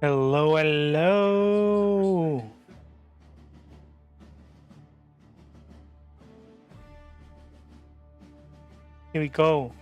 Hello, hello. Here we go.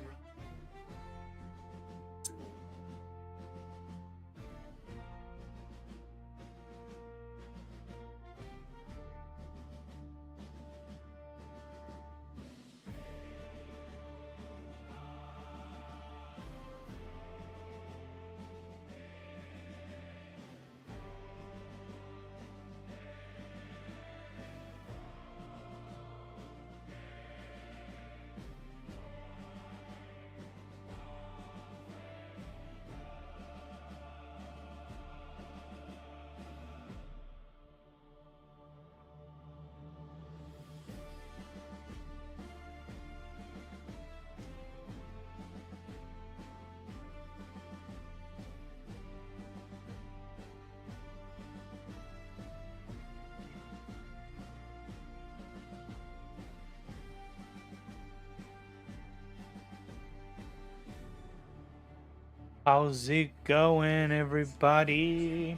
How's it going, everybody?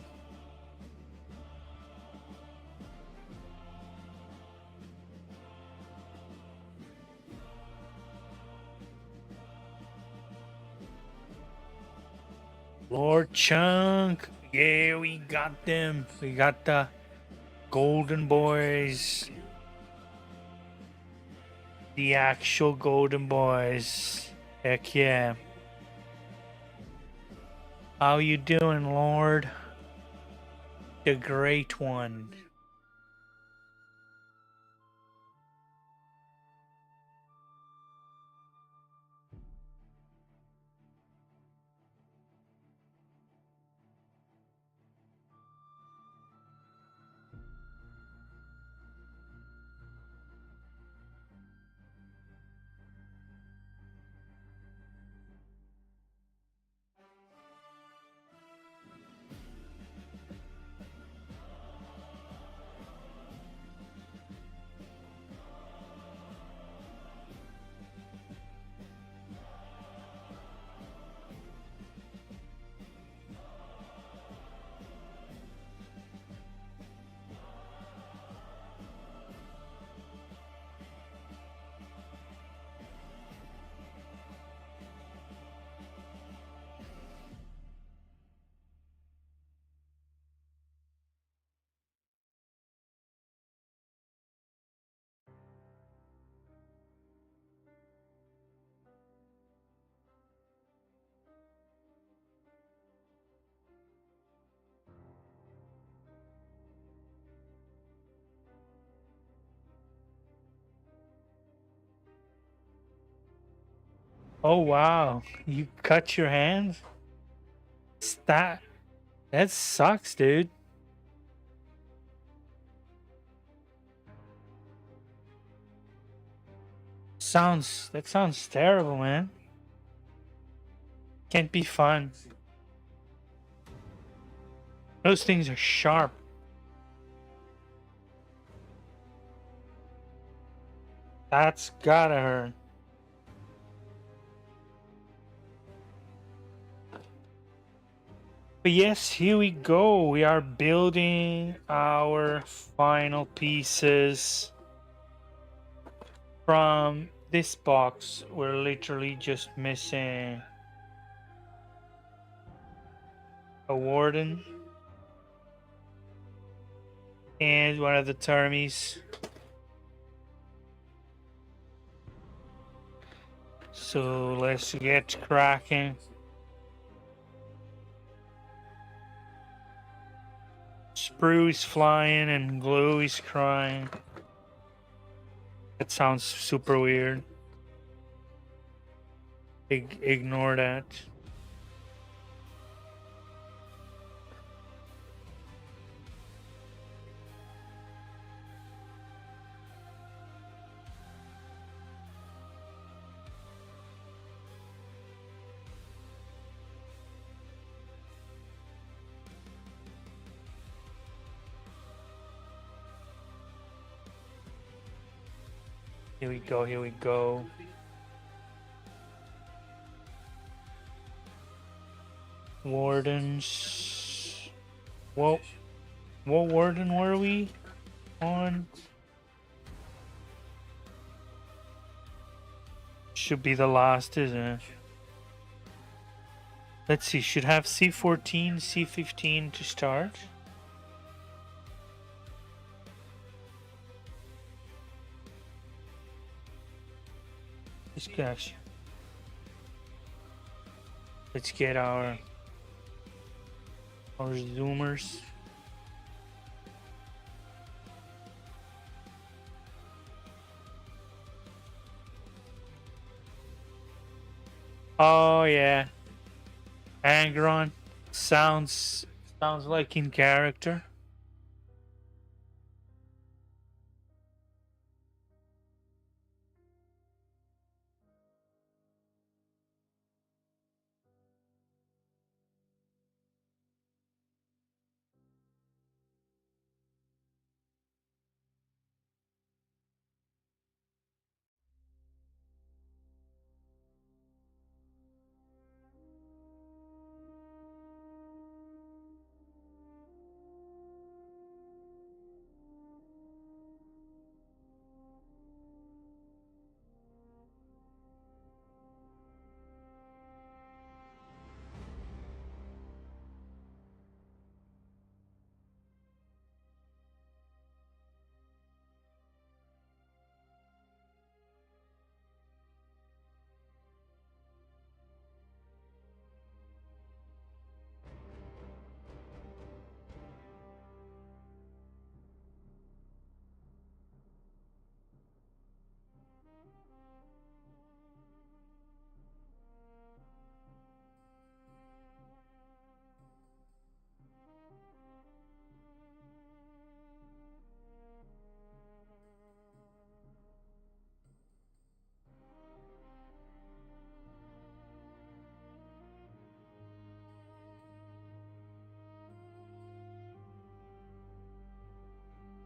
Lord Chunk. Yeah, we got them. We got the Golden Boys. The actual Golden Boys. Heck yeah. How you doing, Lord? The Great One. Oh wow. You cut your hands? That that sucks, dude. That sounds terrible, man. Can't be fun. Those things are sharp. That's gotta hurt. But yes, here we go. We are building our final pieces from this box. We're literally just missing a warden and one of the termies. So let's get cracking. Sprue is flying and Glue is crying. That sounds super weird. Ignore that. Here we go, here we go. Wardens. What warden were we on? Should be the last, isn't it? Let's see, should have C14, C15 to start. Let's get our zoomers. Oh yeah, Angron sounds like in character.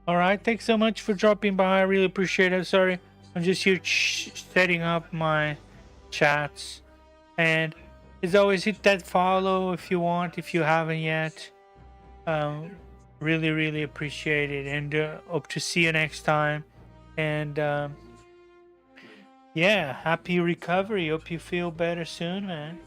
All right, thanks so much for dropping by. I really appreciate it. Sorry, I'm just here setting up my chats. And as always, hit that follow if you want, if you haven't yet. Really, really appreciate it. And hope to see you next time. And yeah, happy recovery. Hope you feel better soon, man.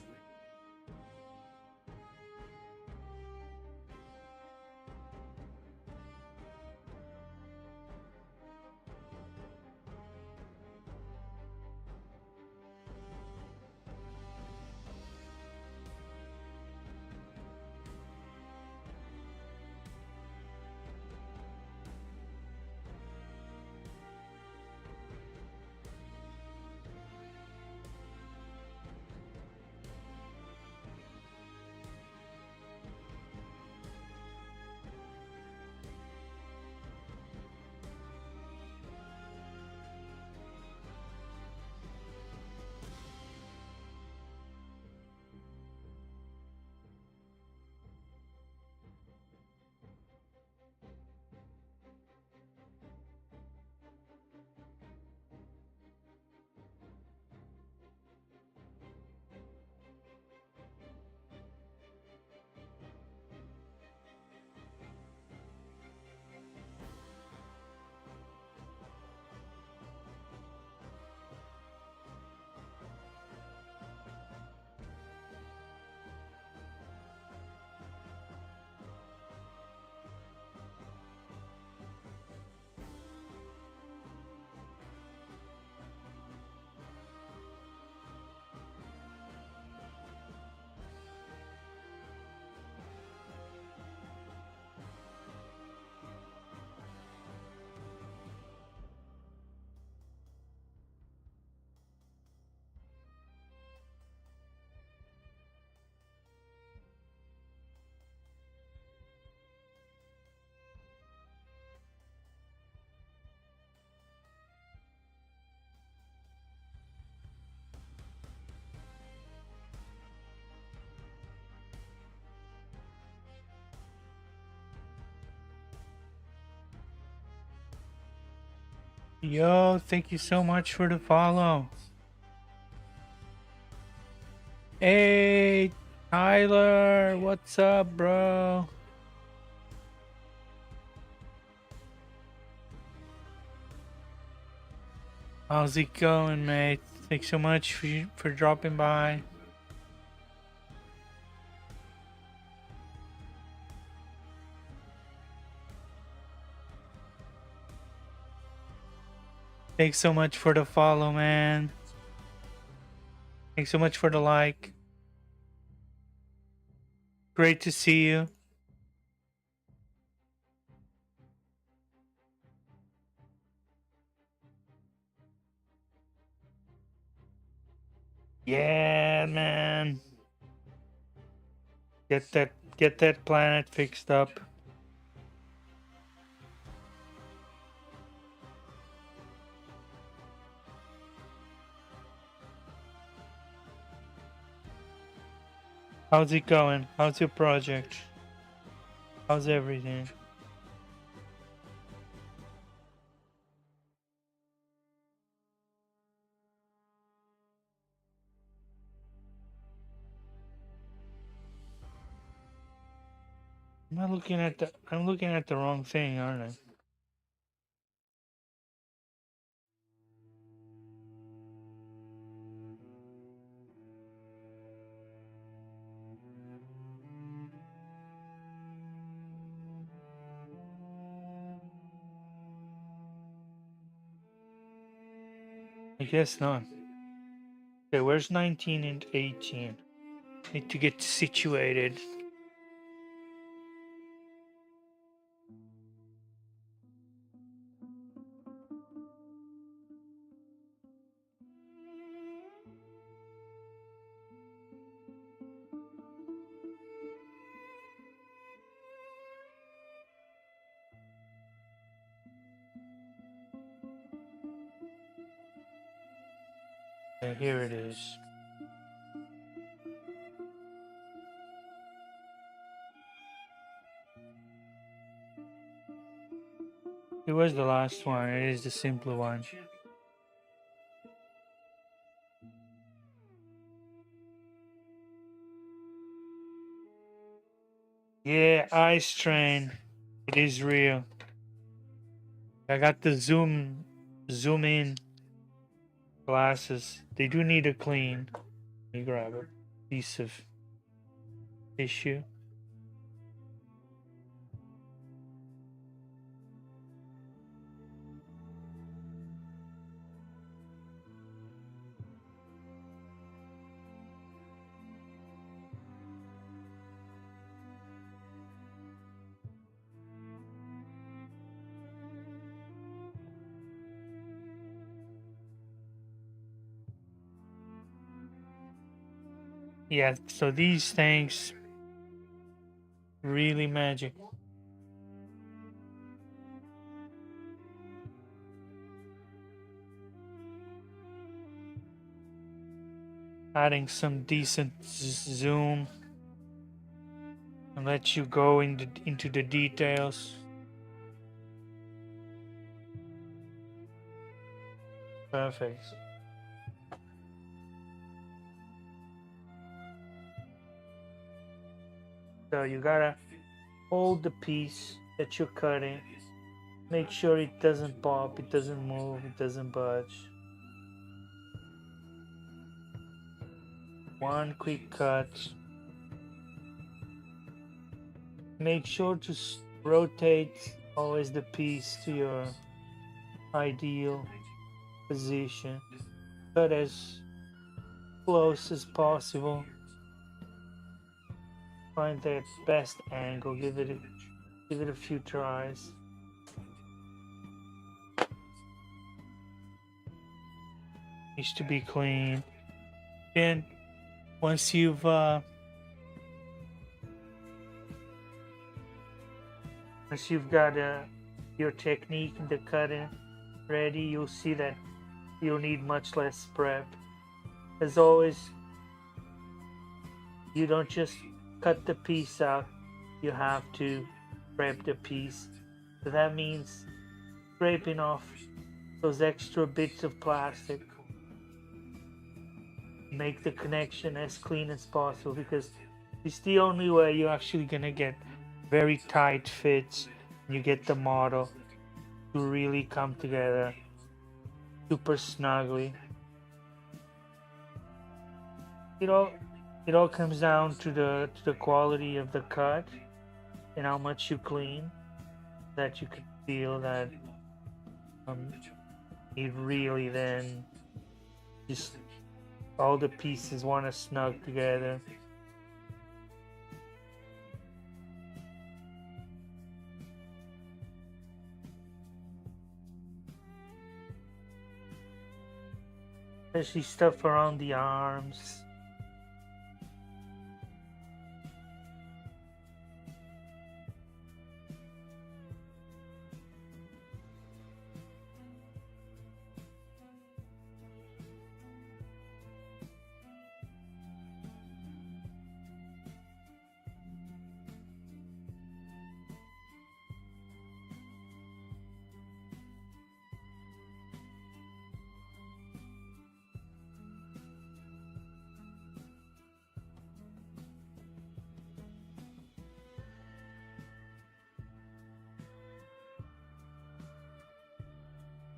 Yo, thank you so much for the follow. Hey, Tyler, what's up, bro? How's it going, mate? Thanks so much for dropping by. Thanks so much for the follow, man. Thanks so much for the like. Great to see you. Yeah, man. Get that planet fixed up. How's it going? How's your project? How's everything? I'm looking at the wrong thing, aren't I? I guess not. Okay, where's 19 and 18? Need to get situated. Okay, here it is. It was the last one. It is the simpler one. Yeah, eye strain. It is real. I got the zoom in glasses. They do need a clean. Let me grab a piece of tissue. Yeah, so these things really magic. Adding some decent zoom and let you go into the details. Perfect. So you gotta hold the piece that you're cutting. Make sure it doesn't pop, it doesn't move, it doesn't budge. One quick cut. Make sure to rotate always the piece to your ideal position. Cut as close as possible. Find that best angle. Give it a few tries. Needs to be clean. And once you've got your technique in the cutting ready, you'll see that you'll need much less prep. As always, you don't just cut the piece out, you have to prep the piece. So that means scraping off those extra bits of plastic. Make the connection as clean as possible, because it's the only way you're actually gonna get very tight fits. You get the model to really come together super snugly. It all comes down to the quality of the cut and how much you clean, that you could feel that um, it really then just all the pieces want to snug together. Especially stuff around the arms.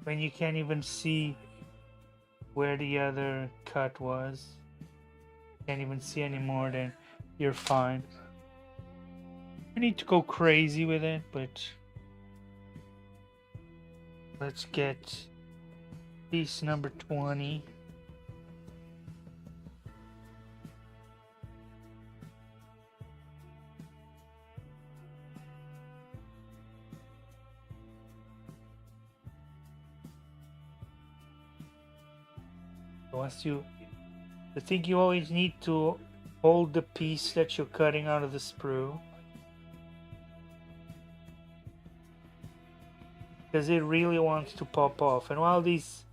When you can't even see where the other cut was, can't even see anymore, then you're fine. I need to go crazy with it, but let's get piece number 20. I think you always need to hold the piece that you're cutting out of the sprue, because it really wants to pop off. And while these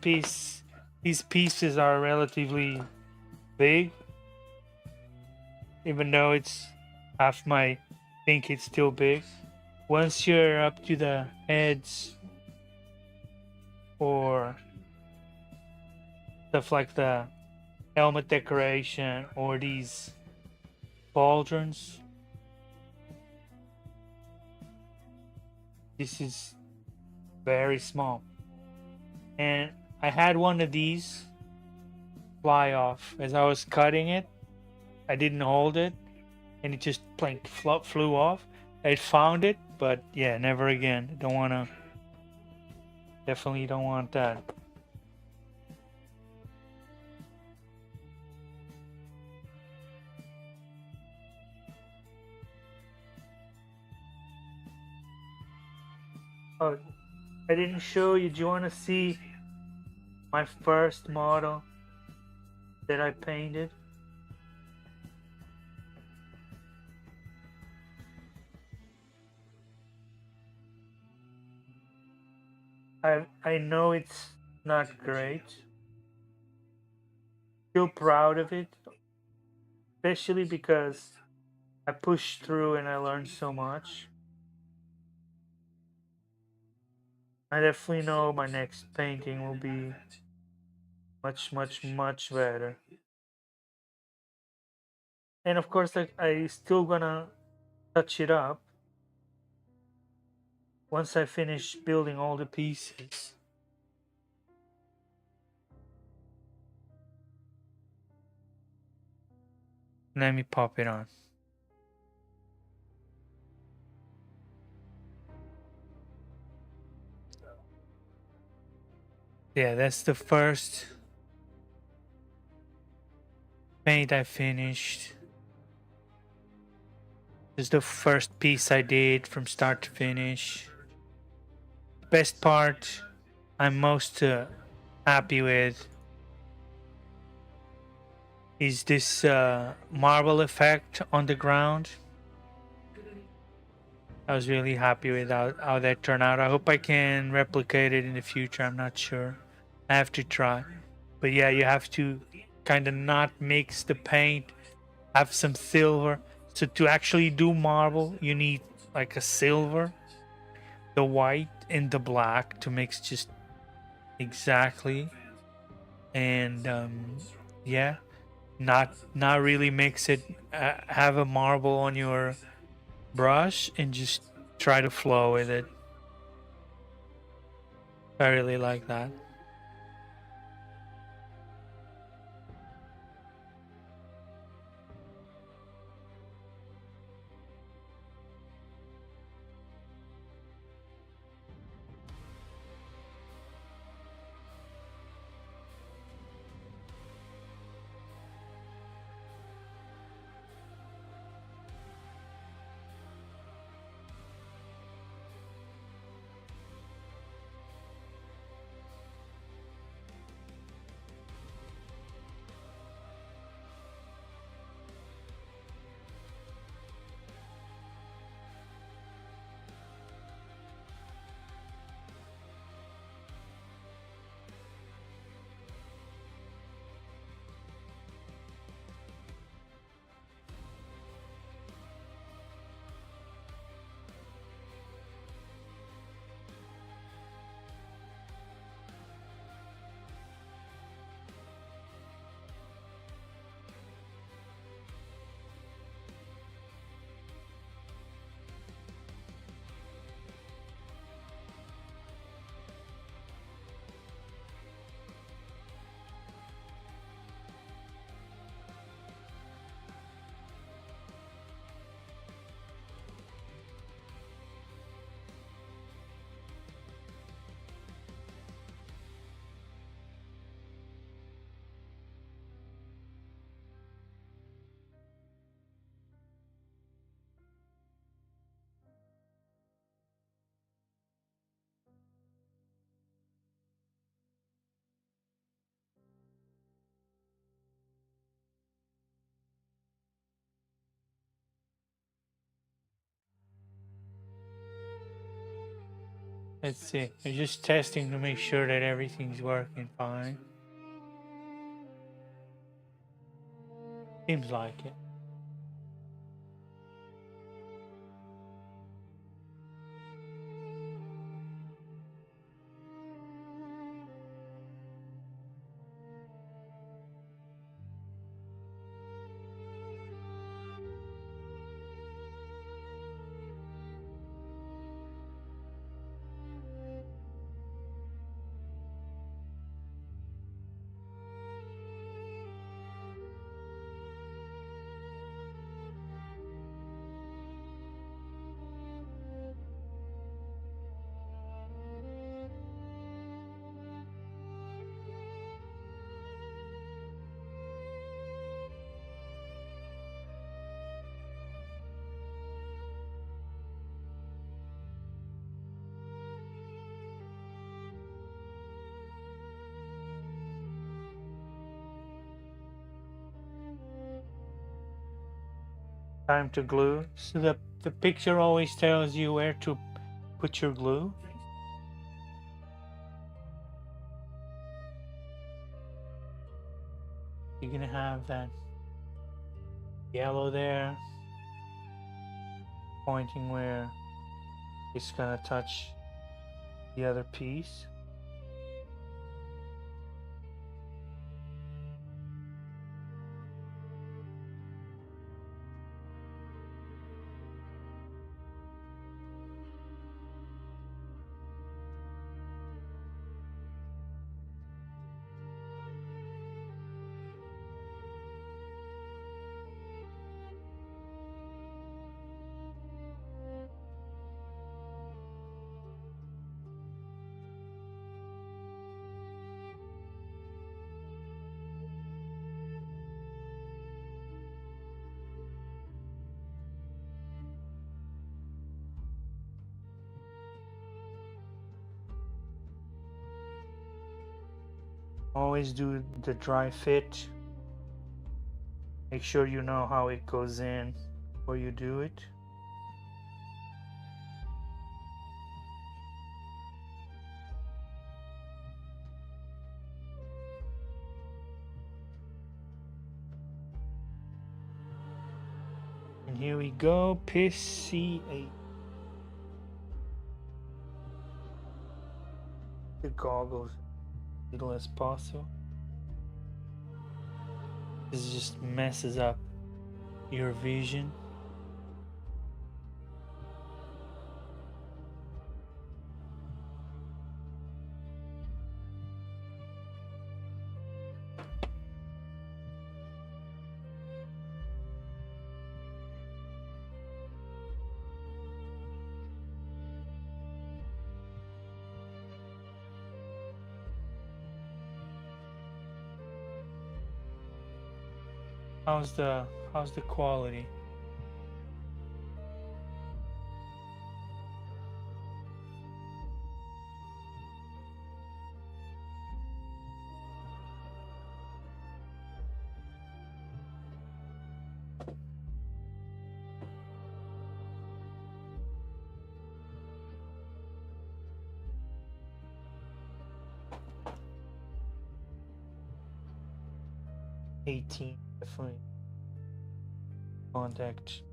pieces are relatively big, even though it's half my think it's still big. Once you're up to the heads or stuff like the helmet decoration or these pauldrons, this is very small. And I had one of these fly off as I was cutting it. I didn't hold it and it just flew off. I found it, but yeah, never again. Definitely don't want that. Oh, I didn't show you. Do you want to see my first model that I painted? I know it's not great. Still proud of it, especially because I pushed through and I learned so much. I definitely know my next painting will be much, much, much better. And of course, I still gonna touch it up once I finish building all the pieces. Let me pop it on. Yeah, that's the first paint I finished. This is the first piece I did from start to finish. The best part I'm most happy with is this marble effect on the ground. I was really happy with how that turned out. I hope I can replicate it in the future. I'm not sure. I have to try. But yeah, you have to kind of not mix the paint, have some silver. So to actually do marble, you need like a silver, the white, and the black to mix just exactly. And yeah, not really mix it. Have a marble on your brush and just try to flow with it. I really like that. Let's see. I'm just testing to make sure that everything's working fine. Seems like it. Time to glue. So the picture always tells you where to put your glue. You're gonna have that yellow there, pointing where it's gonna touch the other piece. Always do the dry fit. Make sure you know how it goes in before you do it. And here we go, PC8. The goggles as little as possible. This just messes up your vision. How's the quality? '18 definitely contact.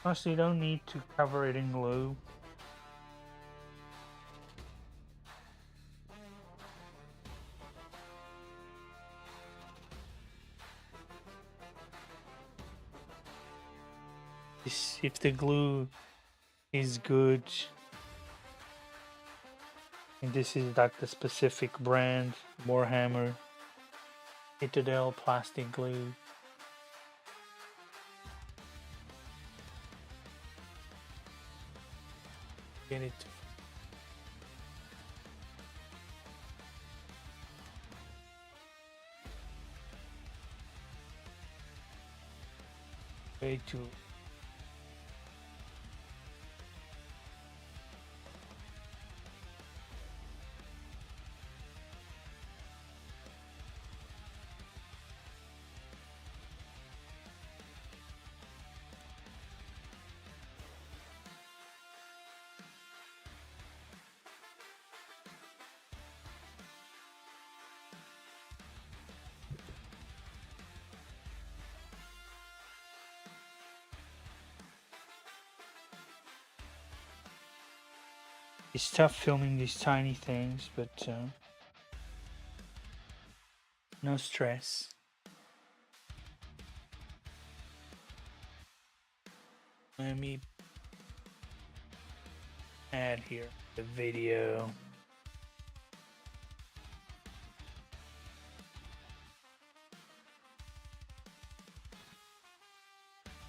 Honestly, you don't need to cover it in glue. If the glue is good, and this is like the specific brand, Warhammer Citadel plastic glue. Get it to way too. It's tough filming these tiny things, but no stress. Let me add here the video.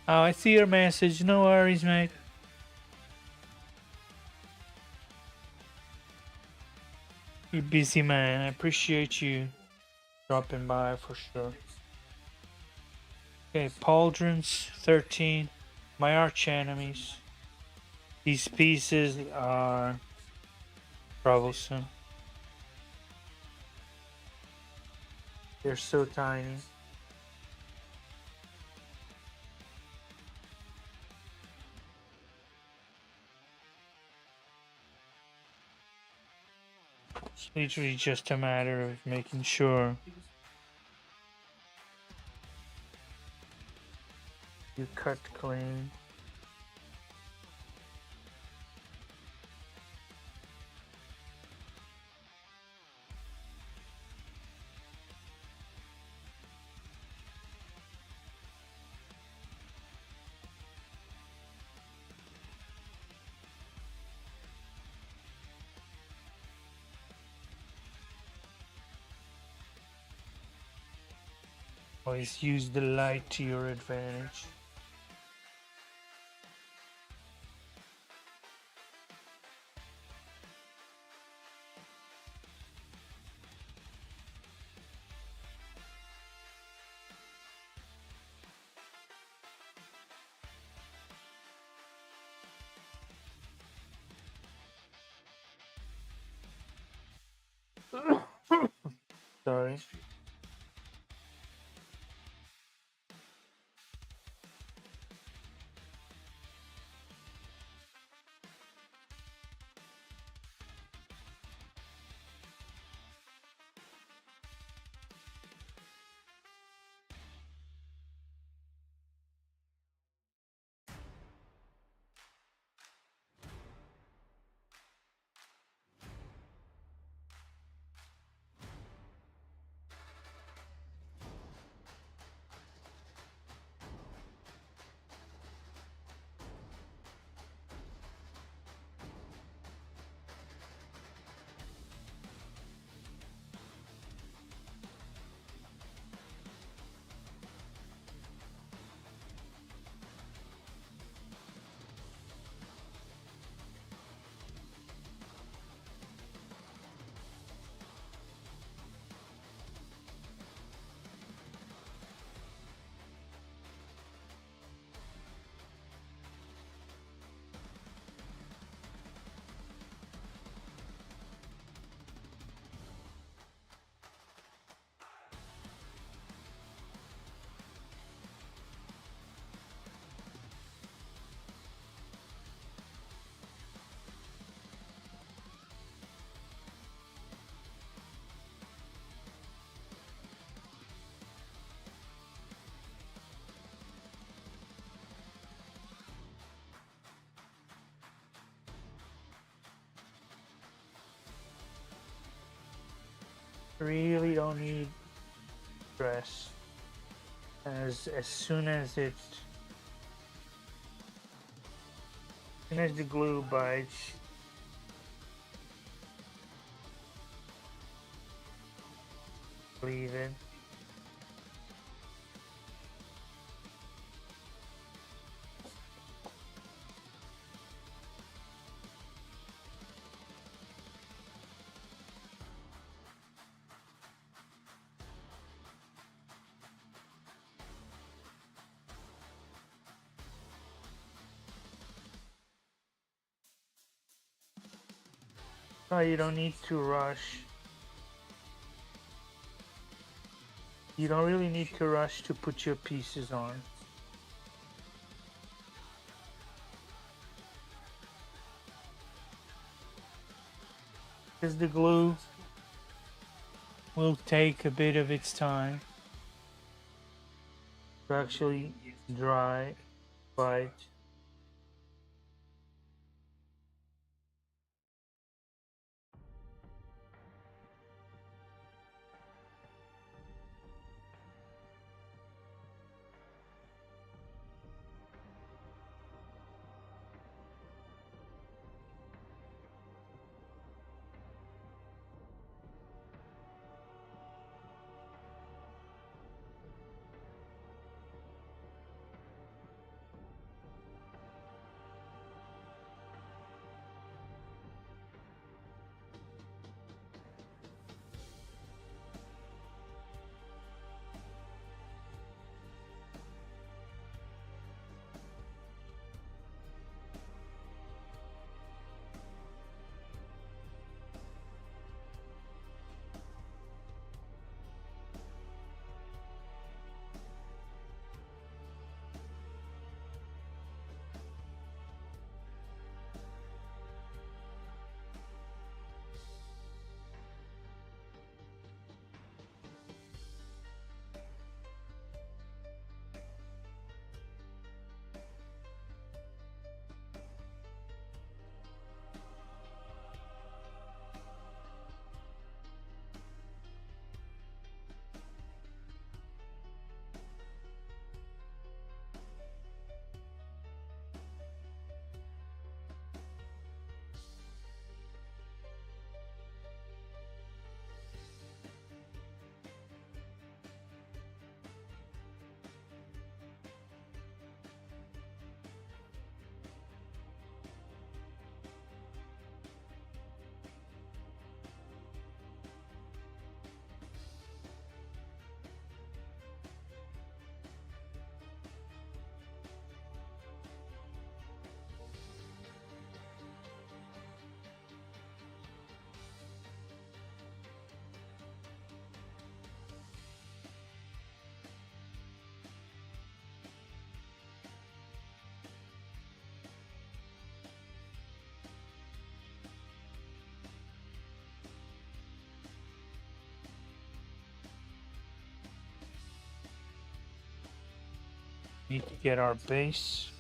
Oh, I see your message. No worries, mate. You're busy, man. I appreciate you dropping by for sure. Okay, Pauldrons 13, my arch enemies. These pieces are troublesome. They're so tiny. It's literally just a matter of making sure you cut clean. Always use the light to your advantage. Sorry. really don't need stress. As soon as the glue bites, leave it. No, you don't need to rush. You don't really need to rush to put your pieces on. Because the glue will take a bit of its time to actually dry, bite. Need to get our base.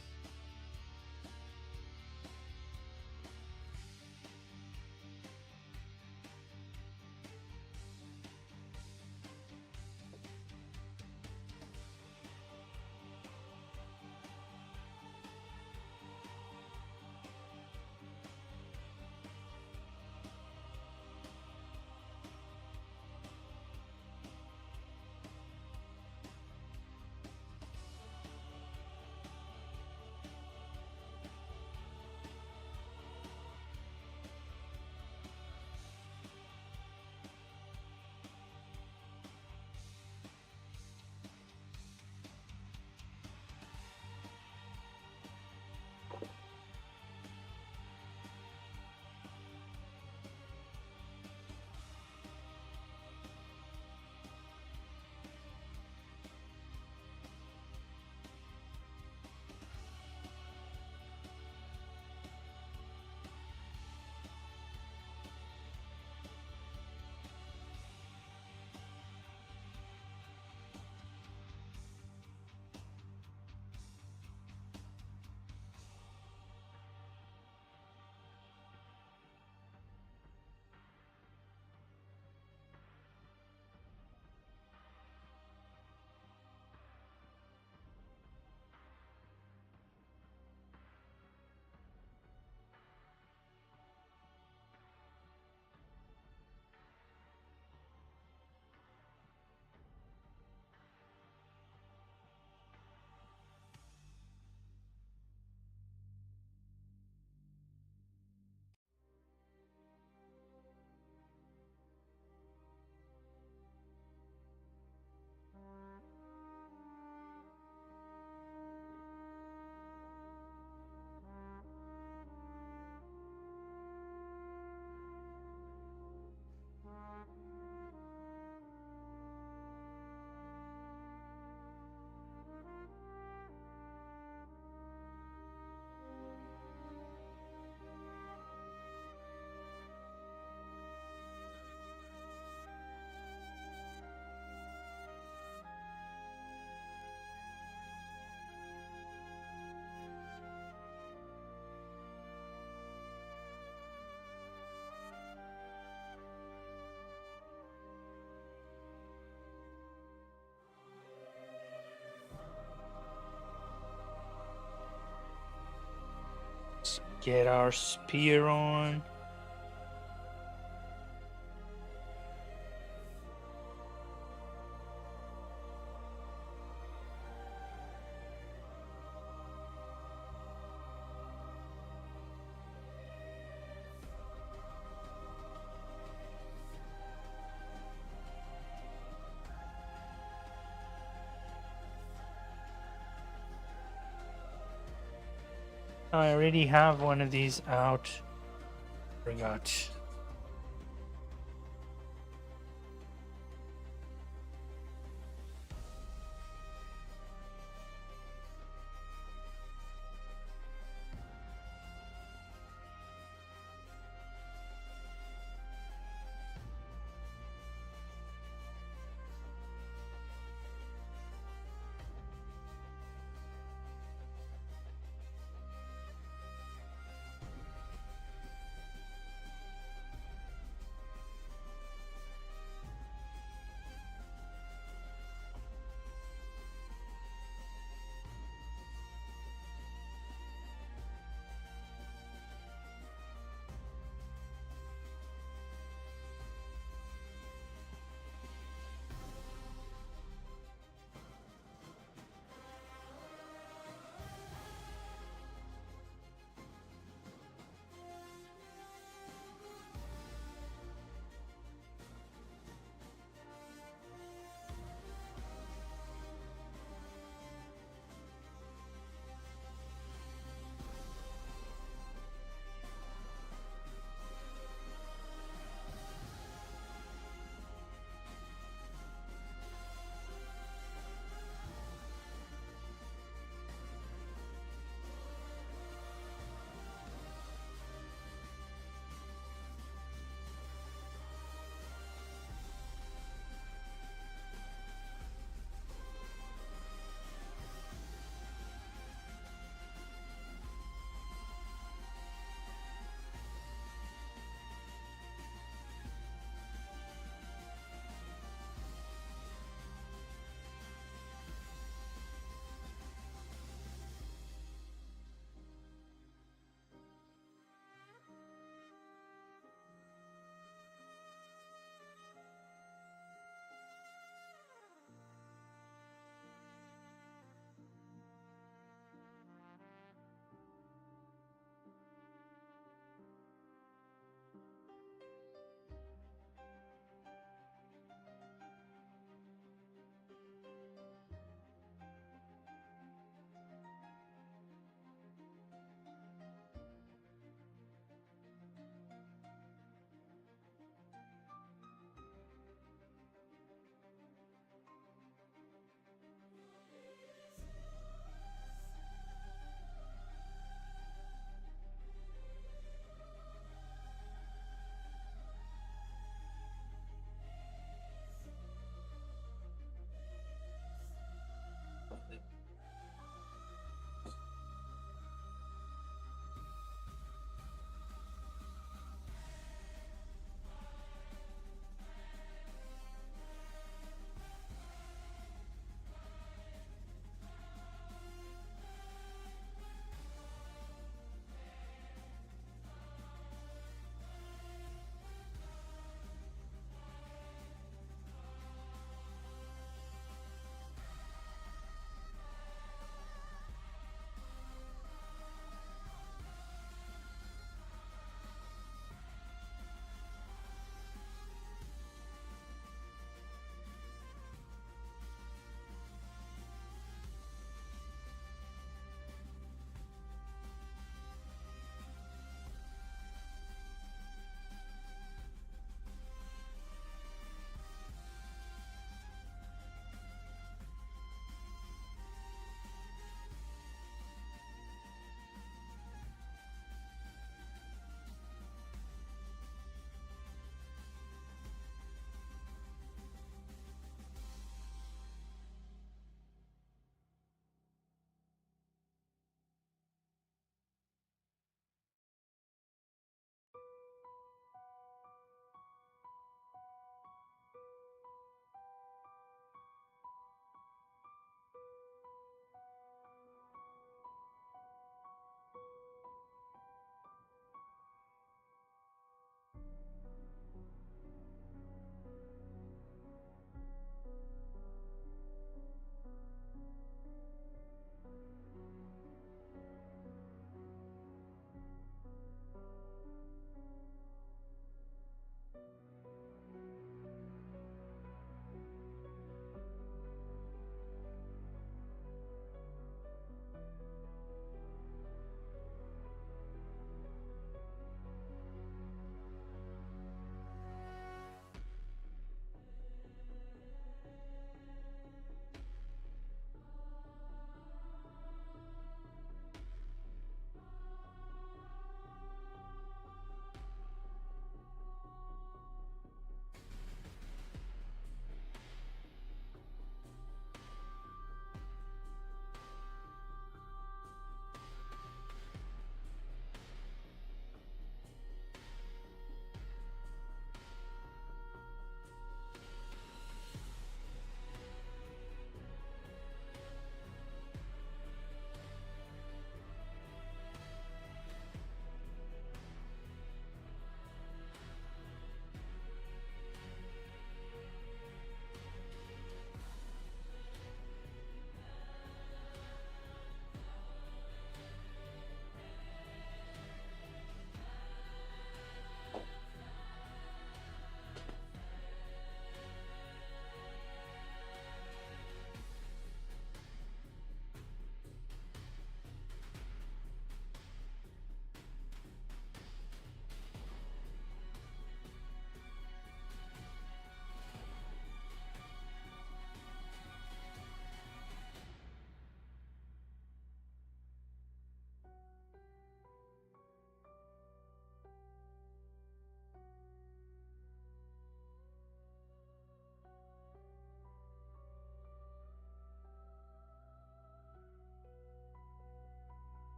get our spear on. I already have one of these out. Forgot.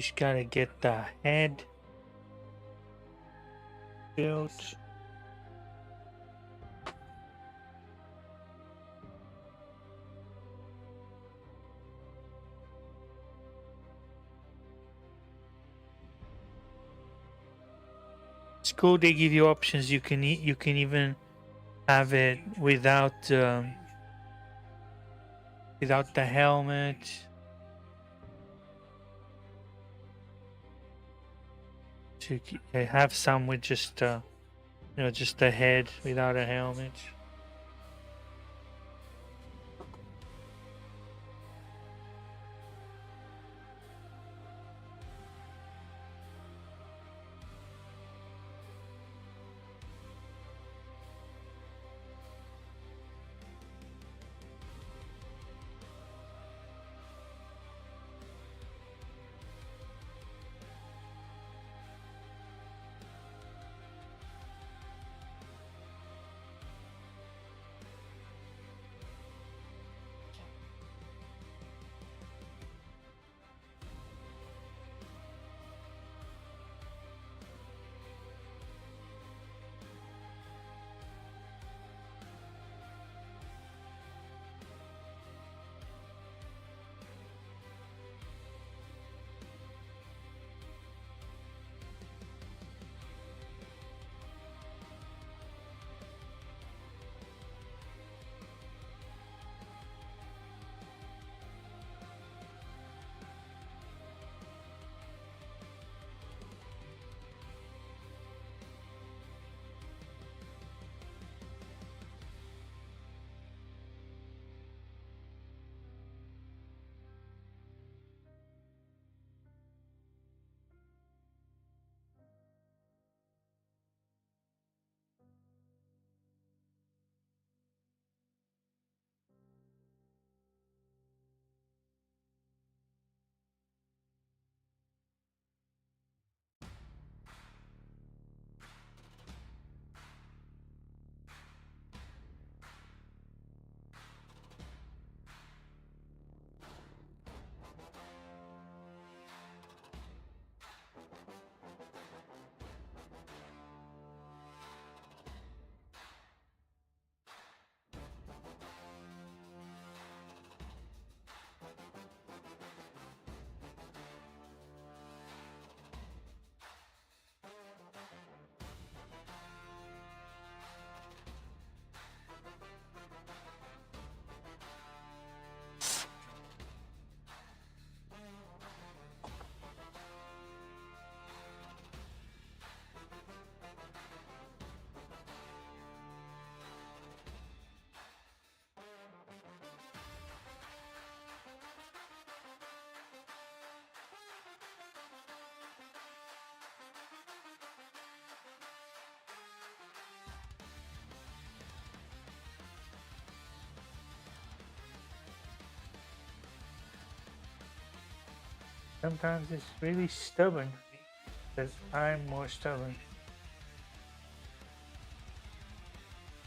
Just gotta get the head built. It's cool. They give you options. You can even have it without the helmet. To have some with just just the head without a helmet. Sometimes it's really stubborn because I'm more stubborn.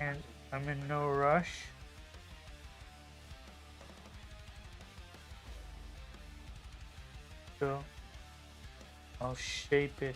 And I'm in no rush. So I'll shape it.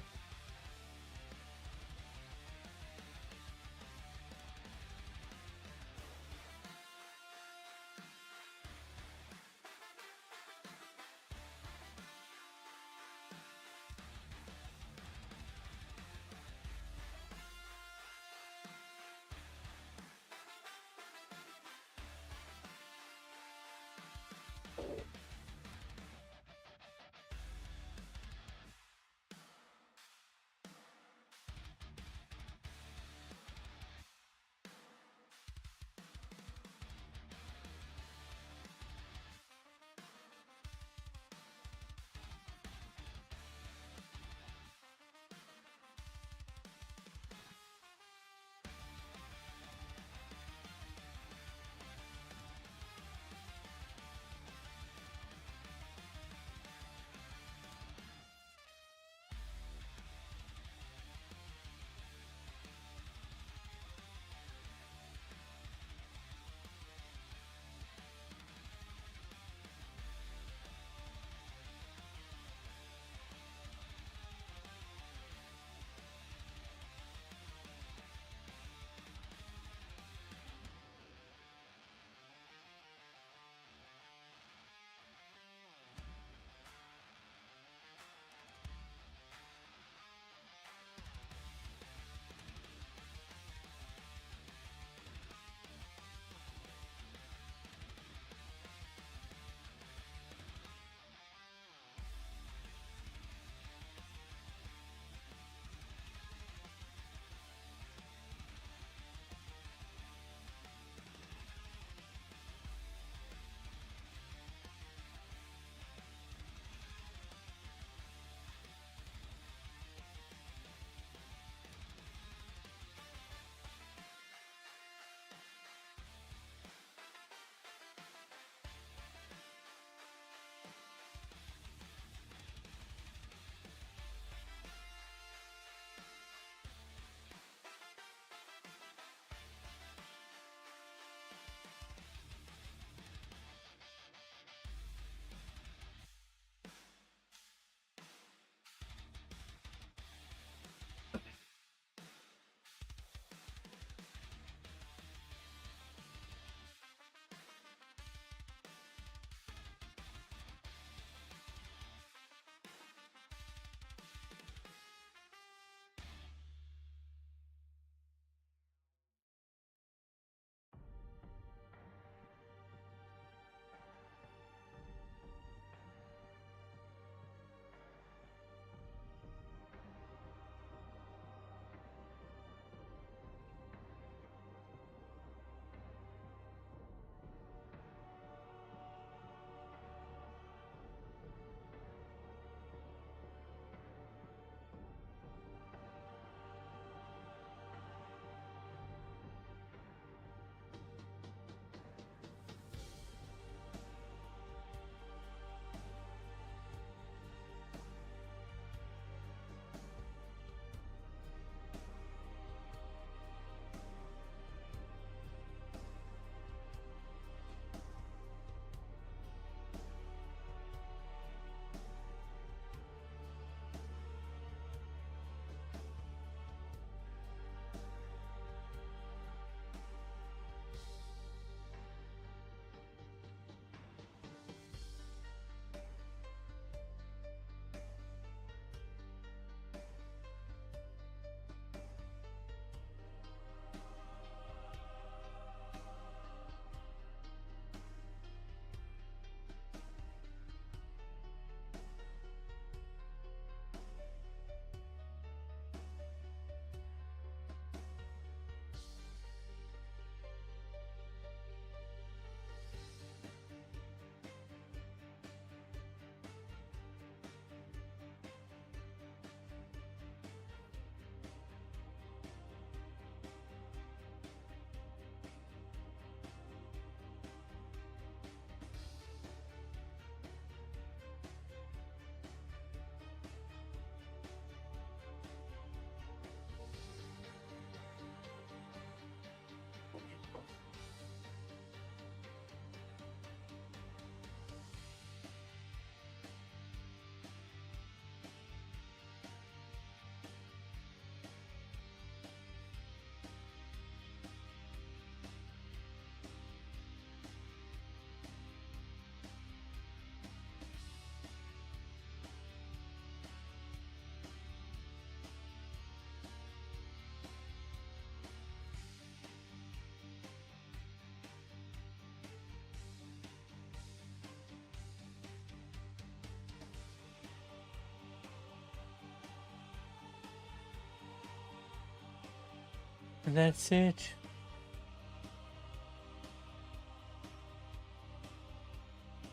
And that's it.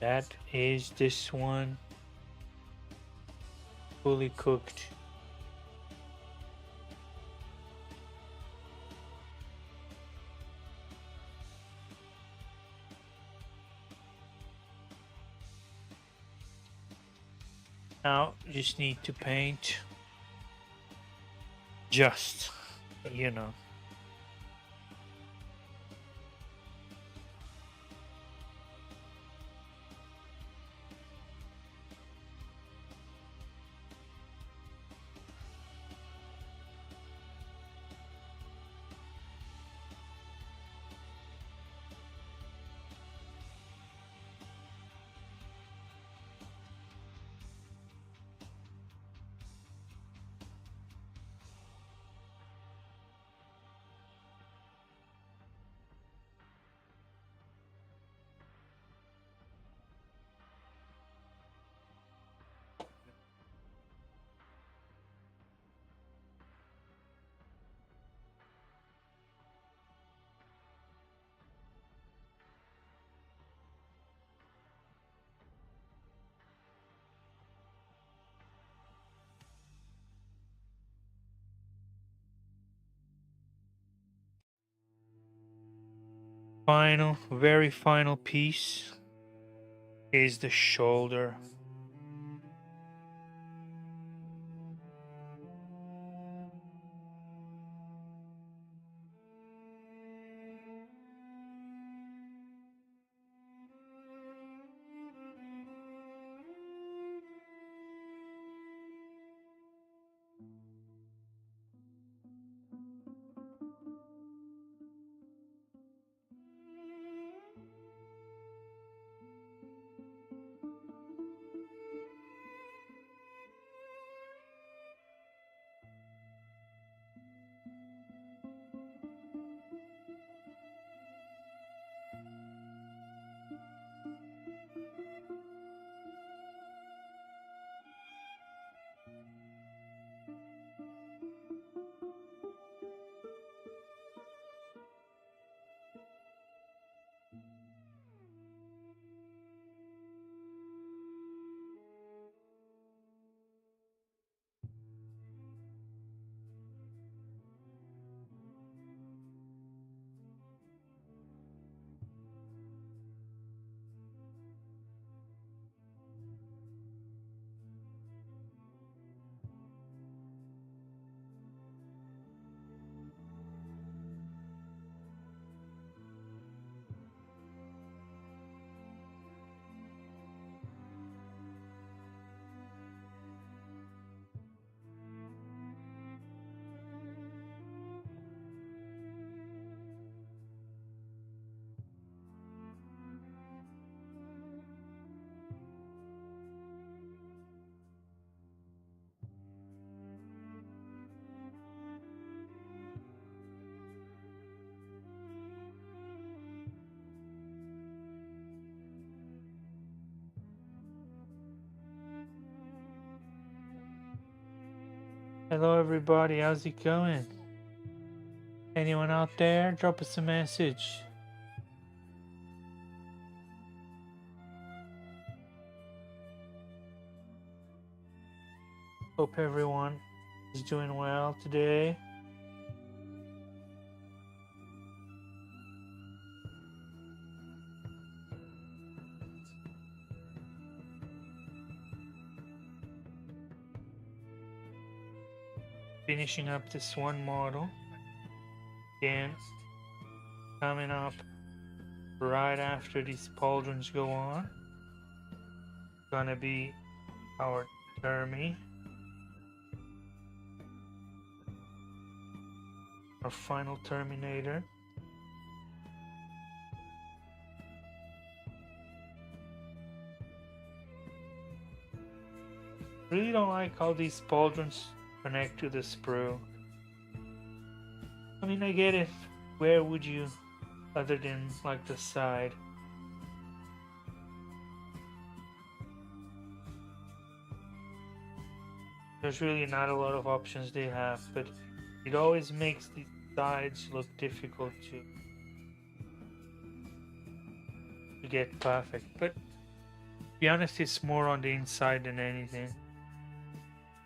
That is this one fully cooked. Now just need to paint just, you know. Final, very final piece is the shoulder. Hello everybody, how's it going? Anyone out there? Drop us a message. Hope everyone is doing well today. Finishing up this one model. Again, coming up right after these pauldrons go on. Gonna be our Termi. Our final Terminator. Really don't like how these pauldrons connect to the sprue. I mean, I get it. Where would you, other than like the side? There's really not a lot of options they have, but it always makes sides look difficult to get perfect, but to be honest, it's more on the inside than anything.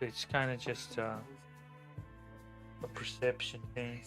It's kind of just a perception thing.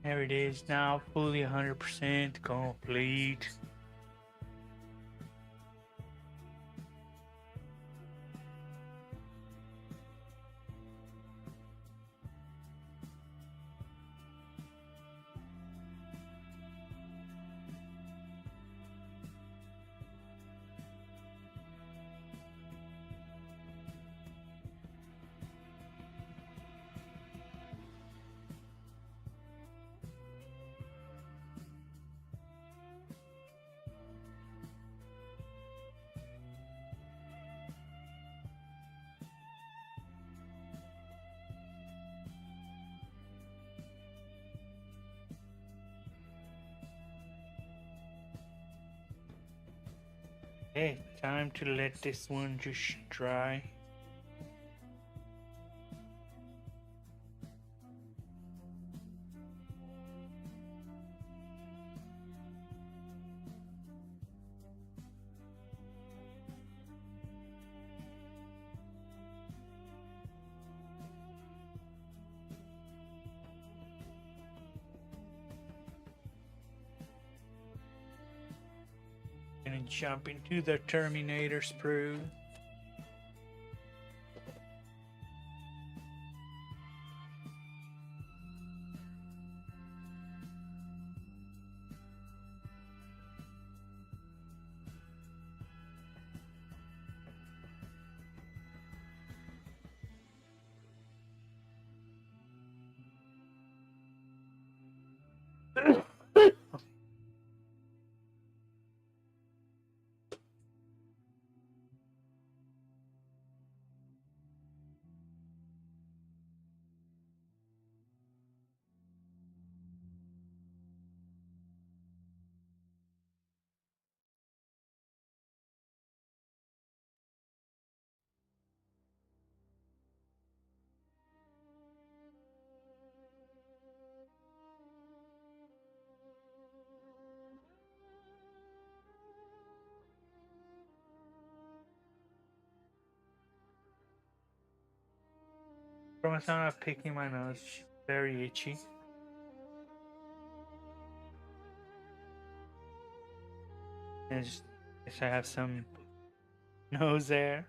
There it is now, fully 100% complete. Okay, time to let this one just dry. Gonna jump into the Terminator sprue. From a sound of picking my nose, very itchy. And just, guess I have some nose air.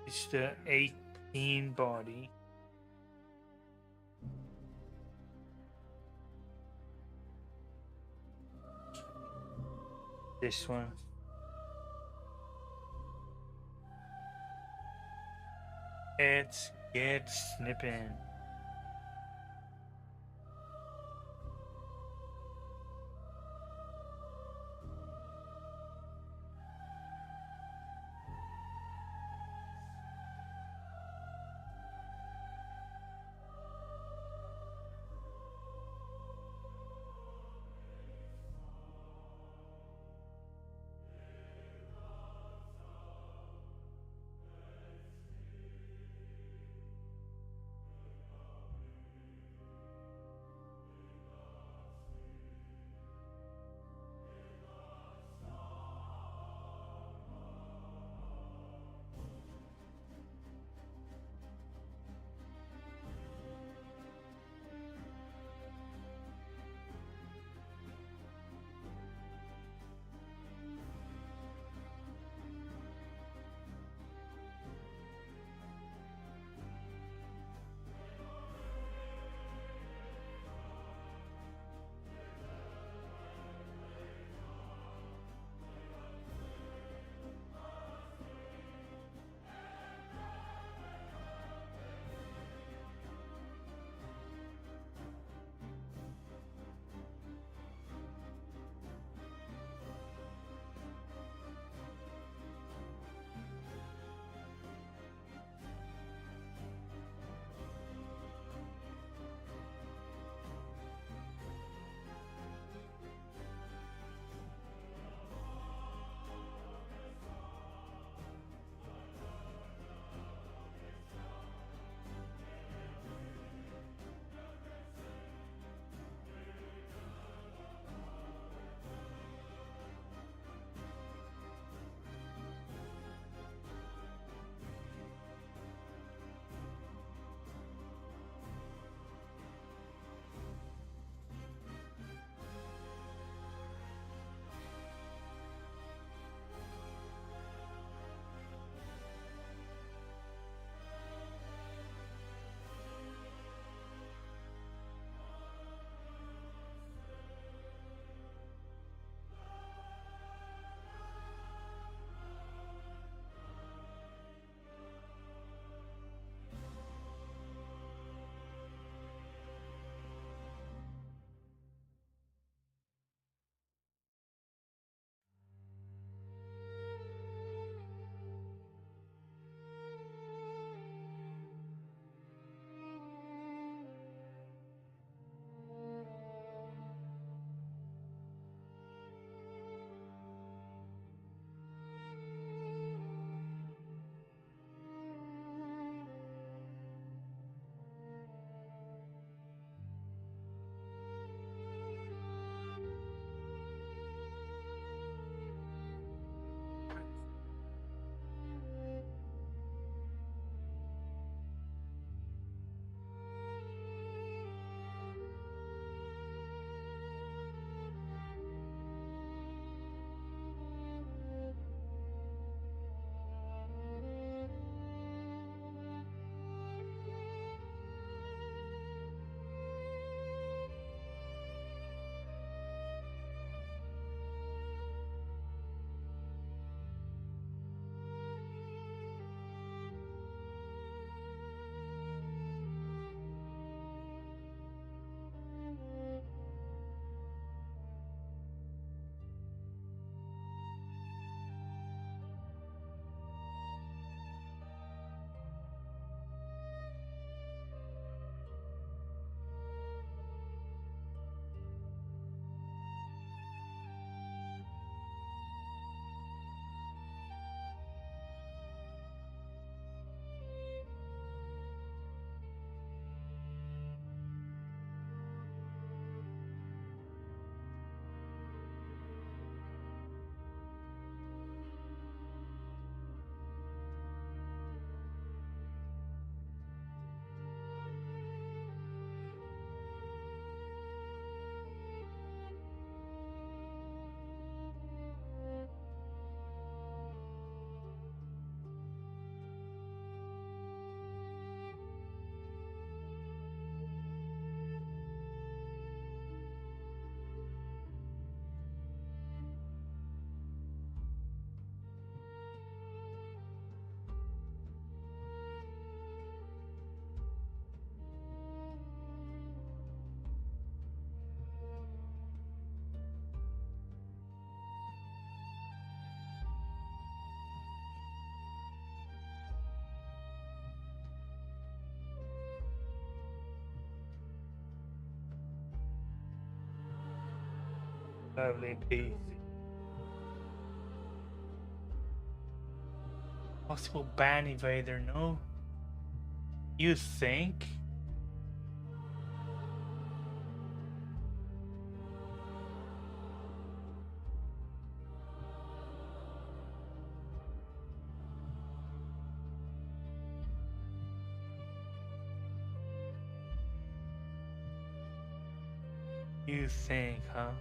It's the 18 body. This one. Let's get snipping. Lovely peasy. Possible ban evader, no? You think? You think, huh?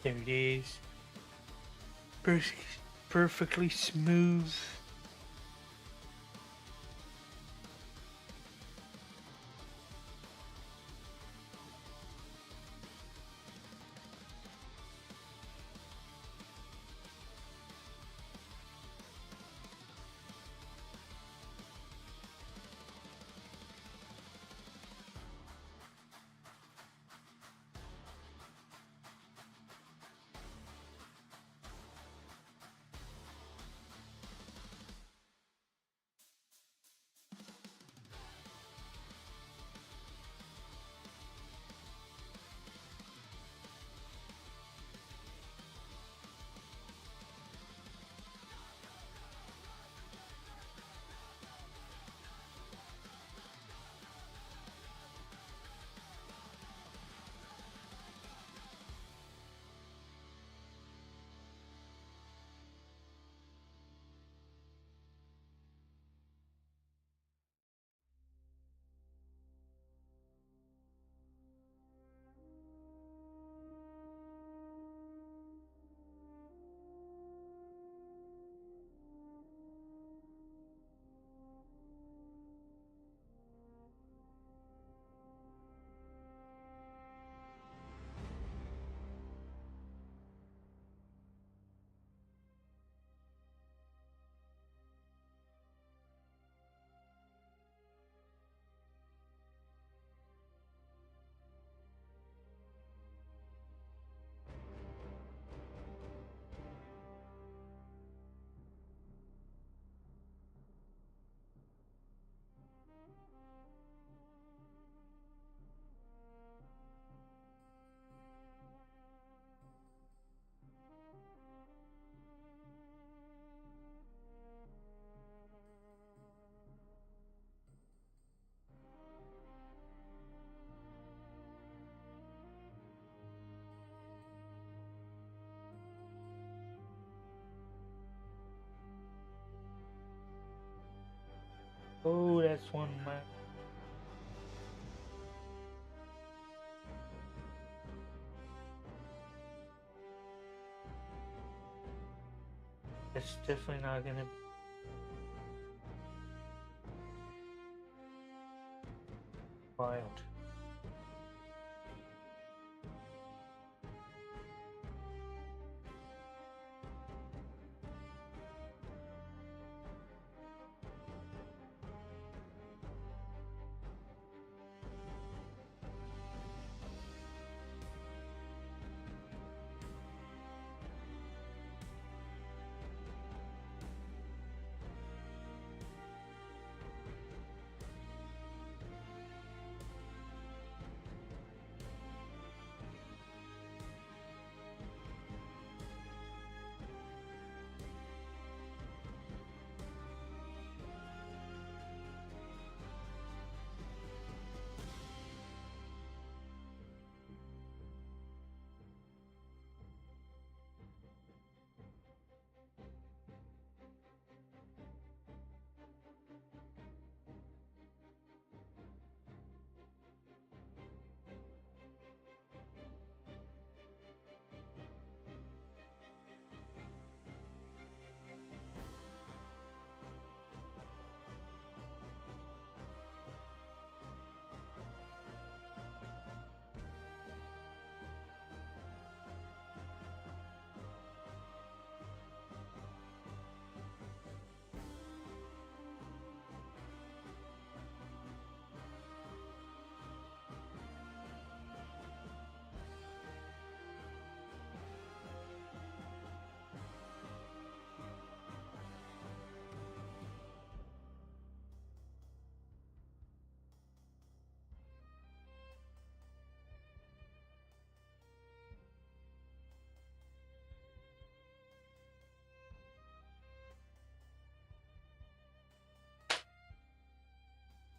There it is. Perfectly smooth. Oh, that's one man. That's definitely not gonna be wild.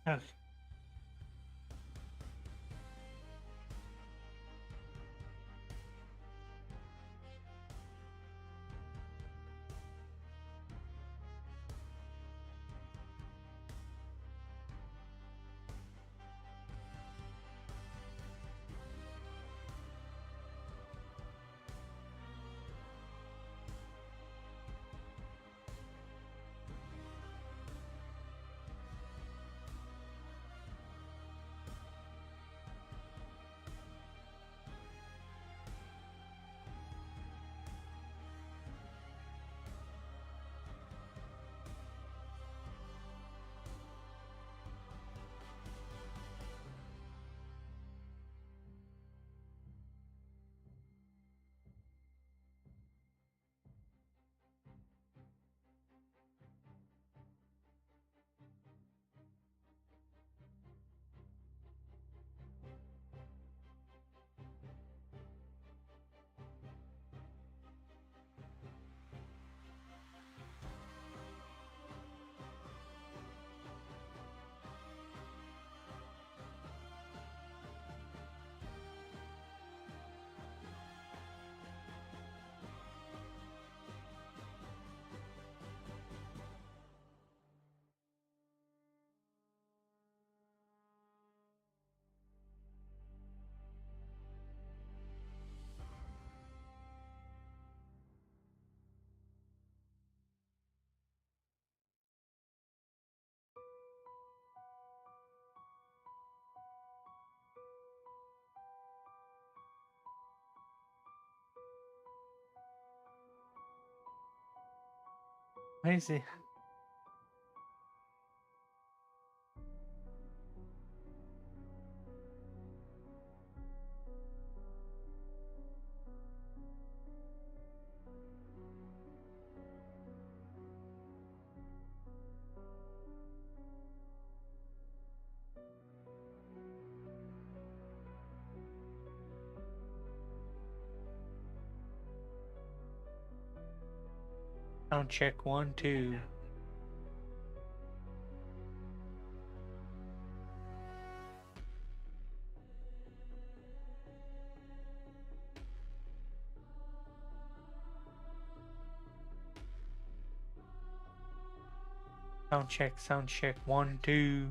Okay. I see. Sound check 1, 2. Sound check 1, 2.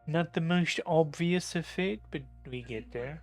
Not the most obvious of it, but we get there.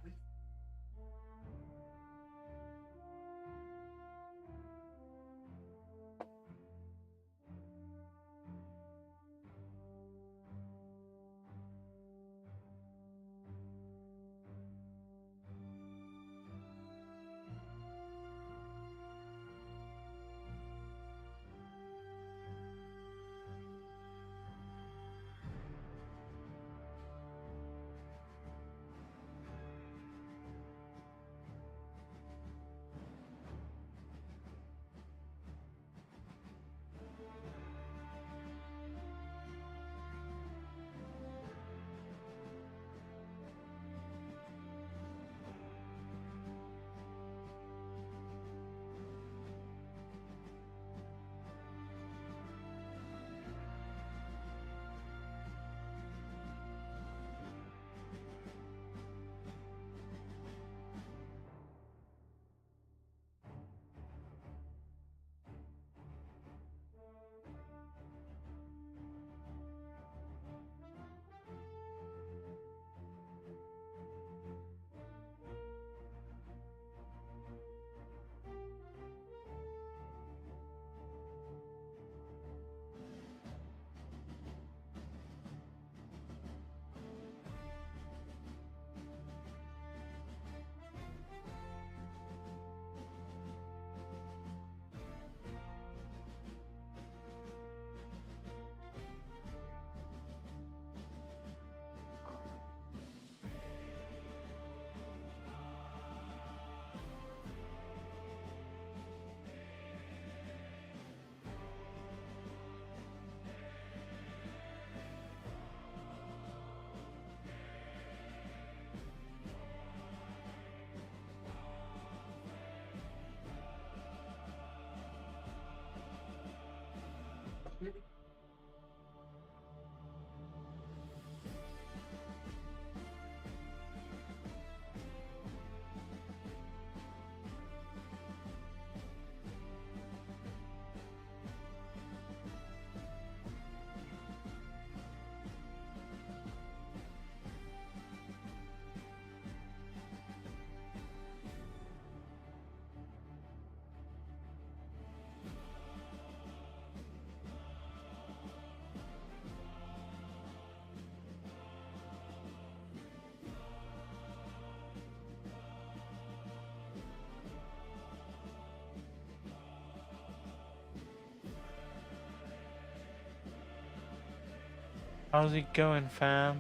How's it going, fam?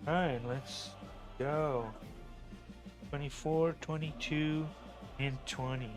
Alright, let's go. 24, 22, and 20.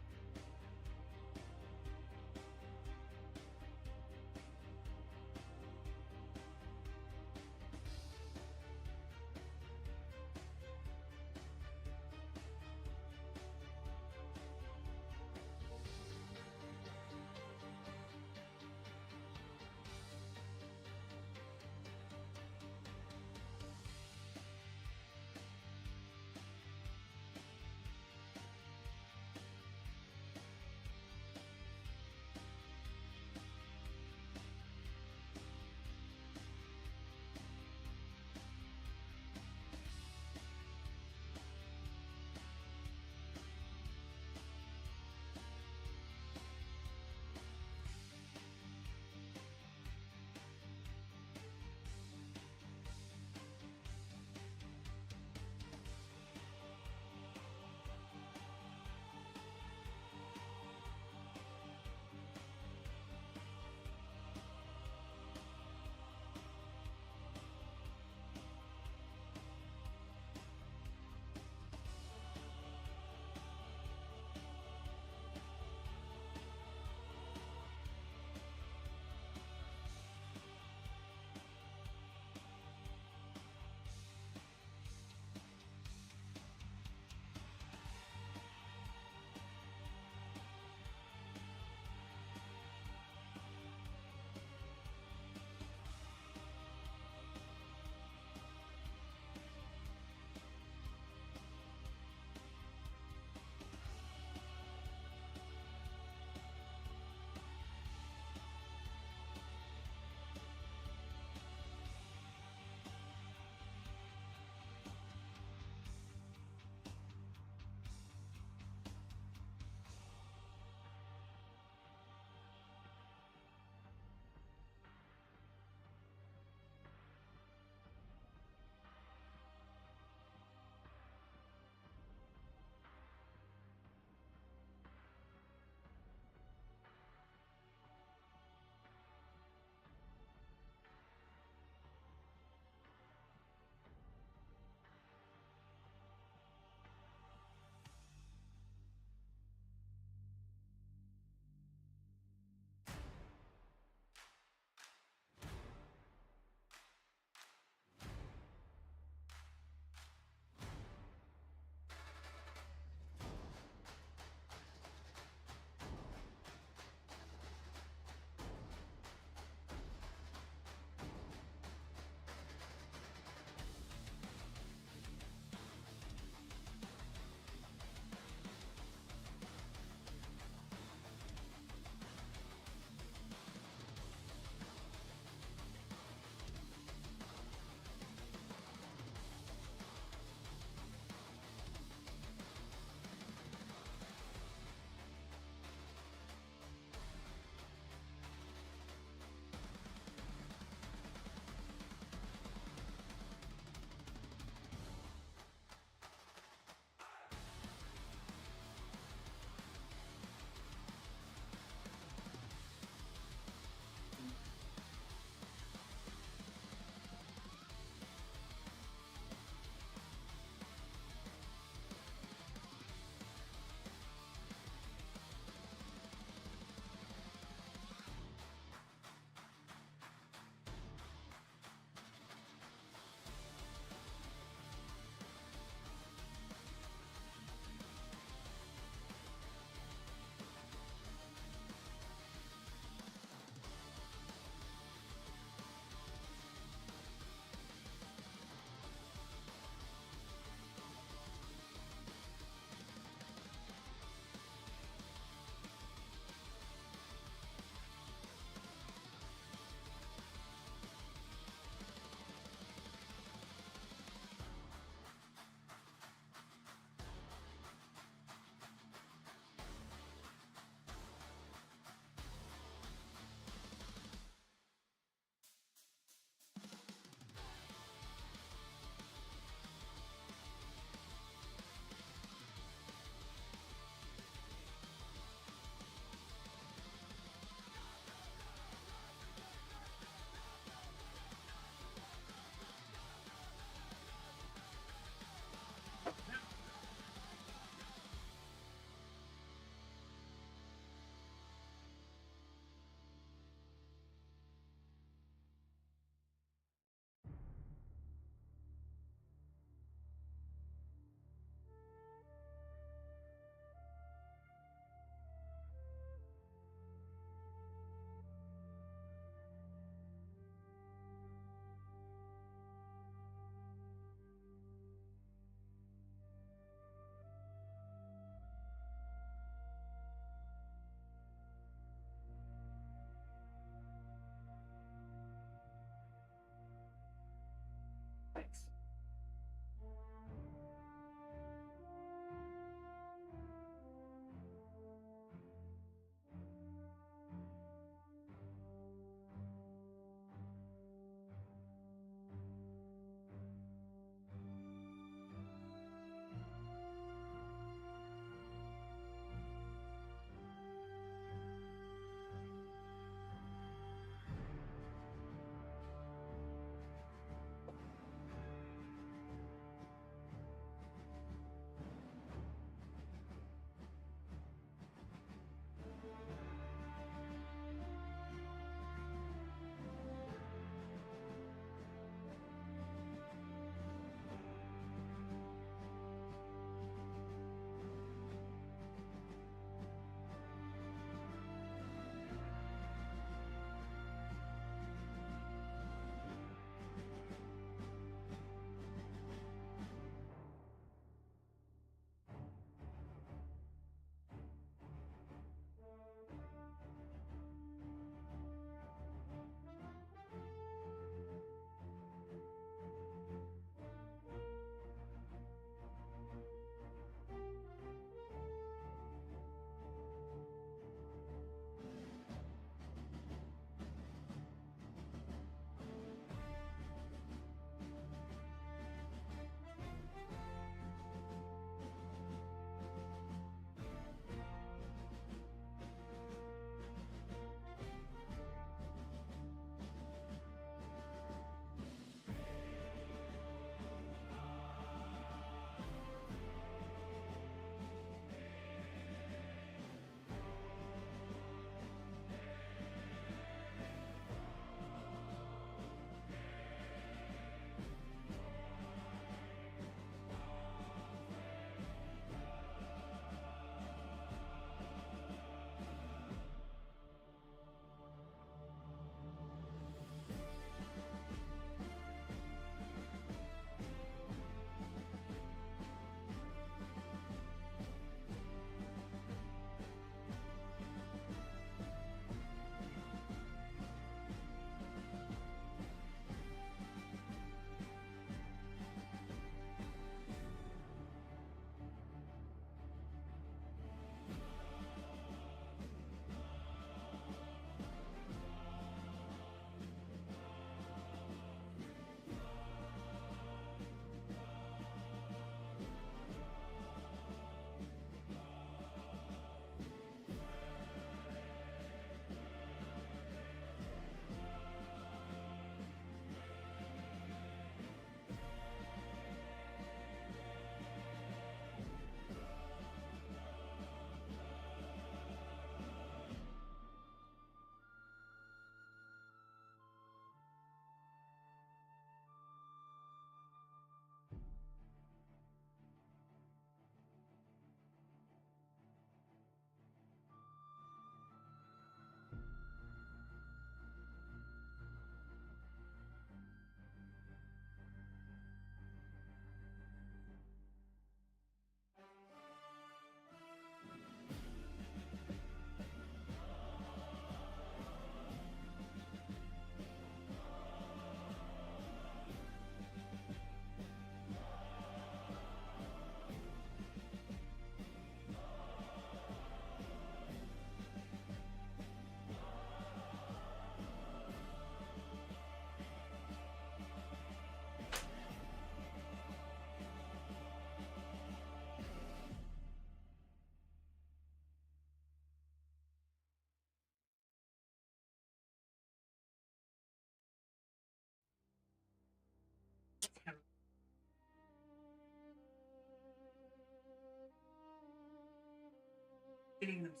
Yes.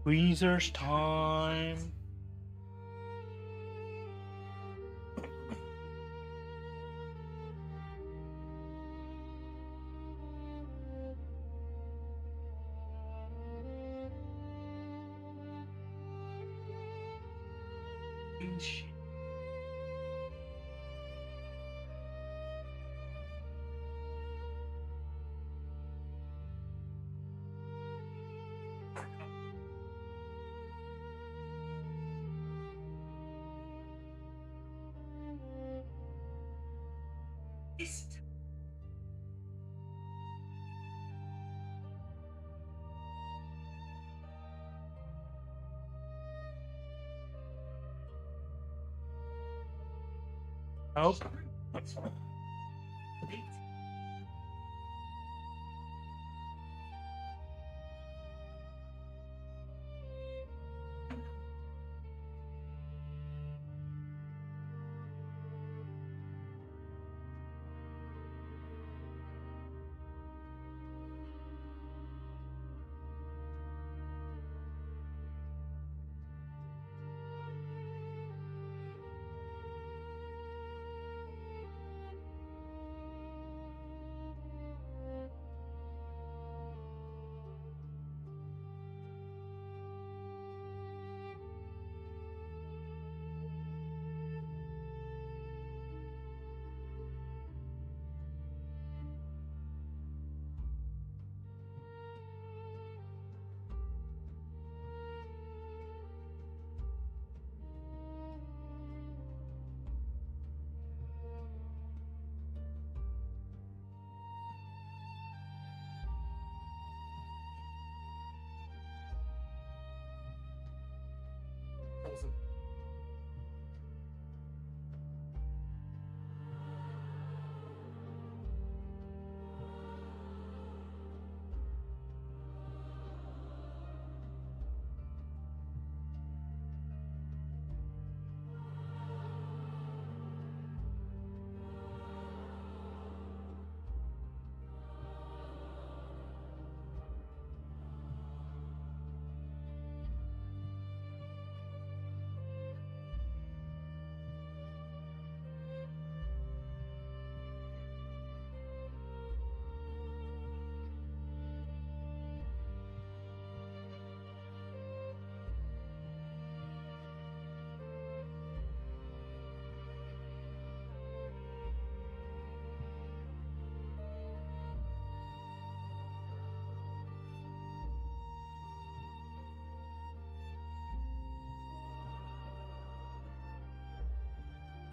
Weezer's time. Nope.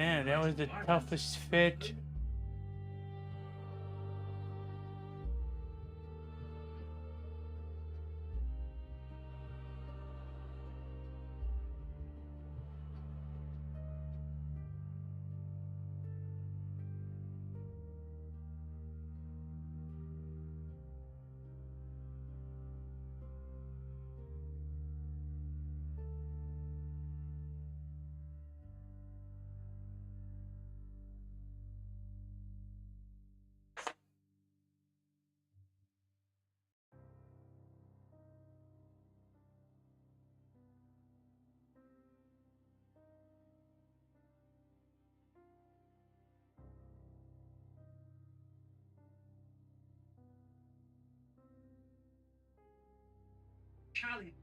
Man, that was the toughest fit. Charlie.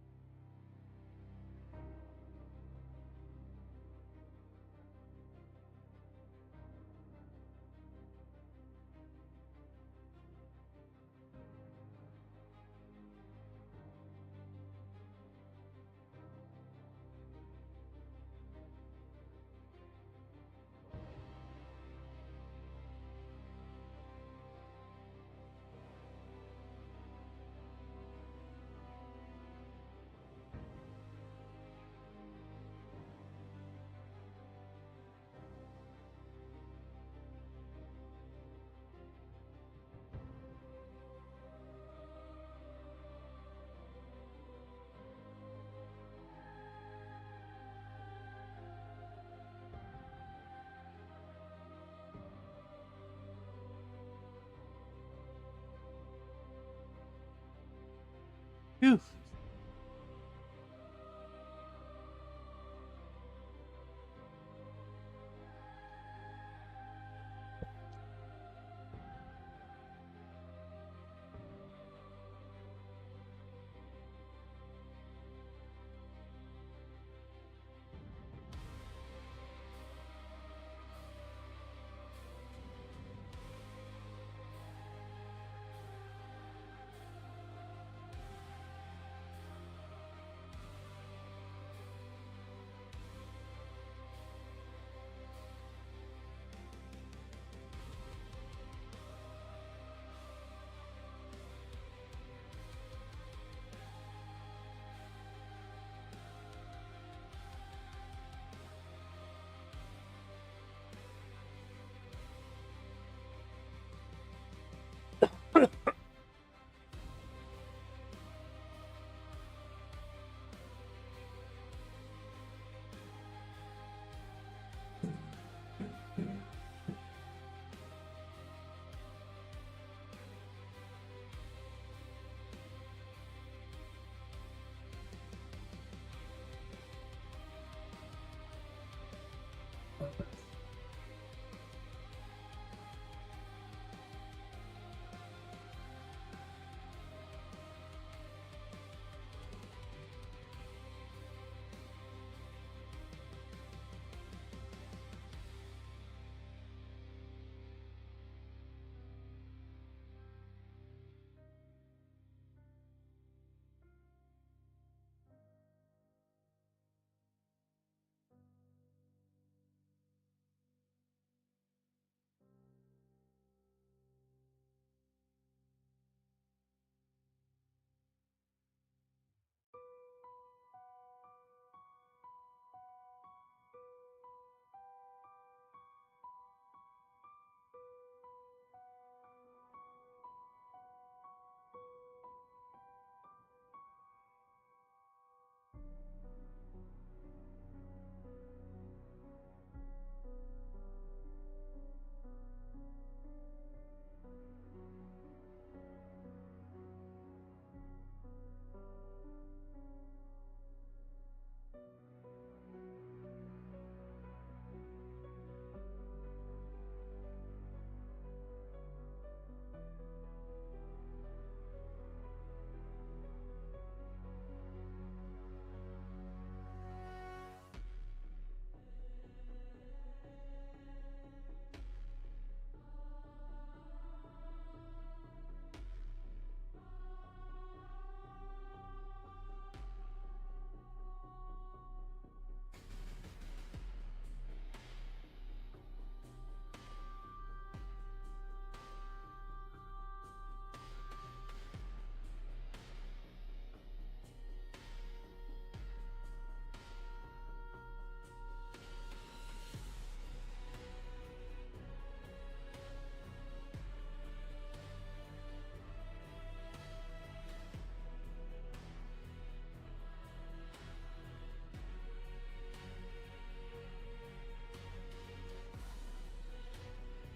Phew.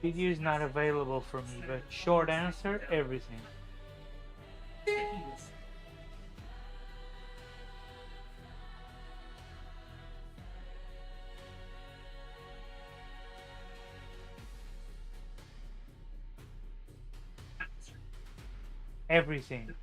Video is not available for me, but short answer, everything. Everything.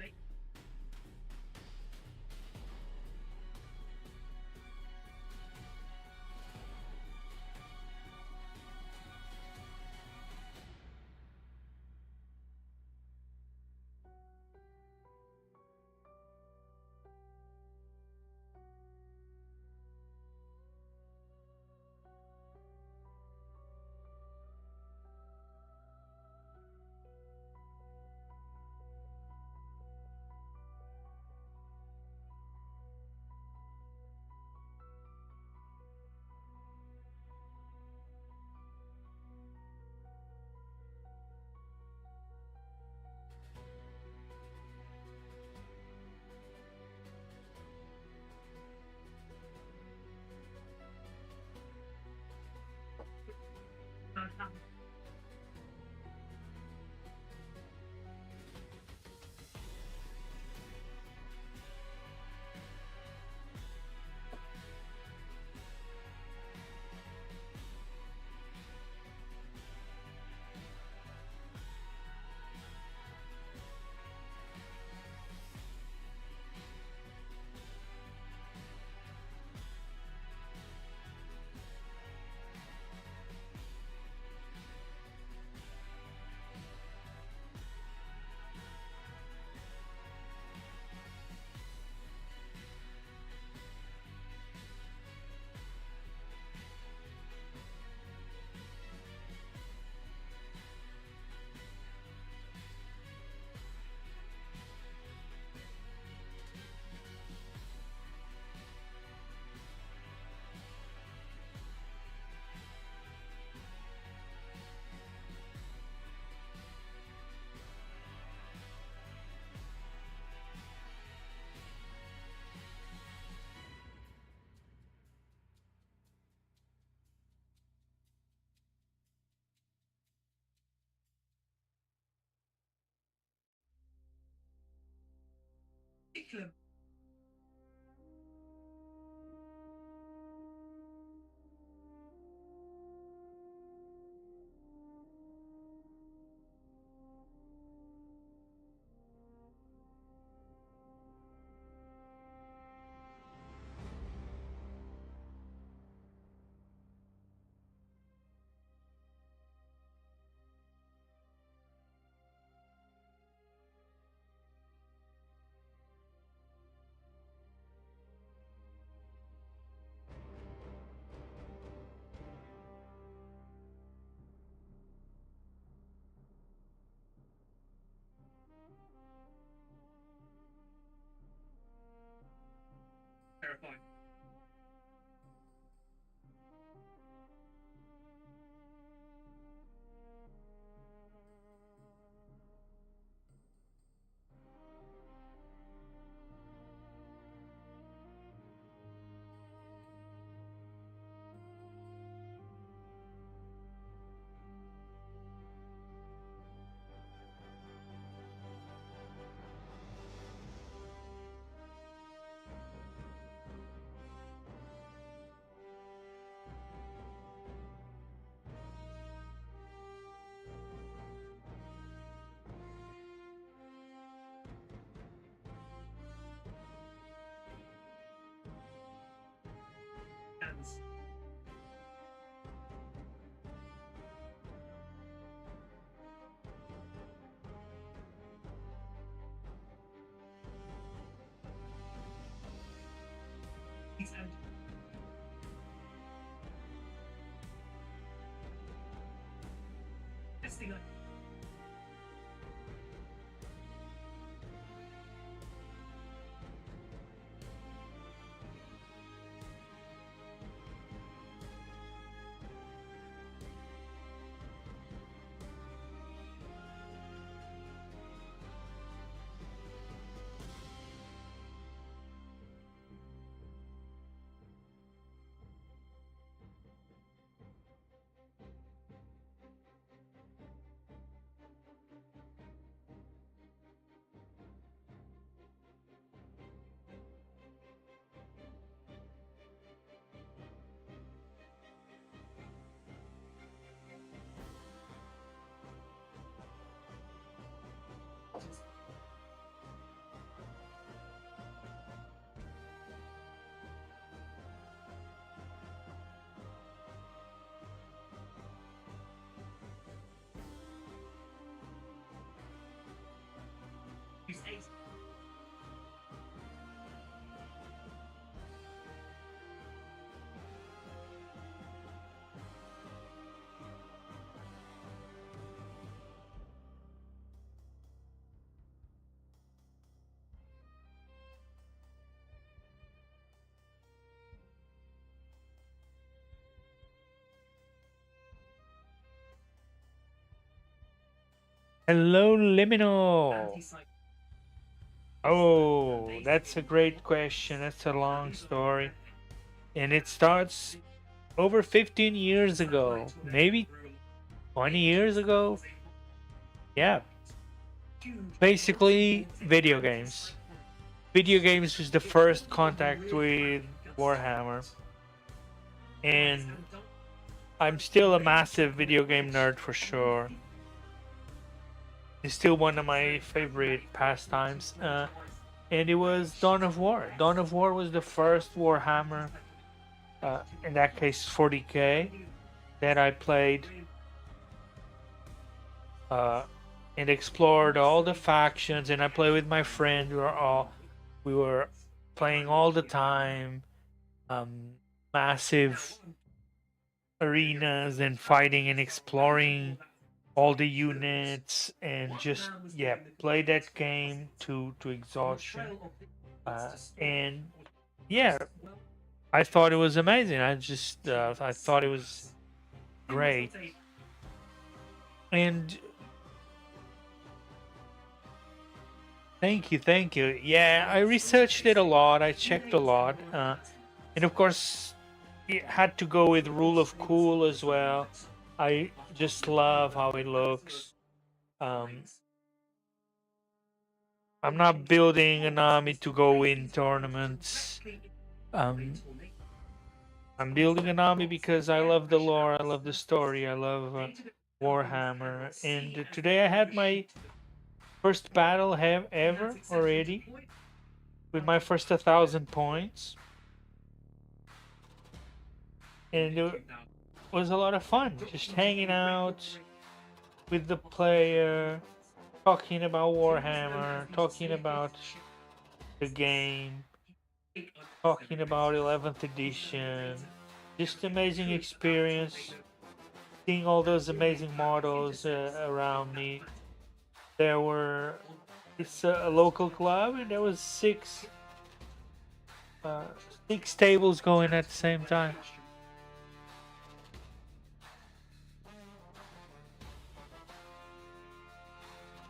Hello, Liminal. Oh, that's a great question. That's a long story. And it starts over 15 years ago, maybe 20 years ago. Yeah, basically video games. Video games was the first contact with Warhammer. And I'm still a massive video game nerd for sure. It's still one of my favorite pastimes. And it was Dawn of War. Dawn of War was the first Warhammer, in that case 40k, that I played and explored all the factions. And I played with my friend. We were playing all the time, massive arenas and fighting and exploring all the units and just play that game to exhaustion. And yeah, I thought it was amazing. I thought it was great. And thank you. Yeah, I researched it a lot. I checked a lot, and of course, it had to go with Rule of Cool as well. I just love how it looks. Um, I'm not building an army to go in tournaments. Um, I'm building an army because I love the lore, I love the story, I love Warhammer. And today I had my first battle ever already with my first 1,000 points. And it was a lot of fun just hanging out with the player, talking about Warhammer, talking about the game, talking about 11th edition. Just amazing experience, seeing all those amazing models around me. It's a local club, and there was uh, 6 tables going at the same time,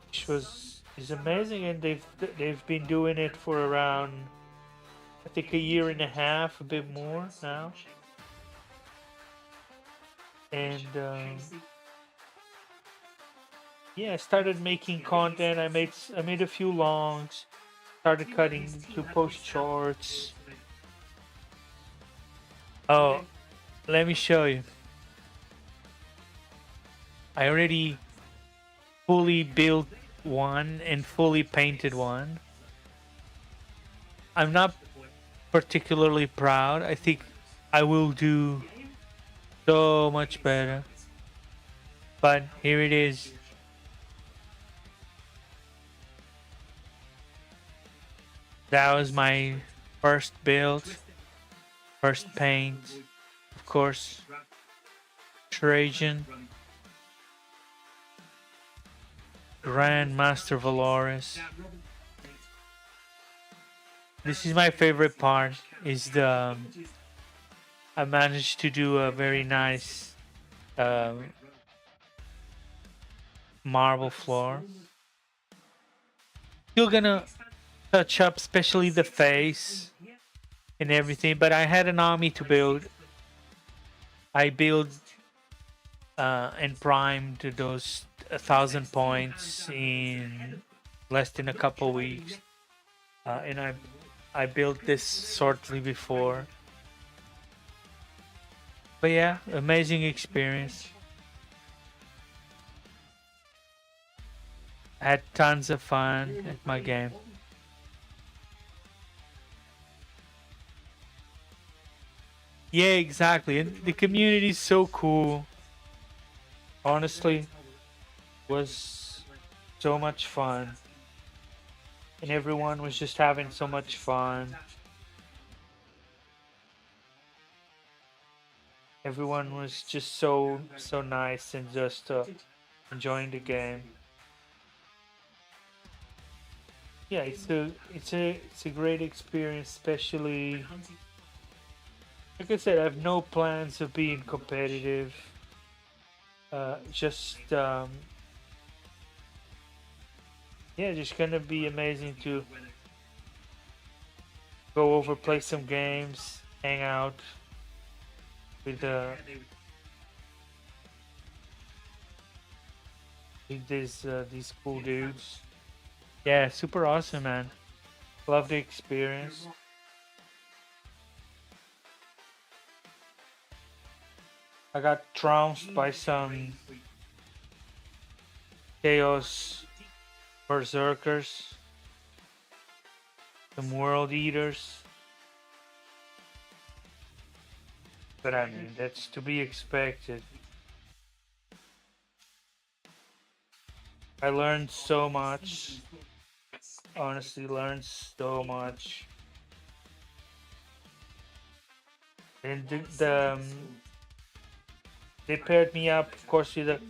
which was is amazing. And they've been doing it for around, I think, a year and a half, a bit more now. And yeah, I started making content. I made a few longs, started cutting to post shorts. Oh, let me show you. I already fully built one and fully painted one. I'm not particularly proud. I think I will do so much better. But here it is. That was my first build, first paint. Of course, Trajan, Grandmaster Valores. This is my favorite part. Is the I managed to do a very nice marble floor. Still gonna touch up, especially the face and everything. But I had an army to build. I built and primed those 1,000 points in less than a couple weeks, and I built this shortly before. But yeah, amazing experience. I had tons of fun at my game. Yeah, exactly. And the community is so cool. Honestly, was so much fun. And everyone was just having so much fun. Everyone was just so nice and just enjoying the game. Yeah, it's a great experience, especially like I said, I have no plans of being competitive. Just yeah, just gonna be amazing to go over, play some games, hang out with these cool dudes. Yeah, super awesome, man. Love the experience. I got trounced by some chaos berserkers, some world eaters. But I mean, that's to be expected. I learned so much. Honestly, learned so much. And they paired me up, of course, with a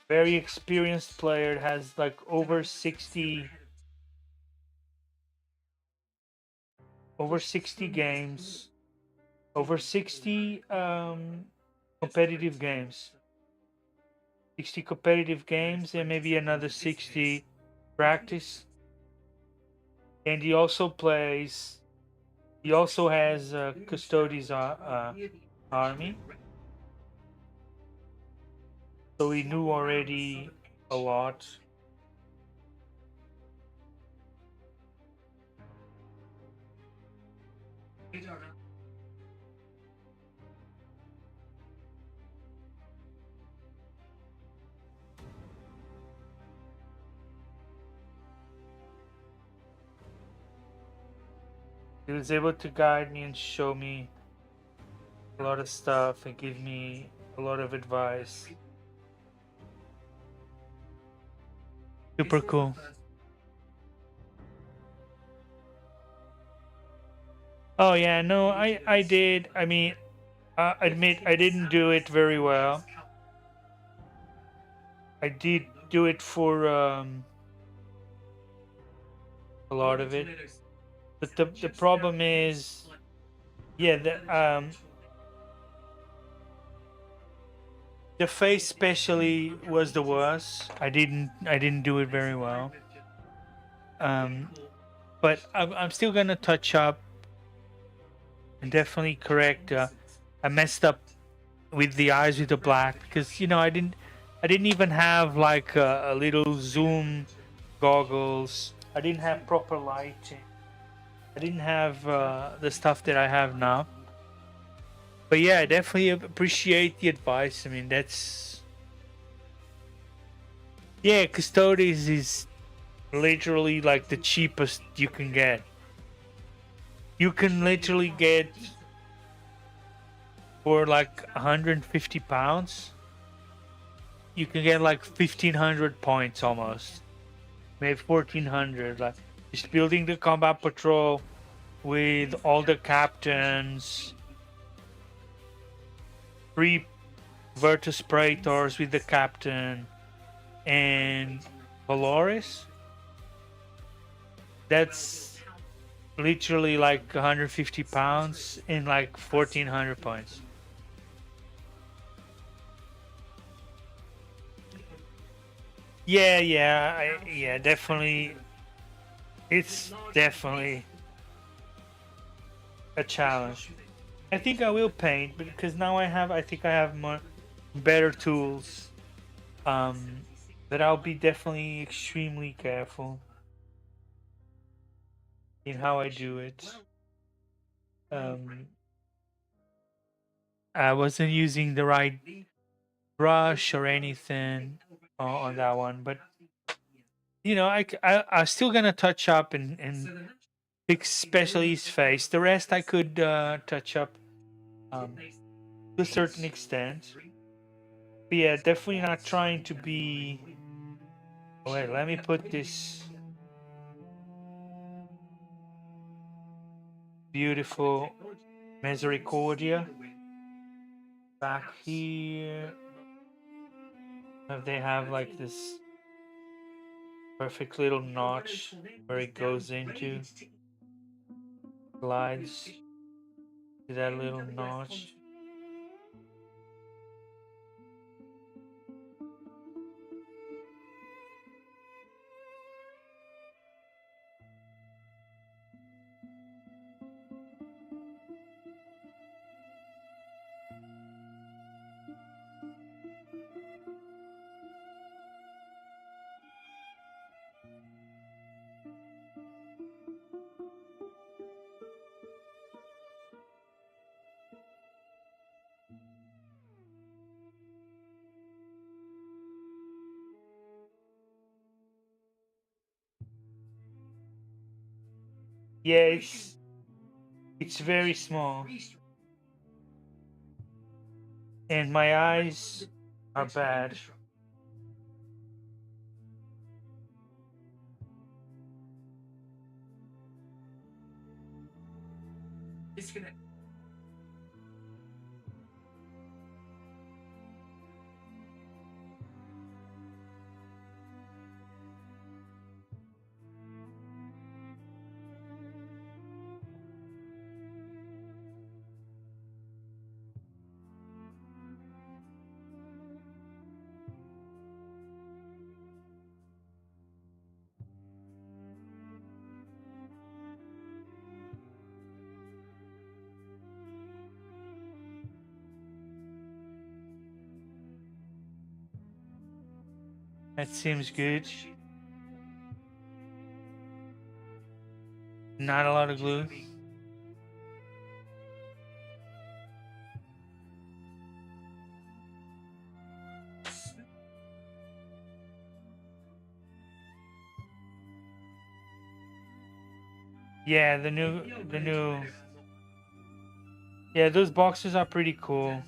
very experienced player. It has like over 60 games, over 60 competitive games. 60 competitive games and maybe another 60 practice. And he also has Custodes army. So he knew already a lot. He was able to guide me and show me a lot of stuff and give me a lot of advice. Super cool. Oh yeah, no, I did. I mean, I admit I didn't do it very well. I did do it for a lot of it. But the problem is, yeah, the face especially was the worst. I didn't do it very well. Um, but I'm still gonna touch up and definitely correct. I messed up with the eyes with the black because I didn't even have like a little zoom goggles. I didn't have proper lighting. I didn't have the stuff that I have now. But yeah, I definitely appreciate the advice. I mean, that's yeah, Custodes is literally like the cheapest you can get. You can literally get for like 150 pounds. You can get like 1500 points almost, maybe 1400. Like just building the combat patrol with all the captains, 3 Virtus Praetors with the captain, and Valoris. That's literally like 150 pounds in like 1400 points. Yeah, definitely. It's definitely a challenge. I think I will paint because now I think I have more better tools. Um, but I'll be definitely extremely careful in how I do it. Um, I wasn't using the right brush or anything on that one, but I still gonna touch up and fix especially his face. The rest I could touch up to a certain extent. But yeah, definitely not trying to be. Wait, let me put this beautiful Misericordia back here. They have like this perfect little notch where it goes into, slides to that little notch. Yeah, it's very small, and my eyes are bad. That seems good. Not a lot of glue. Yeah, the new. Yeah, those boxes are pretty cool.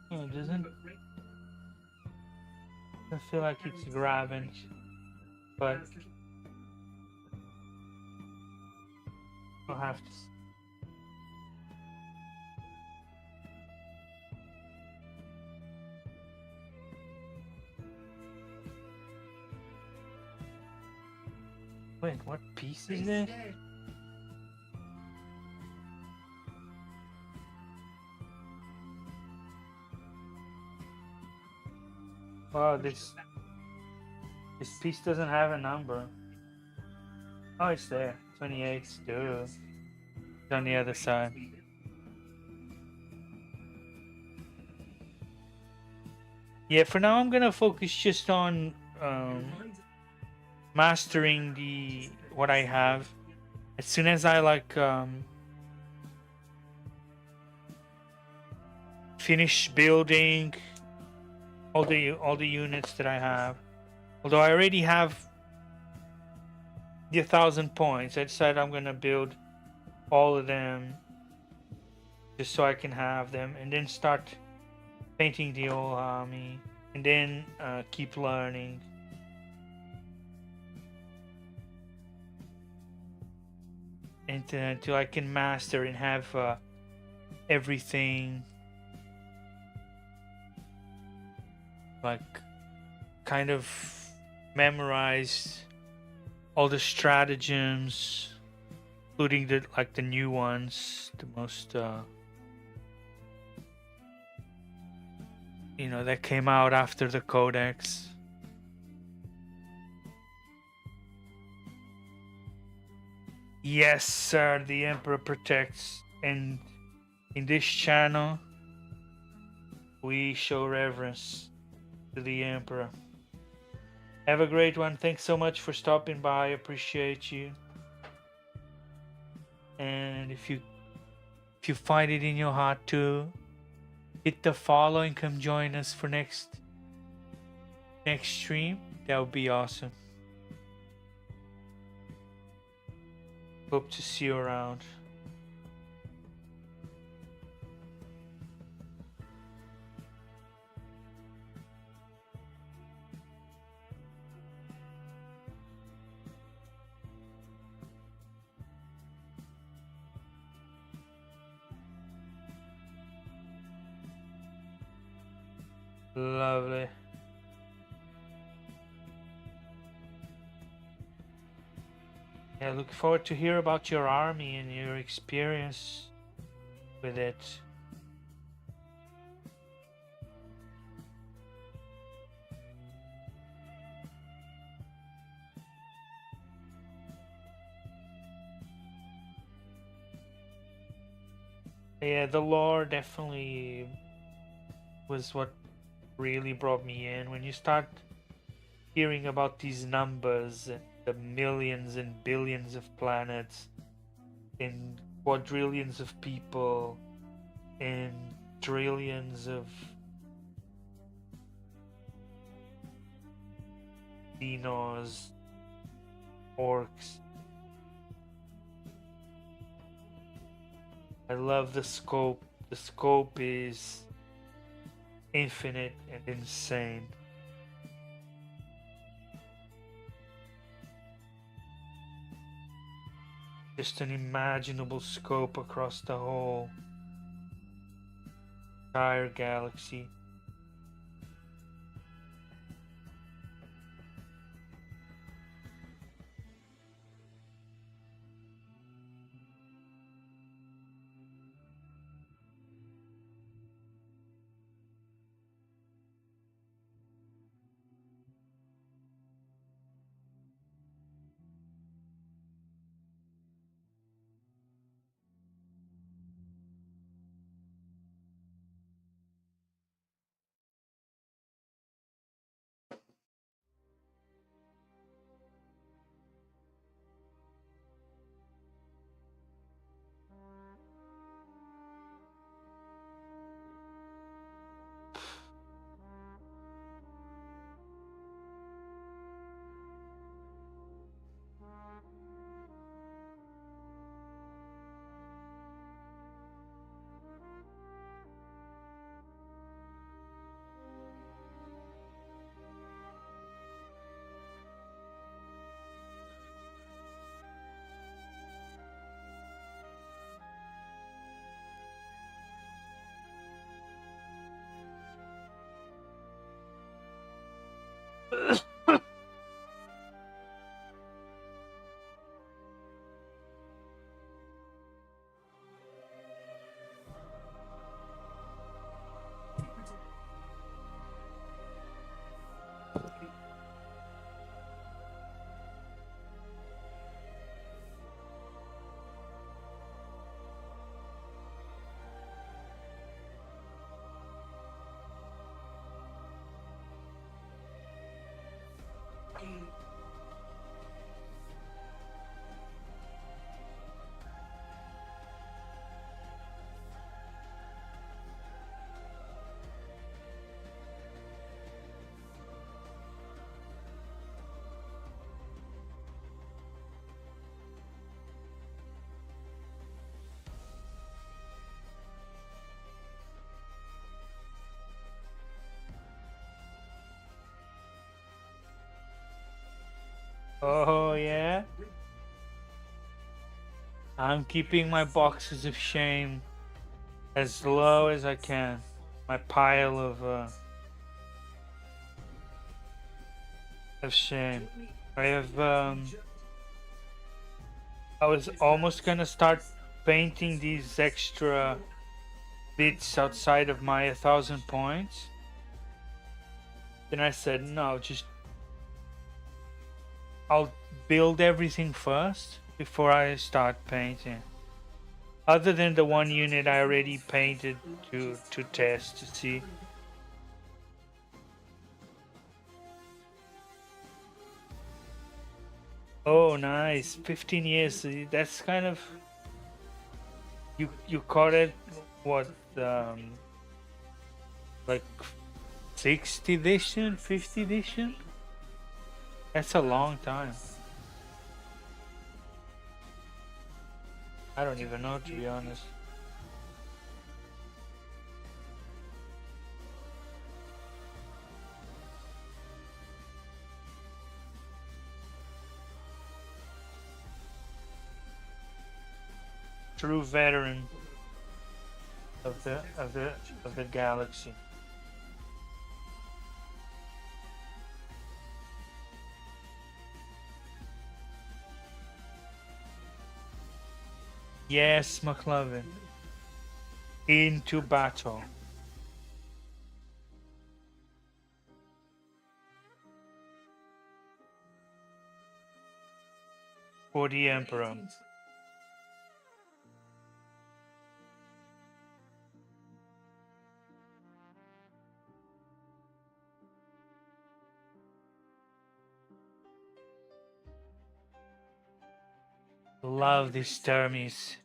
Oh, it doesn't. I feel like it's grabbing, but I'll have to. Wait, what piece is this? Wow, this piece doesn't have a number. Oh, it's there. 28 still. It's on the other side. Yeah, for now I'm gonna focus just on mastering the what I have. As soon as I finish building all the units that I have, although I already have the 1,000 points, I decided I'm gonna build all of them just so I can have them, and then start painting the whole army, and then keep learning. Until I can master and have everything like kind of memorized, all the stratagems, including the new ones, the most that came out after the codex. Yes, sir, the Emperor protects, and in this channel we show reverence to the Emperor. Have a great one. Thanks so much for stopping by. Appreciate you. And if you find it in your heart to hit the follow and come join us for next stream, that would be awesome. Hope to see you around. Lovely. Yeah, look forward to hear about your army and your experience with it. Yeah, the lore definitely was what really brought me in. When you start hearing about these numbers and the millions and billions of planets and quadrillions of people and trillions of dinos, orcs. I love the scope. The scope is infinite and insane. Just an imaginable scope across the whole entire galaxy. Oh, yeah? I'm keeping my boxes of shame as low as I can. My pile of shame. I have I was almost gonna start painting these extra bits outside of my 1,000 points. Then I said no, just I'll build everything first before I start painting. Other than the one unit I already painted to test to see. Oh, nice! 15 years. That's kind of you caught it. What like 60th edition, 50th edition? That's a long time. I don't even know, to be honest. True veteran of the galaxy. Yes, McLovin. Into battle. For the Emperor. Love these termies.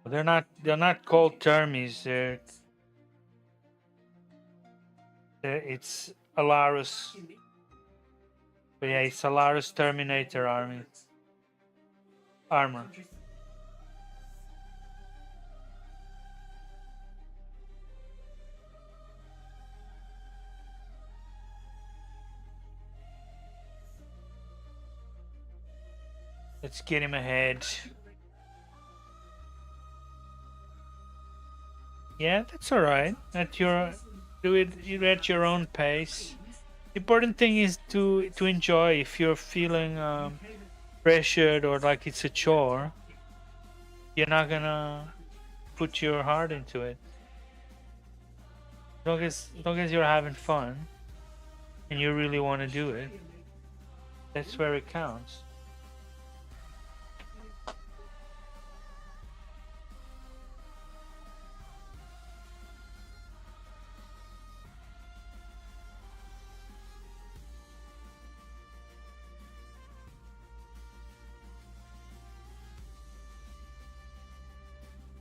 They're not called termies. It's Alarus. But yeah, it's Alarus Terminator armor. Let's get him ahead. Yeah, that's all right. Do it at your own pace. The important thing is to enjoy. If you're feeling pressured or like it's a chore, you're not gonna put your heart into it. As long as you're having fun and you really want to do it, that's where it counts.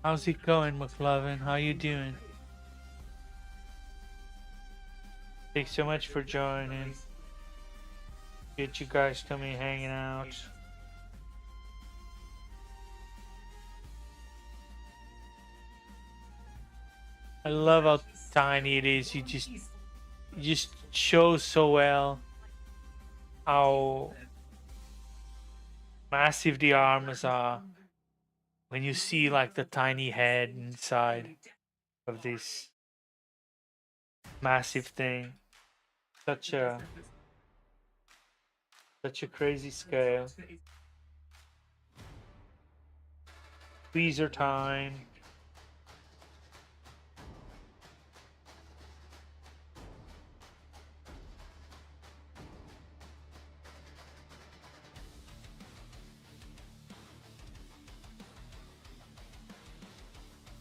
How's it going, McLovin? How you doing? Thanks so much for joining. Get you guys coming hanging out. I love how tiny it is. You just show so well how massive the arms are when you see like the tiny head inside of this massive thing. Such a such a crazy scale. Tweezer time.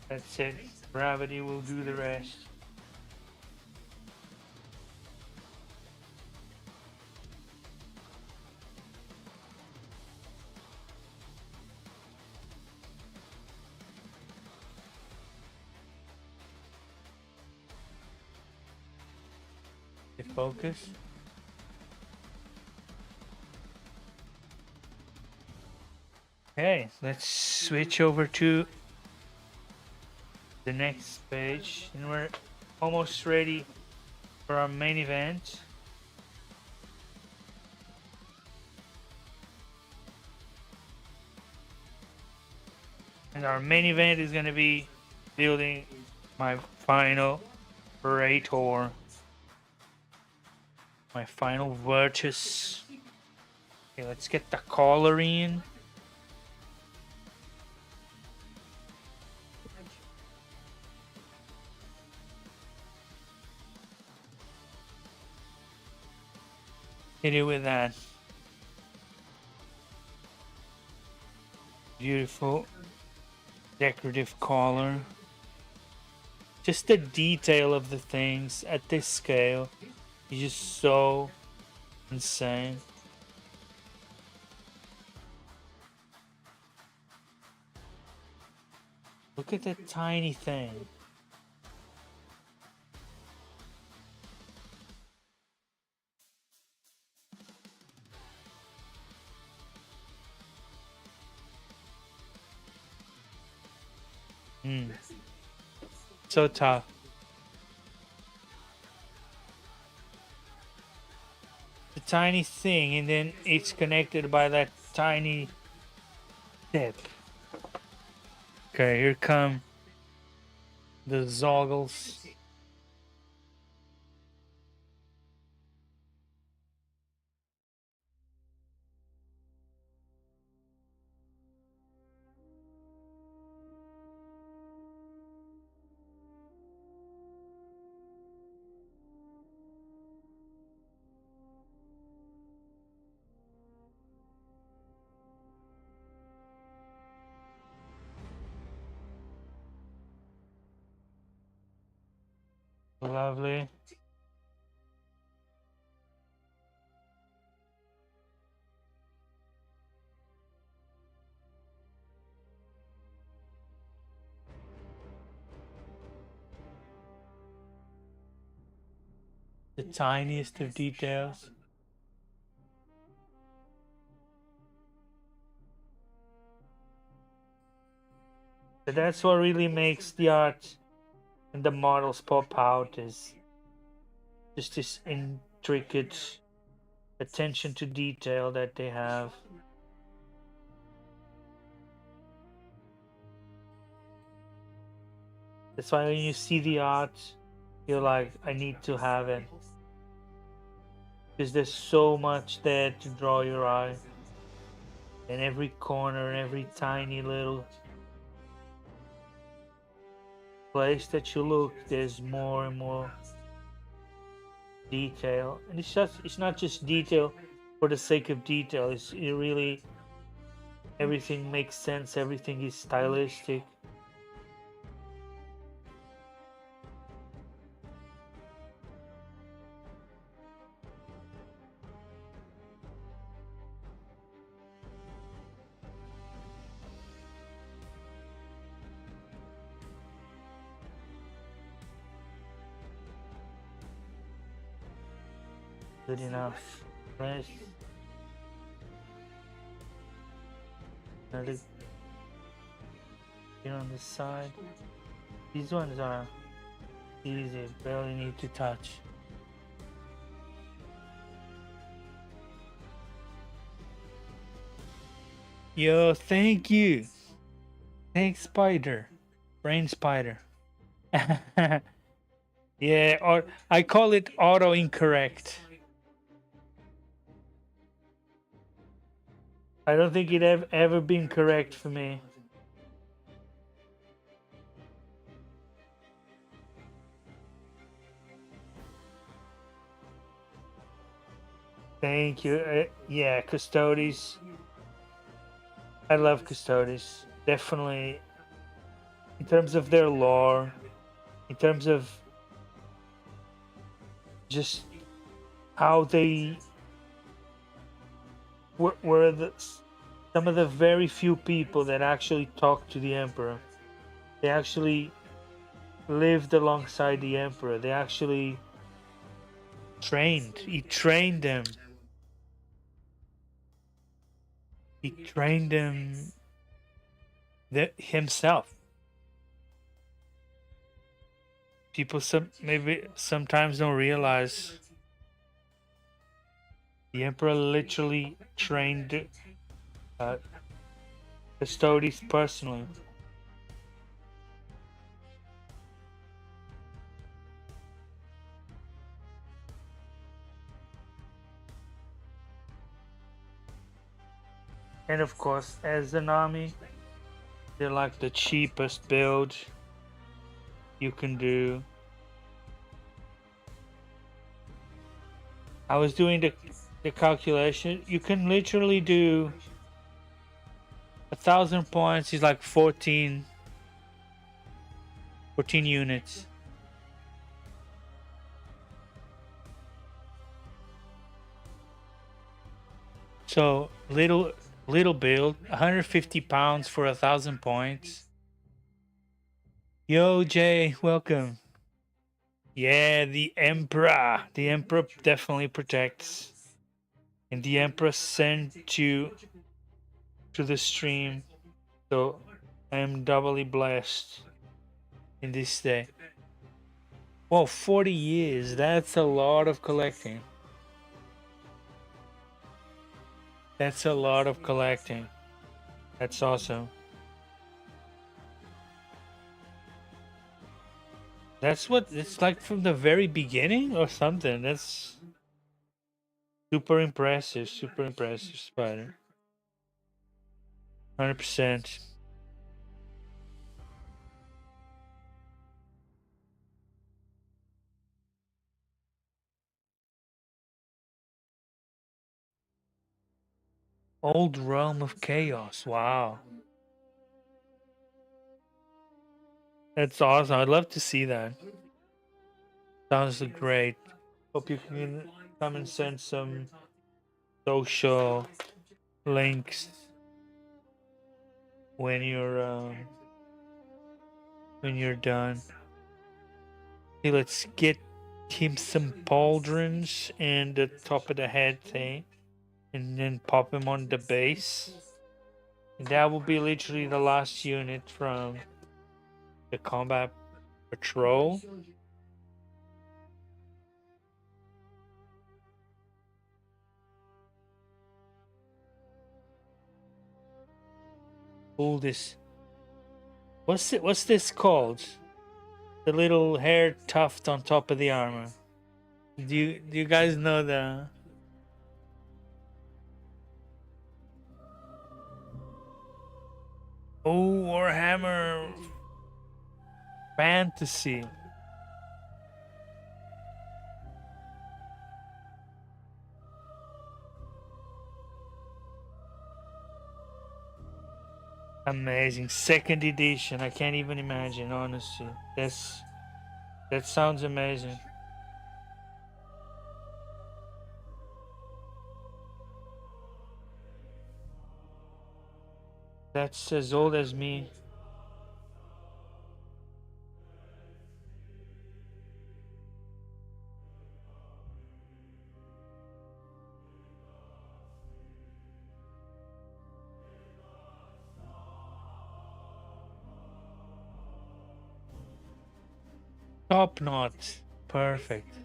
That's it. Gravity will do the rest. The focus. Okay, let's switch over to the next page, and we're almost ready for our main event. And our main event is going to be building my final Praetor. My final Virtus. Okay, let's get the collar in. Hit it with that beautiful decorative collar. Just the detail of the things at this scale is just so insane. Look at that tiny thing. So tough. The tiny thing, and then it's connected by that tiny tip. Okay, here come the zoggles. Lovely. The tiniest of details. But that's what really makes the art and the models pop out, is just this intricate attention to detail that they have. That's why when you see the art, you're like, I need to have it. Because there's so much there to draw your eye. In every corner, every tiny little place that you look, there's more and more detail. And it's not just detail for the sake of detail. It really, everything makes sense, everything is stylistic. Good enough. Nice. Another here on the side. These ones are easy, barely need to touch. Yo, thank you. Thanks, Spider. Brain Spider. Yeah, or I call it auto incorrect. I don't think it have ever been correct for me. Thank you. Yeah, Custodes. I love Custodes. Definitely. In terms of their lore, in terms of just how they were some of the very few people that actually talked to the Emperor. They actually lived alongside the Emperor. They actually trained. He trained them. He trained them himself. People maybe sometimes don't realize the emperor literally trained uh, custodies personally. And of course, as an army, they're like the cheapest build you can do. I was doing the calculation. You can literally do 1,000 points is like 14 units. So little build, 150 pounds for 1,000 points. Yo, Jay, welcome. Yeah, the Emperor. The Emperor definitely protects. And the Emperor sent you to the stream. So I am doubly blessed in this day. Well, 40 years. That's a lot of collecting. That's a lot of collecting. That's awesome. That's what it's like from the very beginning or something. That's super impressive. Super impressive, Spider. 100%. Old Realm of Chaos. Wow. That's awesome. I'd love to see that. Sounds great. Hope you can come and send some social links when you're done. Okay, let's get him some pauldrons and the top of the head thing, and then pop him on the base. And that will be literally the last unit from the combat patrol. Pull this. What's this called? The little hair tuft on top of the armor. Do you guys know the? Oh, Warhammer Fantasy. Amazing. Second edition. I can't even imagine, honestly. That sounds amazing. That's as old as me. Top notch. Perfect.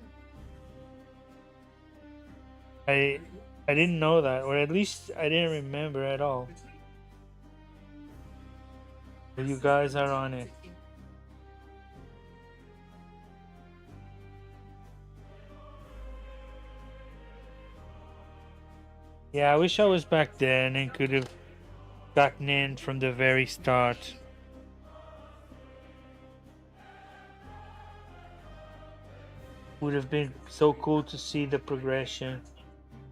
I I didn't know that, or at least I didn't remember at all. But you guys are on it. Yeah, I wish I was back then and could have gotten in from the very start. Would have been so cool to see the progression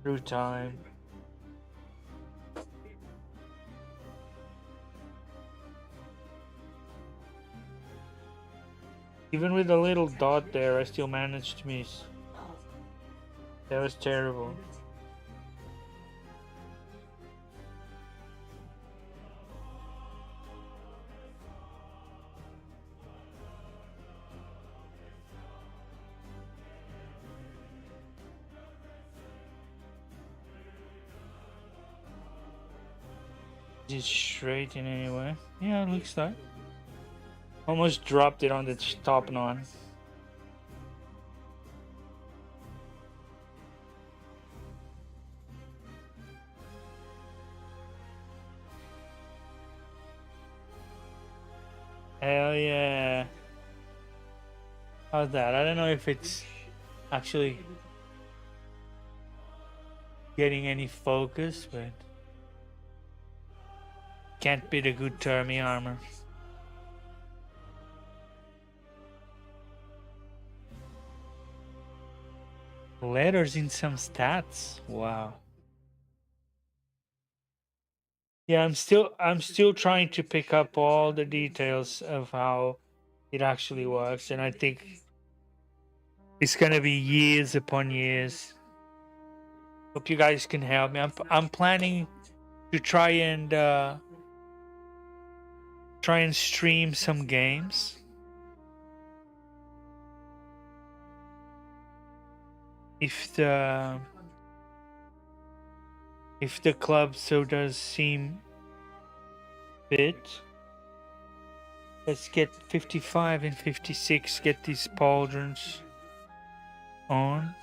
through time. Even with a little dot there, I still managed to miss. That was terrible. Just straight in anyway. Yeah, it looks like. Almost dropped it on the top knot. Hell yeah. How's that? I don't know if it's actually getting any focus, but can't beat a good Termi armor. Letters in some stats. Wow. Yeah, I'm still trying to pick up all the details of how it actually works, and I think it's gonna be years upon years. Hope you guys can help me. I'm planning to try and stream some games. If the club so does seem fit. Let's get 55 and 56, get these pauldrons on.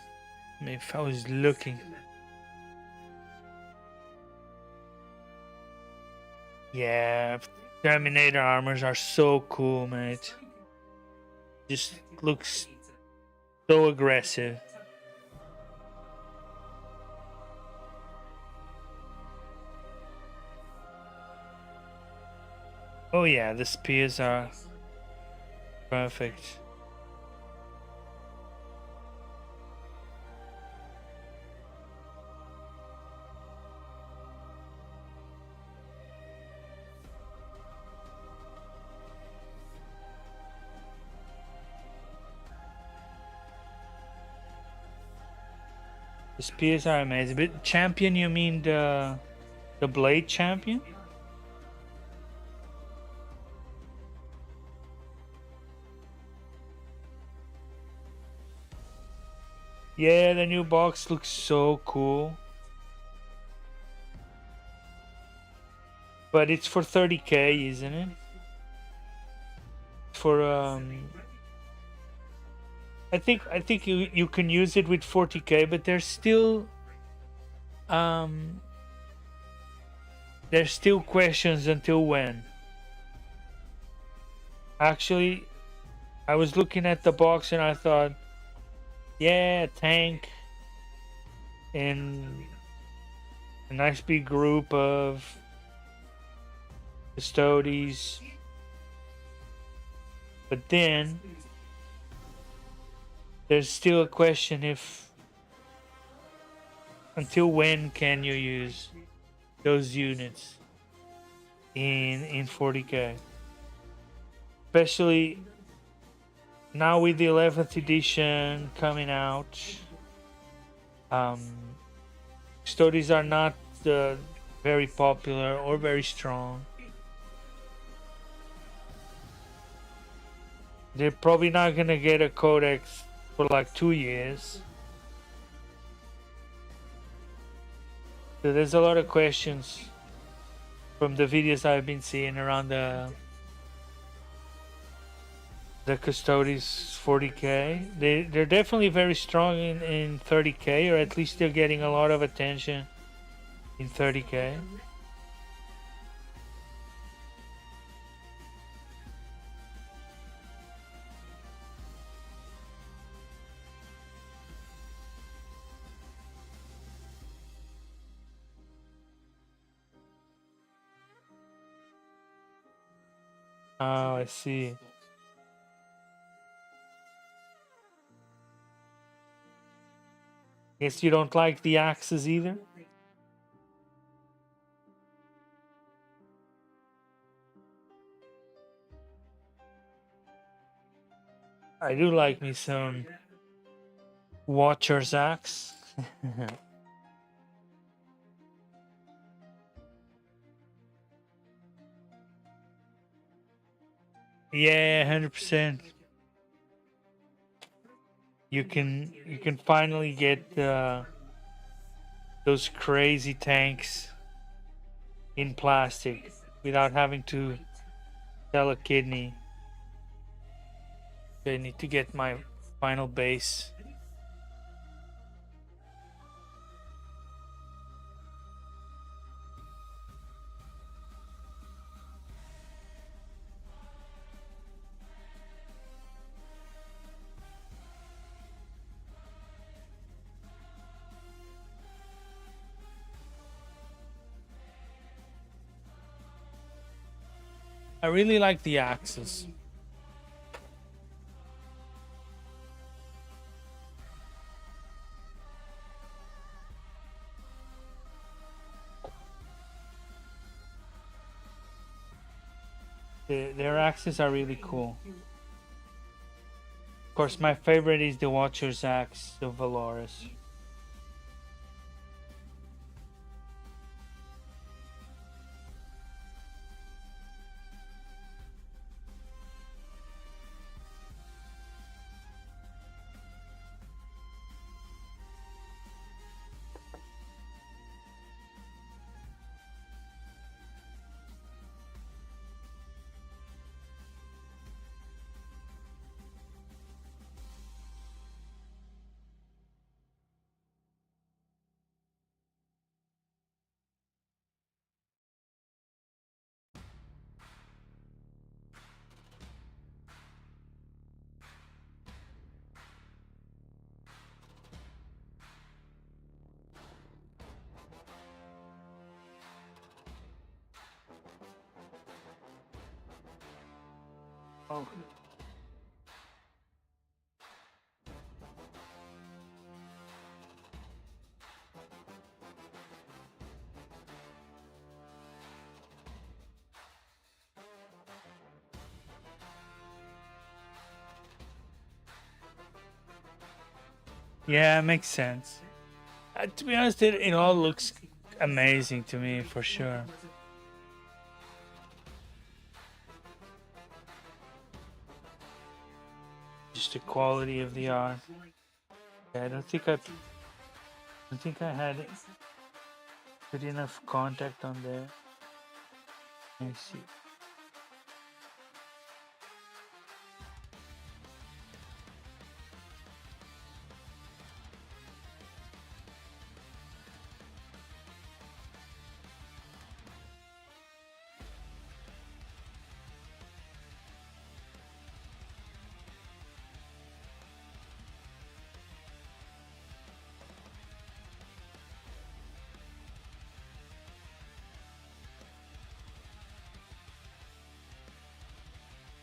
I mean, if I was looking. Yeah, Terminator armors are so cool, mate. Just looks so aggressive. Oh yeah, the spears are perfect. The spears are amazing. But champion, you mean the blade champion? Yeah, the new box looks so cool. But it's for 30k, isn't it? For I think you can use it with 40k, but there's still questions until when. Actually, I was looking at the box and I thought, yeah, tank and a nice big group of custodies. But then there's still a question if until when can you use those units in 40k, especially now with the 11th edition coming out. Stories are not very popular or very strong. They're probably not gonna get a codex for like 2 years. So there's a lot of questions from the videos I've been seeing around the Custodes 40k. They're definitely very strong in 30k, or at least they're getting a lot of attention in 30k. Oh, I see. Guess you don't like the axes either? I do like me some Watcher's axe. Yeah, 100%. You can finally get those crazy tanks in plastic without having to sell a kidney. I need to get my final base. I really like the axes. Their axes are really cool. Of course, my favorite is the Watcher's axe of Valoris. Oh. Yeah, it makes sense. To be honest, it all looks amazing to me for sure. Just the quality of the art. Yeah, I don't think I had good enough contact on there. Let me see.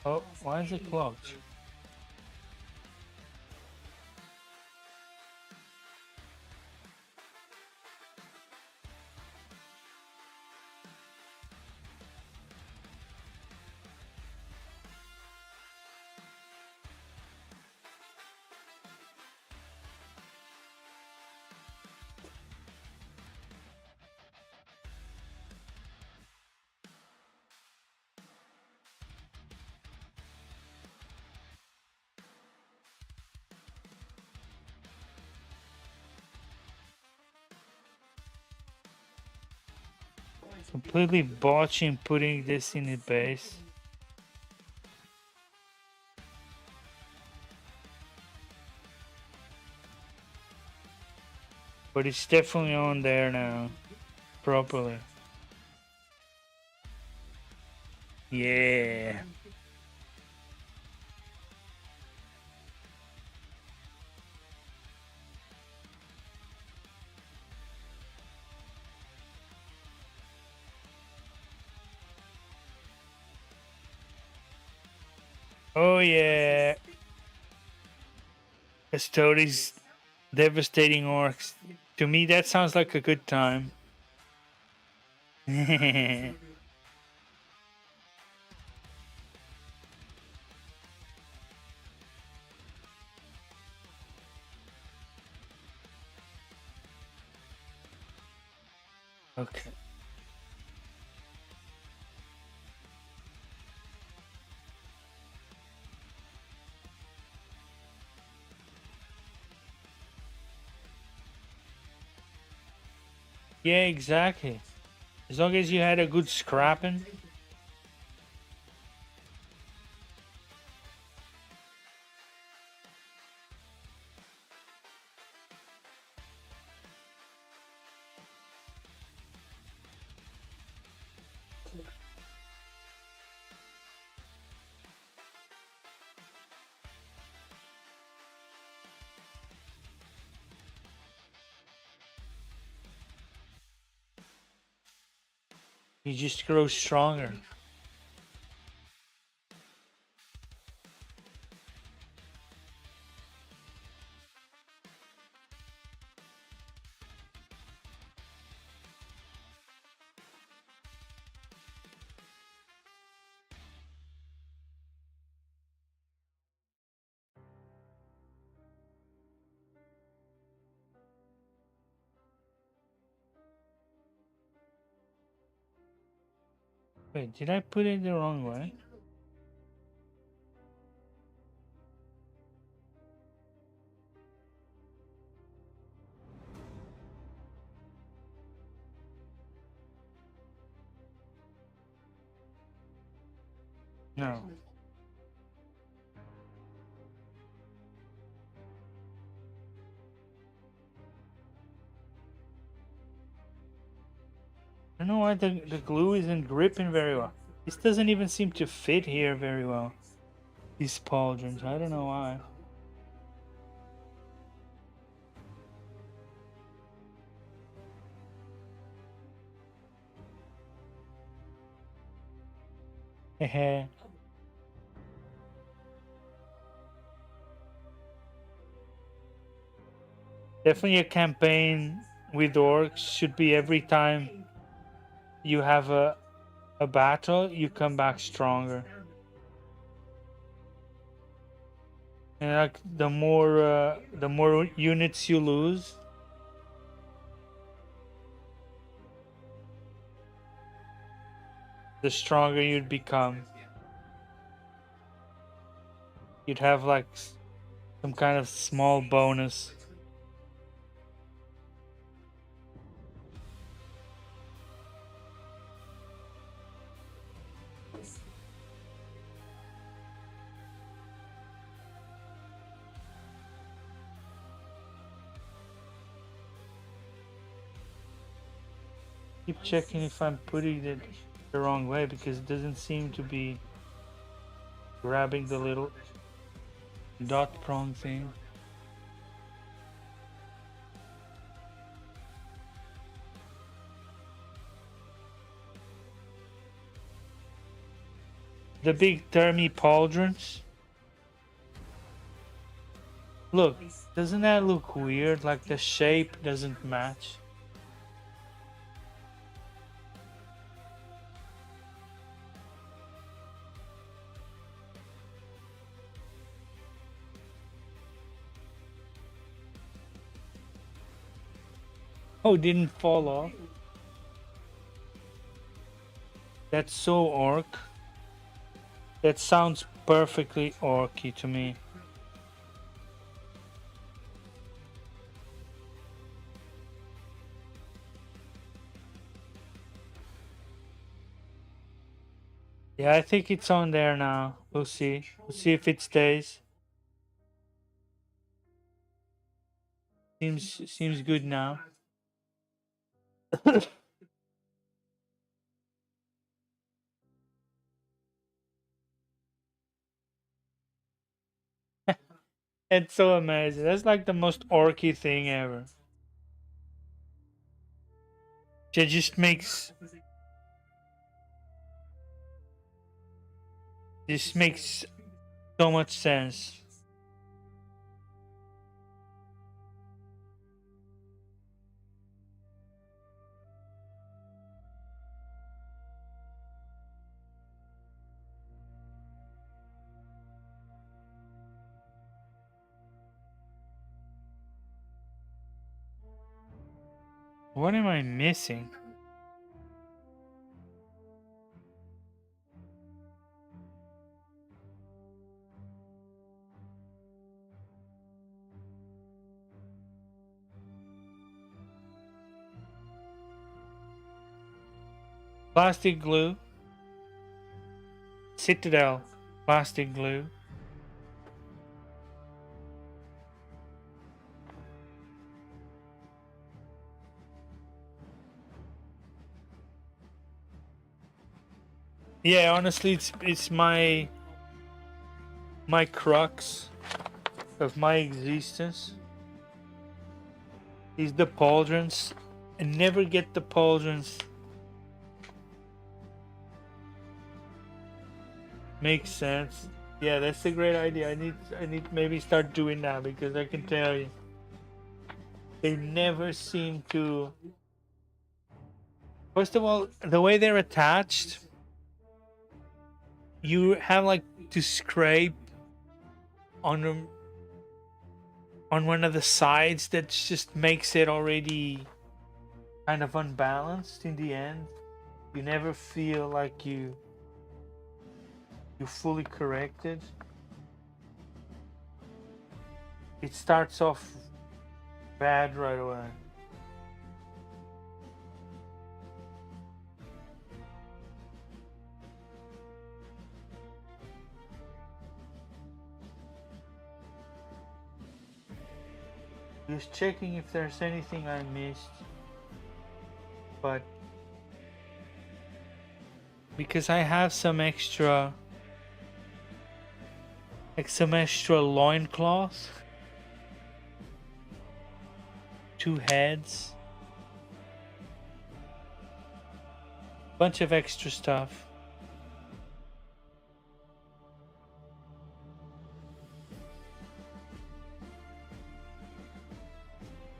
Oh, why is it clogged? Completely botching putting this in the base. But it's definitely on there now. Properly. Yeah. Oh yeah. Custodes devastating orcs. To me that sounds like a good time. Okay. Yeah, exactly. As long as you had a good scrapping. You just grow stronger. Wait, did I put it the wrong way? No. I don't know why the glue isn't gripping very well. This doesn't even seem to fit here very well. These pauldrons, I don't know why. Hehe. Definitely a campaign with orcs should be every time you have a battle, you come back stronger. And like the more units you lose, the stronger you'd become. You'd have like some kind of small bonus. Keep checking if I'm putting it the wrong way because it doesn't seem to be grabbing the little dot prong thing. The big thermi pauldrons. Look, doesn't that look weird? Like the shape doesn't match. Oh, it didn't fall off. That's so orc. That sounds perfectly orky to me. Yeah, I think it's on there now. We'll see. We'll see if it stays. Seems good now. It's so amazing. That's like the most orky thing ever. It just makes so much sense. What am I missing? Plastic glue. Citadel. Plastic glue. Yeah, honestly, it's my crux of my existence is the pauldrons. I never get the pauldrons. Makes sense. Yeah, that's a great idea. I need maybe start doing that because I can tell you they never seem to. First of all, the way they're attached, you have like to scrape on one of the sides that just makes it already kind of unbalanced in the end. you never feel like you fully corrected. It starts off bad right away. Just checking if there's anything I missed, but because I have some extra loincloth, 2 heads, bunch of extra stuff.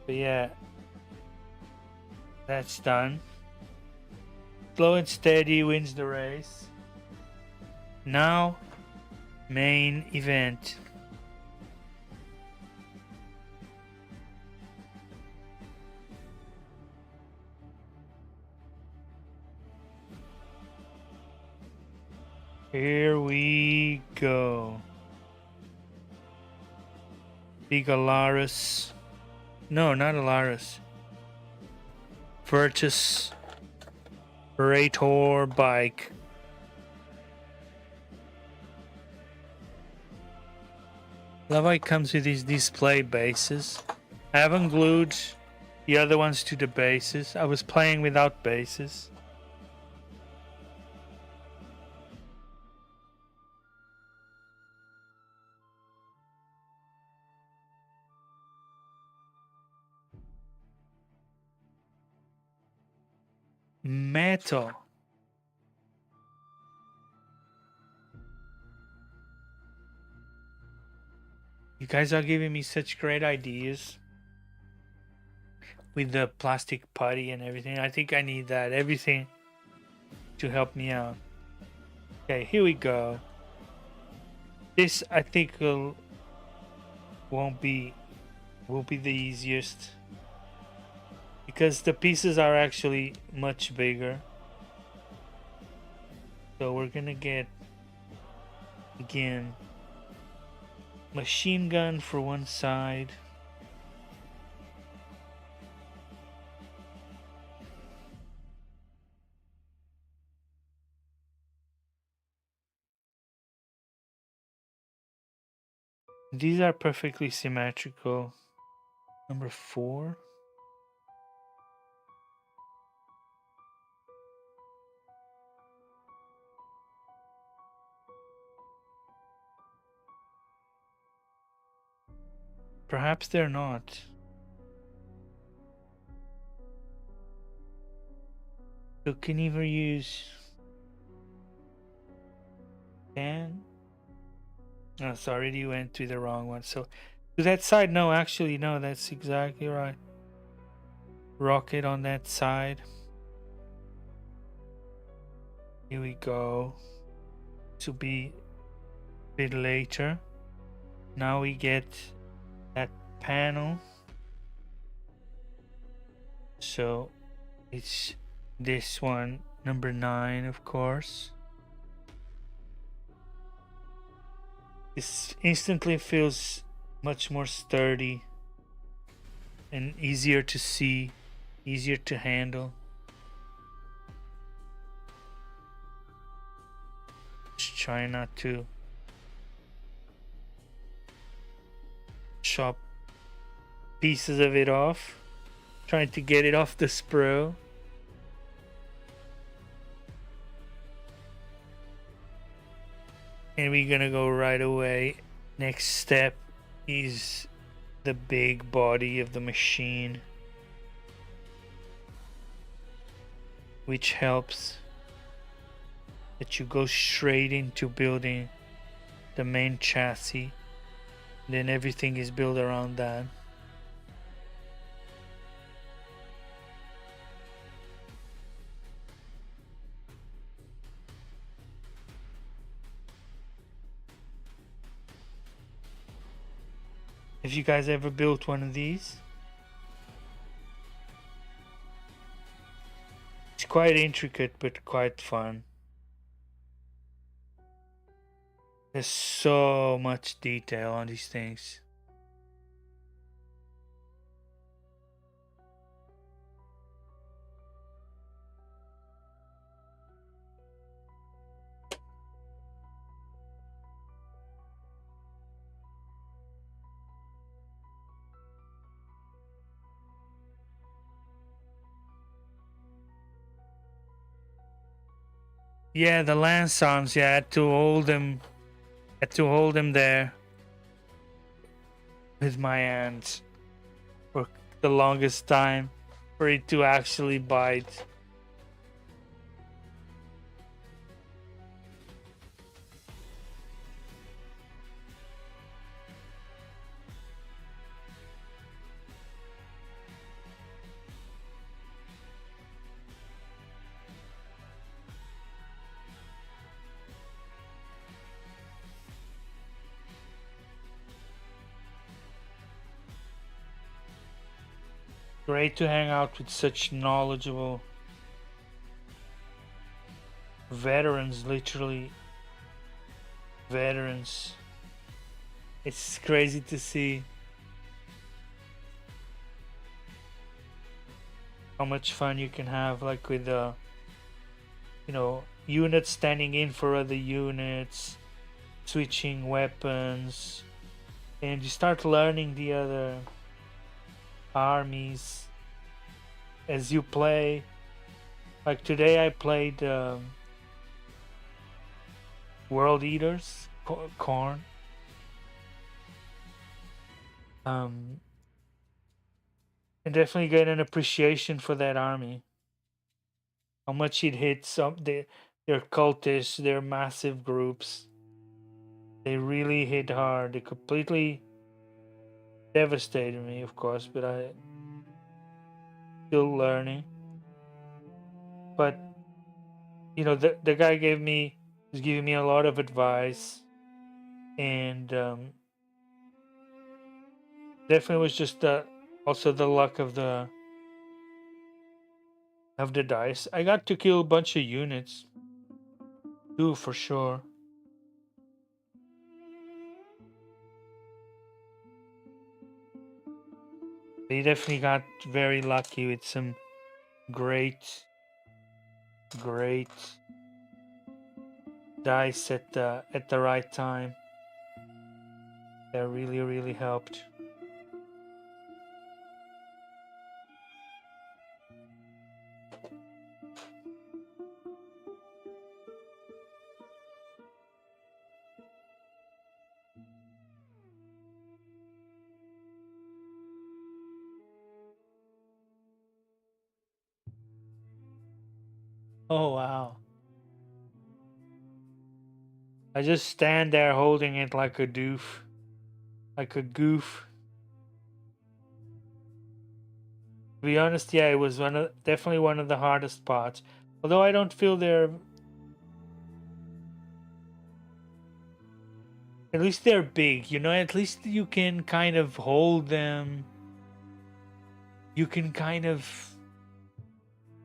But yeah, that's done. Slow and steady wins the race. Now, main event. Here we go. Big Alaris. No, not Alaris. Virtus Rator bike. Love how it comes with these display bases. I haven't glued the other ones to the bases. I was playing without bases. Metal. You guys are giving me such great ideas with the plastic putty and everything. I think I need that. Everything to help me out. Okay, here we go. This I think will be the easiest because the pieces are actually much bigger. So we're gonna get again machine gun for one side. These are perfectly symmetrical. Number 4. Perhaps they're not. So can either use 10. Oh, sorry, you went to the wrong one. So to that side, no, actually, no, that's exactly right. Rocket on that side. Here we go. To be a bit later. Now we get that panel. So it's this one, number 9, of course. This instantly feels much more sturdy and easier to see, easier to handle. Just try not to chop pieces of it off. Trying to get it off the sprue. And we're gonna go right away. Next step is the big body of the machine, which helps that you go straight into building the main chassis. Then everything is built around that. Have you guys ever built one of these? It's quite intricate, but quite fun. There's so much detail on these things. Yeah, the lance arms. Yeah, I had to hold them. Had to hold them there with my hands for the longest time for it to actually bite. Great to hang out with such knowledgeable veterans, literally veterans. It's crazy to see how much fun you can have, like with units standing in for other units, switching weapons, and you start learning the other armies as you play. Like today I played World Eaters, Corn. And definitely get an appreciation for that army. How much it hits up their cultists, their massive groups. They really hit hard. They completely devastated me, of course, but I still learning. But the guy was giving me a lot of advice, and definitely was just also the luck of the dice. I got to kill a bunch of units, too, for sure. They definitely got very lucky with some great dice at the right time. That really helped. Oh wow. I just stand there holding it like a doof. Like a goof. To be honest, yeah, it was definitely one of the hardest parts. Although I don't feel they're... At least they're big, at least you can kind of hold them. You can kind of...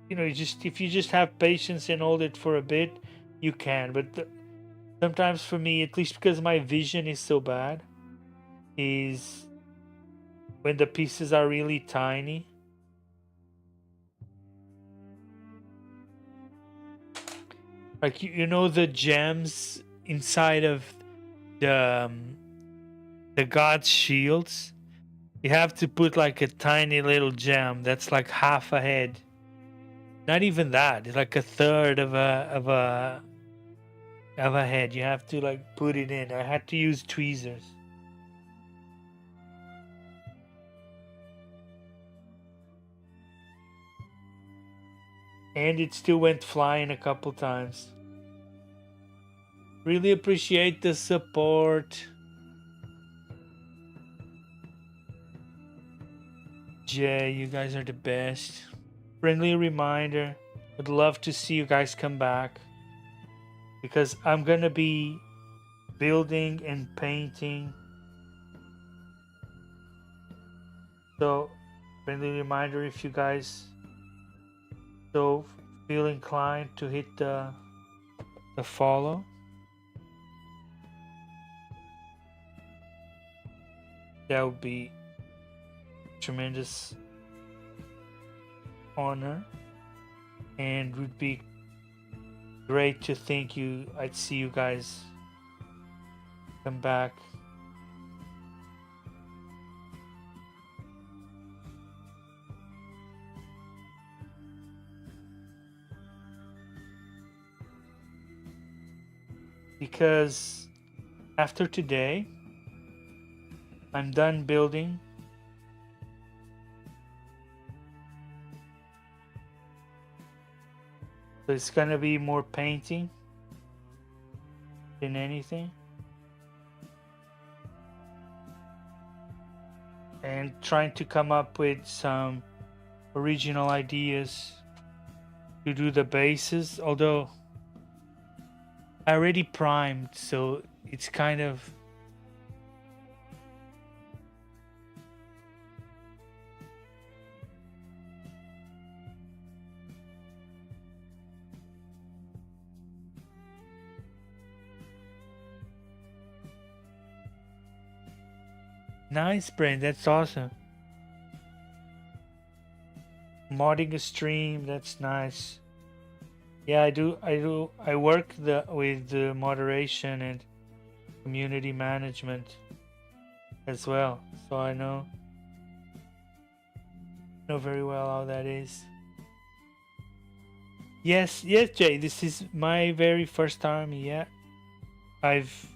if you just have patience and hold it for a bit, you can. But sometimes for me, at least because my vision is so bad, is when the pieces are really tiny. Like the gems inside of the god's shields. You have to put like a tiny little gem that's like half a head. Not even that. It's like a third of a head. You have to like put it in. I had to use tweezers. And it still went flying a couple times. Really appreciate the support. Jay, you guys are the best. Friendly reminder, would love to see you guys come back, because I'm gonna be building and painting. So, friendly reminder, if you guys so feel inclined to hit the follow. That would be tremendous honor, and would be great to think I'd see you guys come back. Because after today, I'm done building. So it's gonna be more painting than anything. And trying to come up with some original ideas to do the bases, although I already primed, so it's kind of nice, Brain. That's awesome. Modding a stream, that's nice. Yeah, I do. I work with the moderation and community management as well, so I know very well how that is. Yes, Jay. This is my very first time. Yeah, I've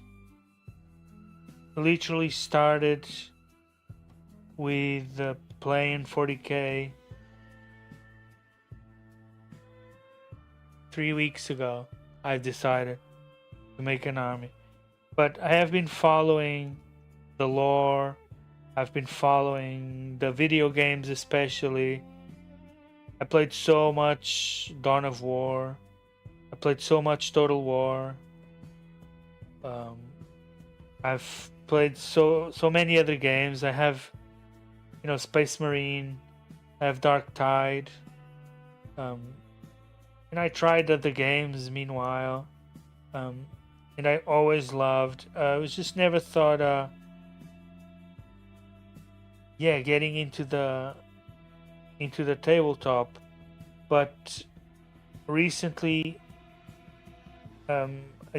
literally started with playing 40k 3 weeks ago. I've decided to make an army, but I have been following the lore. I've been following the video games, especially. I played so much Dawn of War. I played so much Total War. I've played so many other games. I have, Space Marine. I have Dark Tide. And I tried other games meanwhile. And I always loved. I was just never thought. Getting into the tabletop, but recently, I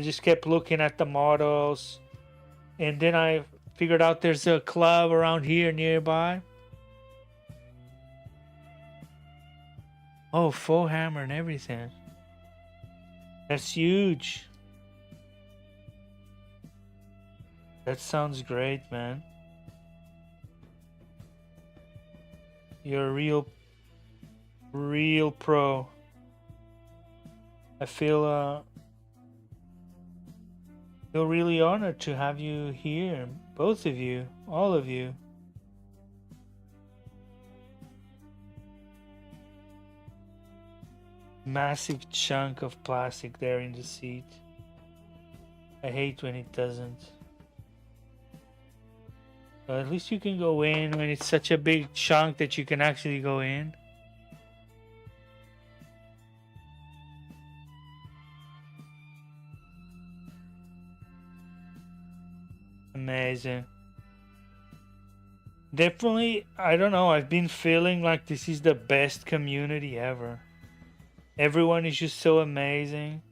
just kept looking at the models, and then I figured out there's a club around here nearby. Oh, full hammer and everything. That's huge. That sounds great, man. You're a real pro. I feel really honored to have you here, both of you, all of you. Massive chunk of plastic there in the seat. I hate when it doesn't. At least you can go in when it's such a big chunk that you can actually go in. Amazing. Definitely, I don't know, I've been feeling like this is the best community ever. Everyone is just so amazing.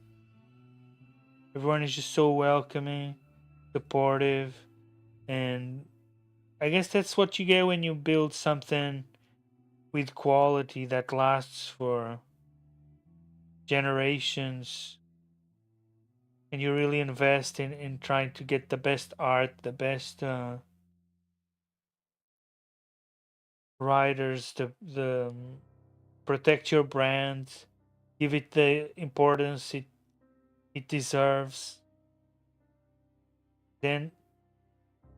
Everyone is just so welcoming, supportive, and I guess that's what you get when you build something with quality that lasts for generations, and you really invest in trying to get the best art, the best writers, the protect your brand, give it the importance it deserves. Then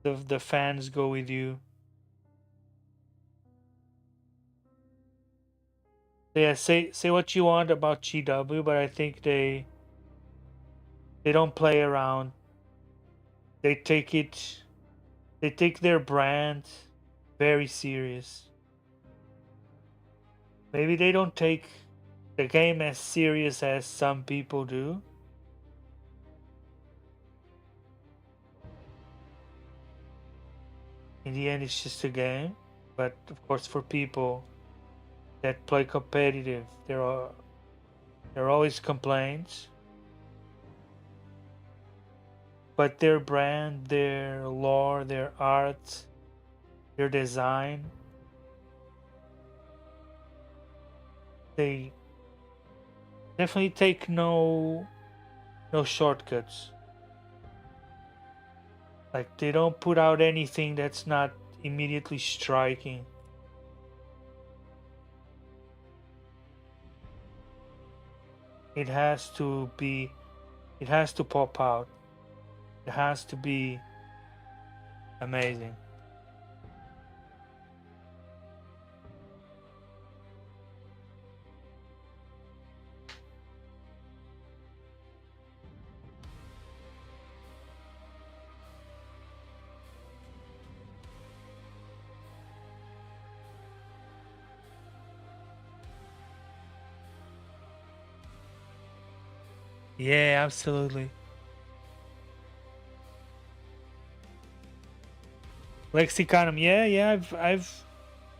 the fans go with you. Yeah, say what you want about GW, but I think they don't play around. They take their brand very serious. Maybe they don't take the game as serious as some people do. In the end, it's just a game. But of course, for people that play competitive, there are always complaints. But their brand, their lore, their art, their design, they definitely take no shortcuts. Like, they don't put out anything that's not immediately striking. It has to pop out. It has to be amazing. Yeah, absolutely. Lexicanum, yeah, I've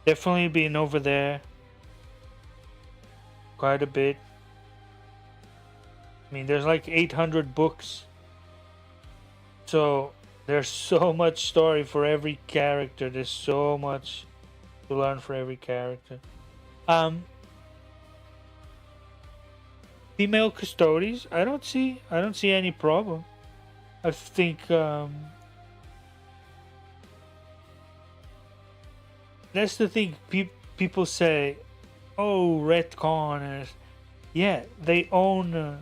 definitely been over there quite a bit. I mean, there's like 800 books. So there's so much story for every character. There's so much to learn for every character. Female custodies, I don't see any problem. I think that's the thing. People say, "Oh, retcon." Yeah, they own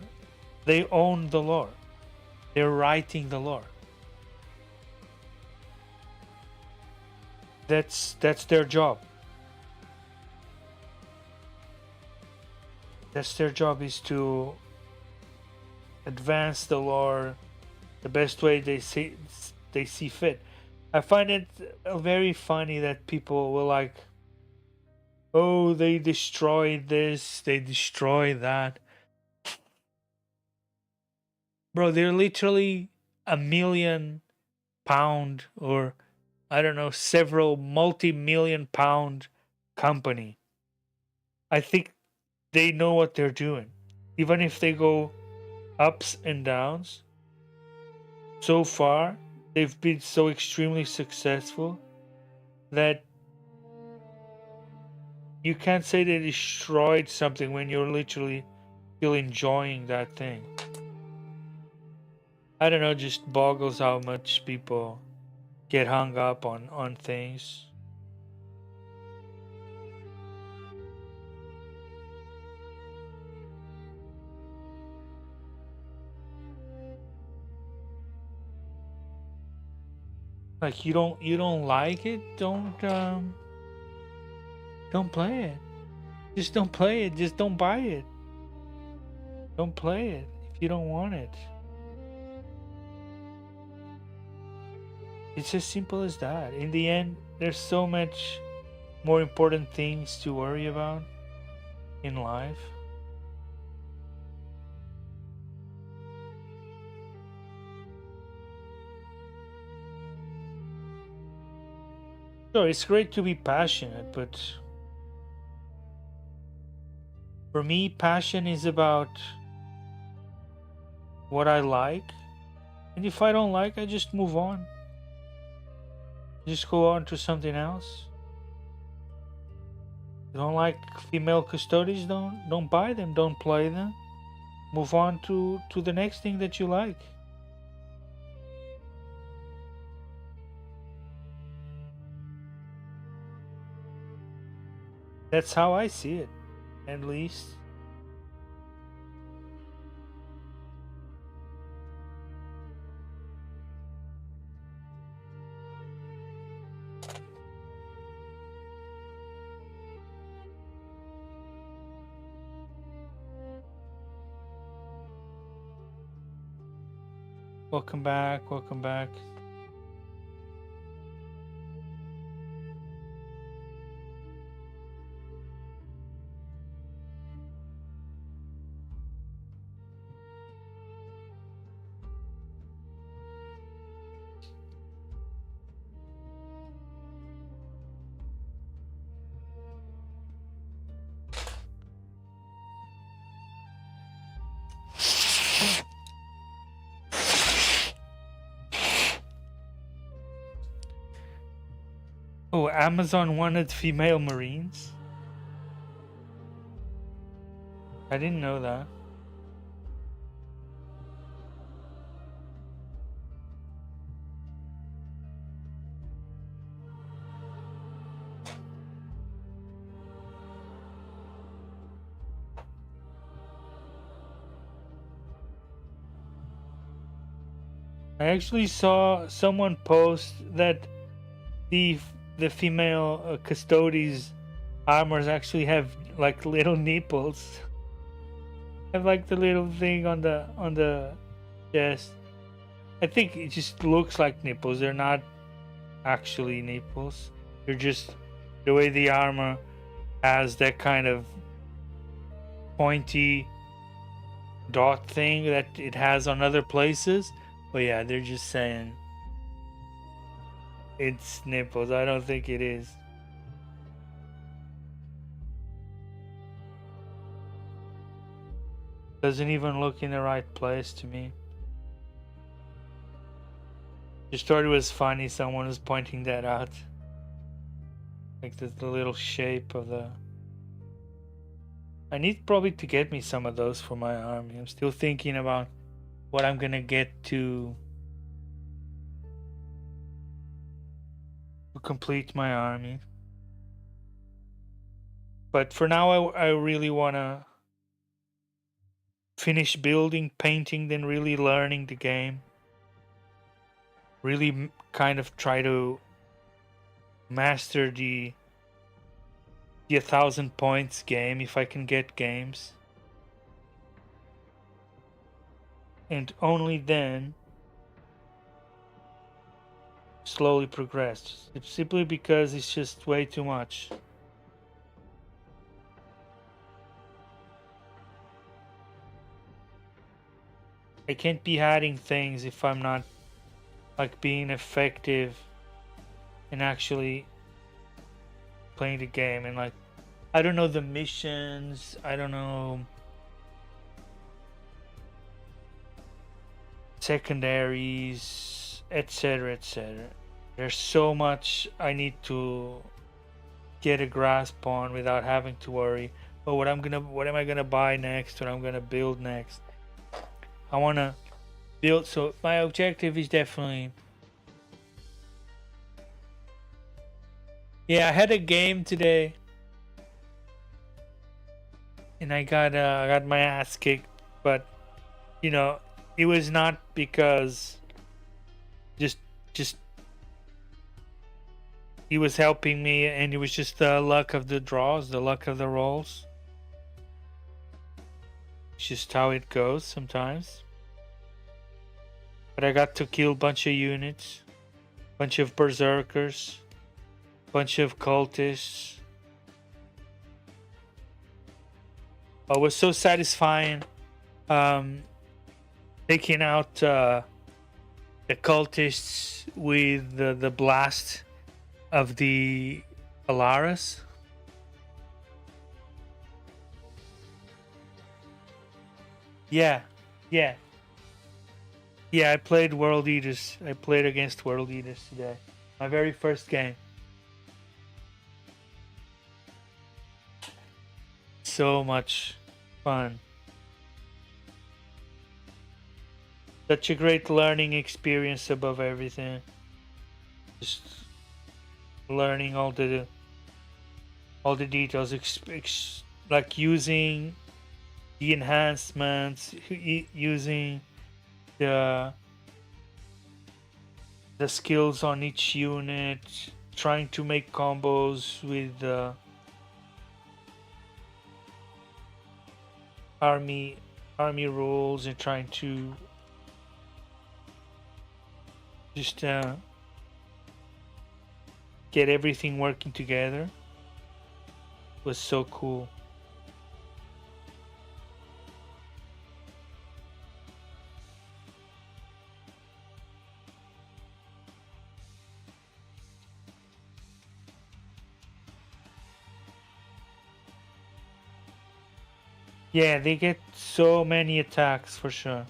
the lore. They're writing the lore. That's their job. That's their job, is to advance the lore the best way they see fit. I find it very funny that people will like, oh, they destroyed this, they destroyed that. Bro, they're literally £1,000,000 or I don't know, several multi-million-pound company. I think they know what they're doing. Even if they go ups and downs, so far they've been so extremely successful that you can't say they destroyed something when you're literally still enjoying that thing. I don't know, just boggles how much people get hung up on things. Like, you don't like it, don't play it. Just don't play it. Just don't buy it. Don't play it if you don't want it. It's as simple as that. In the end, there's so much more important things to worry about in life. Sure, it's great to be passionate, but for me, passion is about what I like. And if I don't like, I just move on. Just go on to something else. You don't like female custodians, don't buy them, don't play them. Move on to the next thing that you like. That's how I see it, at least. Welcome back, welcome back. Oh, Amazon wanted female Marines? I didn't know that. I actually saw someone post that the female custodies armors actually have like little nipples. Have like the little thing on the chest. I think it just looks like nipples. They're not actually nipples. They're just the way the armor has that kind of pointy dot thing that it has on other places. But yeah, they're just saying it's nipples. I don't think it is. Doesn't even look in the right place to me. Just thought it was funny someone was pointing that out. Like the little shape of the... I need probably to get me some of those for my army. I'm still thinking about what I'm gonna get to complete my army. But for now, I really wanna finish building, painting, then really learning the game. Really kind of try to master the 1,000 points game if I can get games. And only then slowly progress. It's simply because it's just way too much. I can't be adding things if I'm not like being effective in actually playing the game. And like, I don't know the missions, I don't know secondaries, etc, etc. There's so much I need to get a grasp on without having to worry, oh, what am I gonna buy next, what I'm gonna build next. I wanna build, so my objective is definitely... Yeah, I had a game today and I got my ass kicked, but you know, it was not because just he was helping me, and it was just the luck of the draws, the luck of the rolls. It's just how it goes sometimes. But I got to kill a bunch of units, bunch of berserkers, bunch of cultists. Oh, it was so satisfying taking out the cultists with the blast of the Alaris. Yeah, yeah. Yeah, I played World Eaters. I played against World Eaters today. My very first game. So much fun. Such a great learning experience above everything. Just learning all the details, like using the enhancements, using the skills on each unit, trying to make combos with the army rules, and trying to just get everything working together. It was so cool. Yeah, they get so many attacks for sure.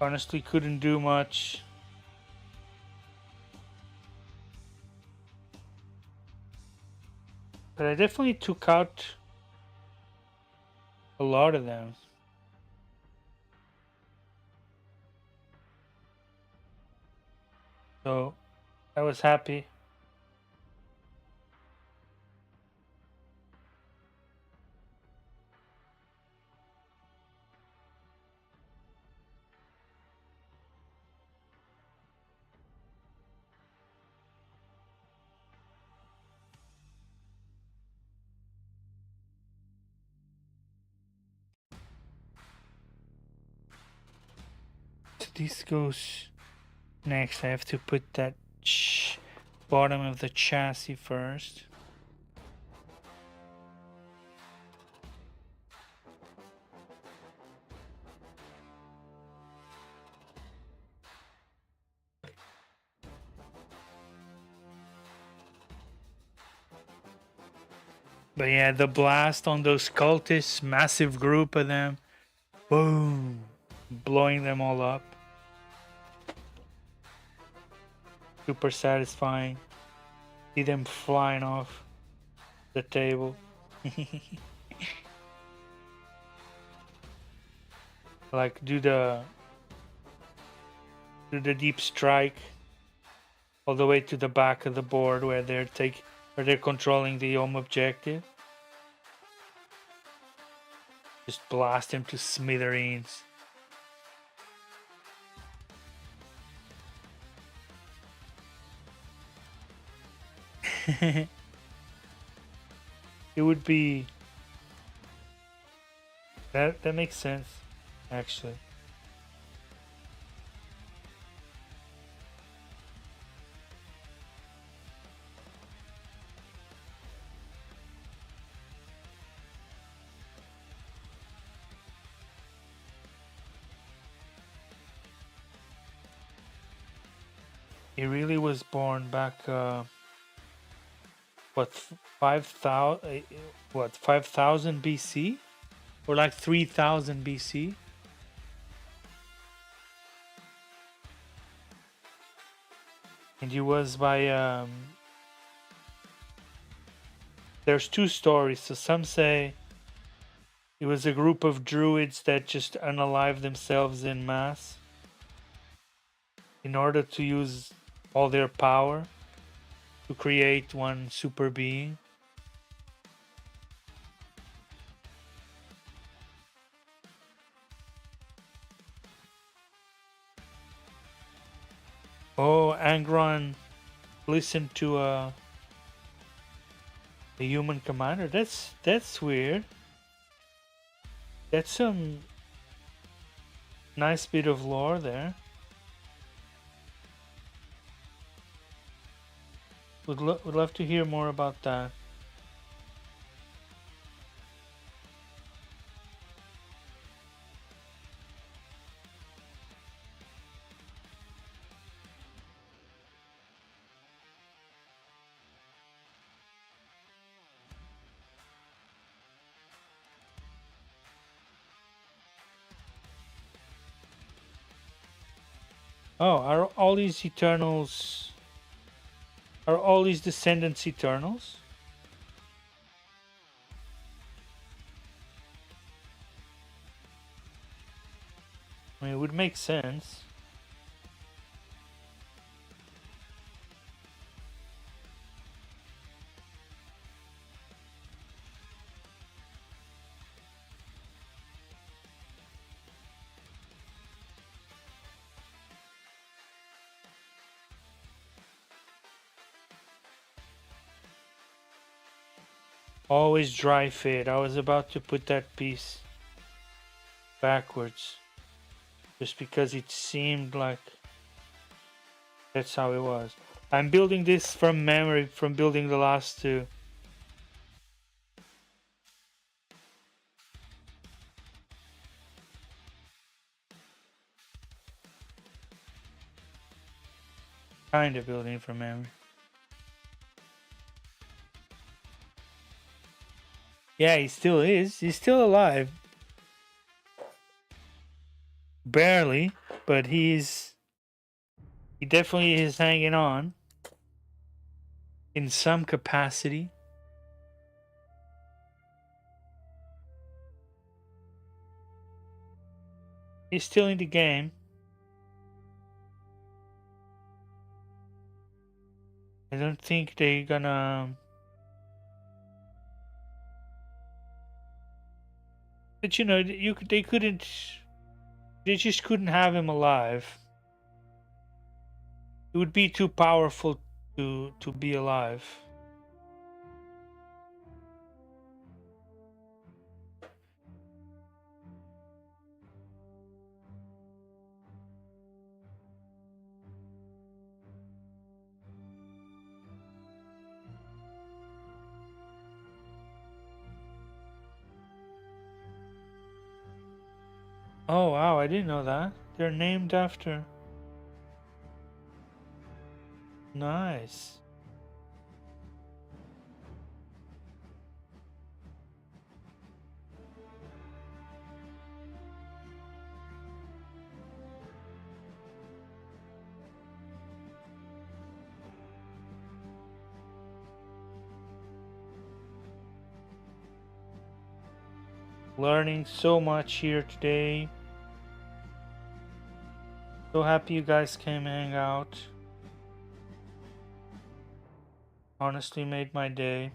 Honestly, couldn't do much. But I definitely took out a lot of them. So I was happy. So this goes next. I have to put that bottom of the chassis first. But yeah, the blast on those cultists, massive group of them. Boom. Blowing them all up. Super satisfying. See them flying off the table. Like do the deep strike all the way to the back of the board where they're controlling the home objective. Just blast him to smithereens. It would be that makes sense, actually. He really was born back what 5,000 5,000 BC or like 3,000 BC. And he was by there's two stories. So some say it was a group of druids that just unalived themselves in mass in order to use all their power to create one super being. Oh, Angron listened to a human commander. That's weird. That's some nice bit of lore there. Would love to hear more about that. Oh, are all these Eternals? Are all these descendants Eternals? I mean, it would make sense. Always dry fit. I was about to put that piece backwards just because it seemed like that's how it was. I'm building this from memory from building the last two. Kind of building from memory. Yeah, he still is. He's still alive. barely, but he definitely is hanging on in some capacity. He's still in the game. I don't think they're gonna. But you know, they couldn't. They just couldn't have him alive. It would be too powerful to be alive. Oh wow, I didn't know that. They're named after. Nice. Learning so much here today. So happy you guys came hang out. Honestly made my day.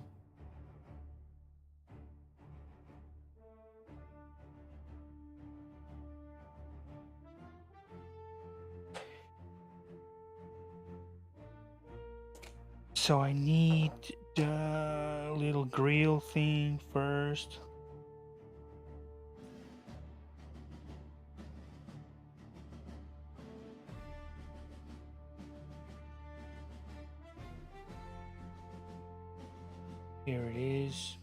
So I need the little grill thing first. Here it is.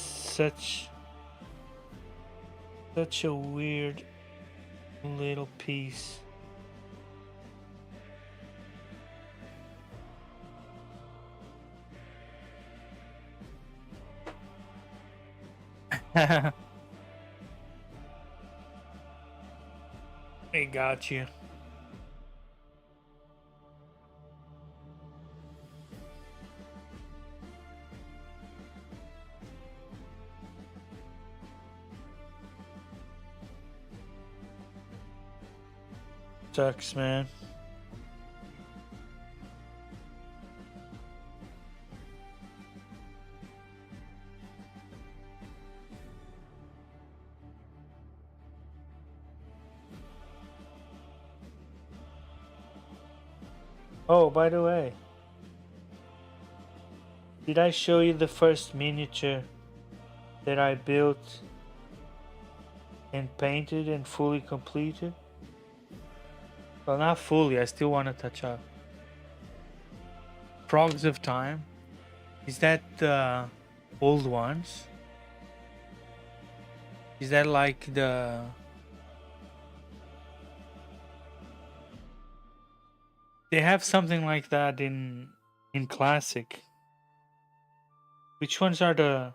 Such a weird little piece. I got you. Sucks, man. Oh, by the way, did I show you the first miniature that I built and painted and fully completed? Well, not fully, I still want to touch up. Frogs of Time. Is that the old ones? Is that like the... They have something like that in Classic. Which ones are the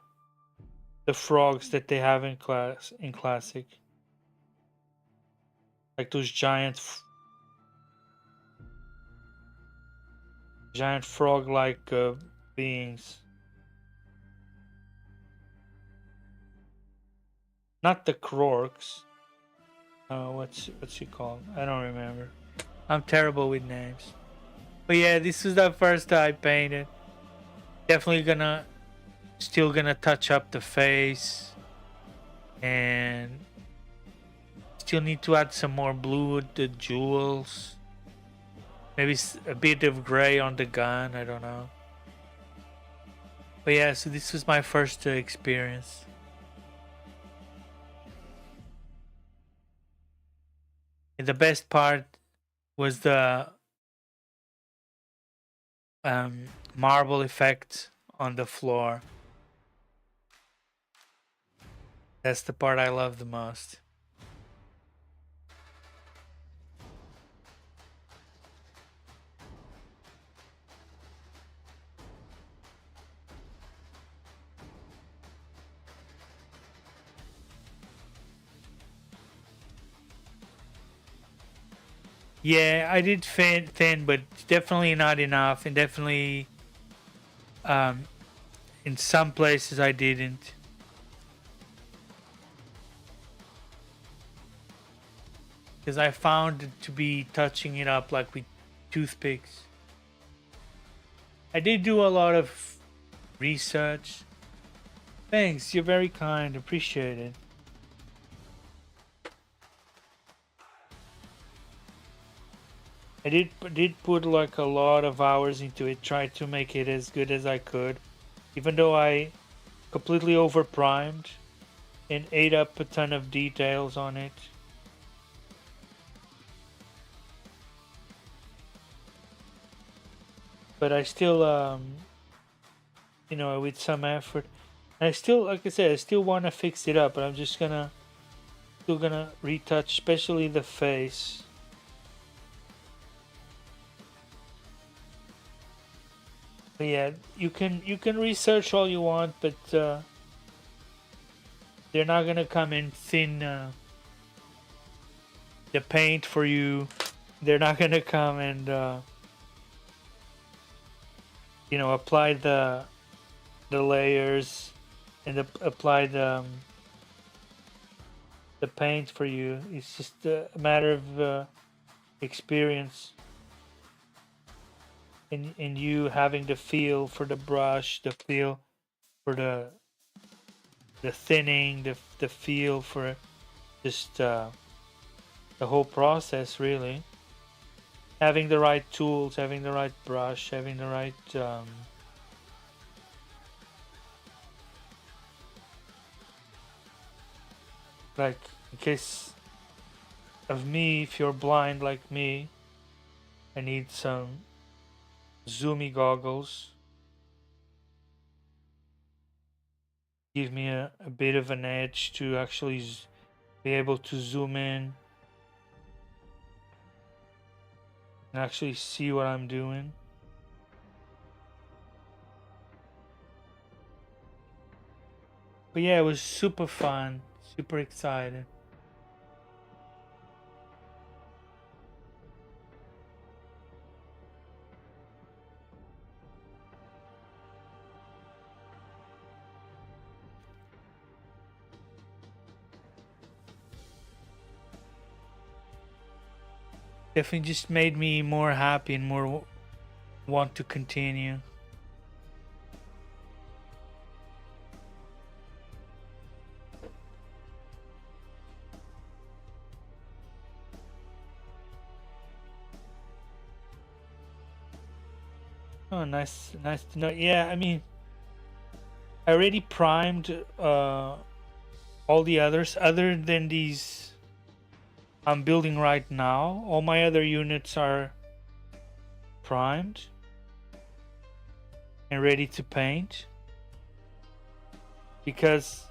frogs that they have in Classic? Like those giant frog-like beings. Not the Krorks. What's he called? I don't remember. I'm terrible with names. But yeah, this is the first I painted. Definitely still gonna touch up the face. And still need to add some more blue with the jewels. Maybe a bit of gray on the gun, I don't know. But yeah, so this was my first experience. And the best part was the marble effect on the floor. That's the part I love the most. Yeah, I did thin, but definitely not enough, and definitely um, in some places I didn't. Because I found it to be touching it up like with toothpicks. I did do a lot of research. Thanks, you're very kind. Appreciate it. I did put like a lot of hours into it, tried to make it as good as I could, even though I completely over primed and ate up a ton of details on it. But I still, with some effort, I still, like I said, I still want to fix it up, but I'm just still gonna retouch, especially the face. But yeah, you can research all you want, but they're not gonna come in thin the paint for you. They're not gonna come and apply the layers and apply the paint for you. It's just a matter of experience in you having the feel for the brush, the feel for the thinning, the feel for just the whole process, really. Having the right tools, having the right brush, having the right like, in case of me, if you're blind like me, I need some zoomy goggles. Give me a bit of an edge to actually be able to zoom in and actually see what I'm doing. But yeah, it was super fun, super excited. Definitely just made me more happy and more want to continue. Oh, nice to know. Yeah, I mean, I already primed all the others other than these I'm building right now. All my other units are primed and ready to paint because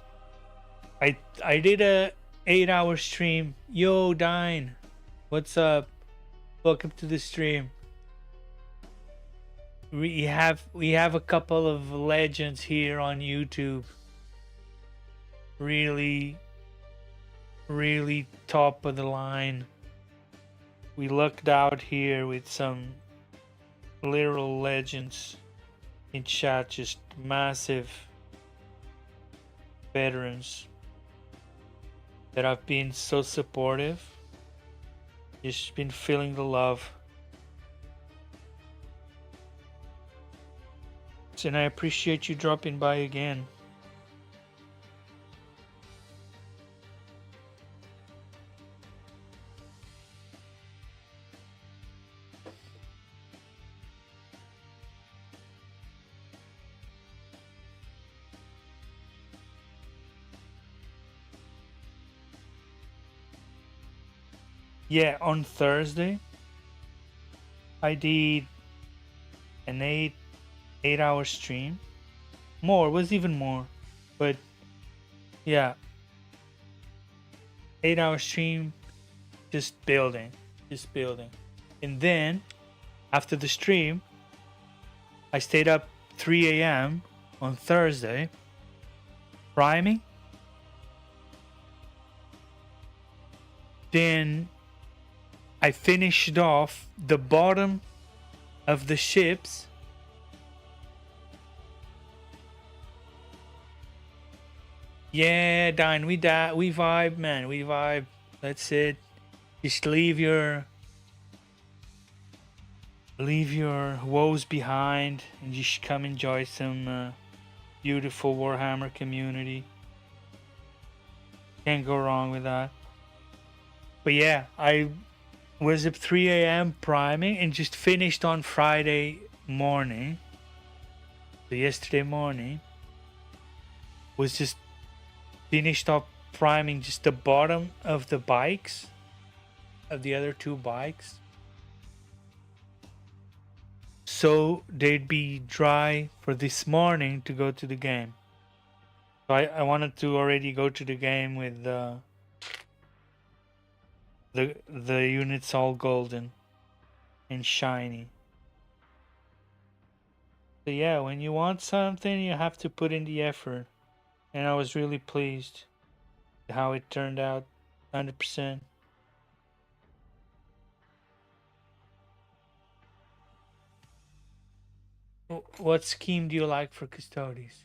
I did a 8-hour stream. Yo, Dine, what's up? Welcome to the stream. We have a couple of legends here on YouTube. Really, really top of the line. We lucked out here with some literal legends in chat, just massive veterans that have been so supportive. Just been feeling the love. And I appreciate you dropping by again. Yeah, on Thursday I did an 8-hour stream. More, it was even more. But yeah, 8-hour stream, just building. And then after the stream, I stayed up 3 a.m. on Thursday priming. Then I finished off the bottom of the ships. Yeah, Dine, we vibe, man, we vibe. That's it. Just leave your woes behind and just come enjoy some beautiful Warhammer community. Can't go wrong with that. But yeah, I was up 3 a.m. priming and just finished on Friday morning. So yesterday morning was just finished up priming just the bottom of the bikes, of the other two bikes, so they'd be dry for this morning to go to the game. So I wanted to already go to the game with the units all golden and shiny. So yeah, when you want something, you have to put in the effort. And I was really pleased how it turned out, 100%. What scheme do you like for Custodes?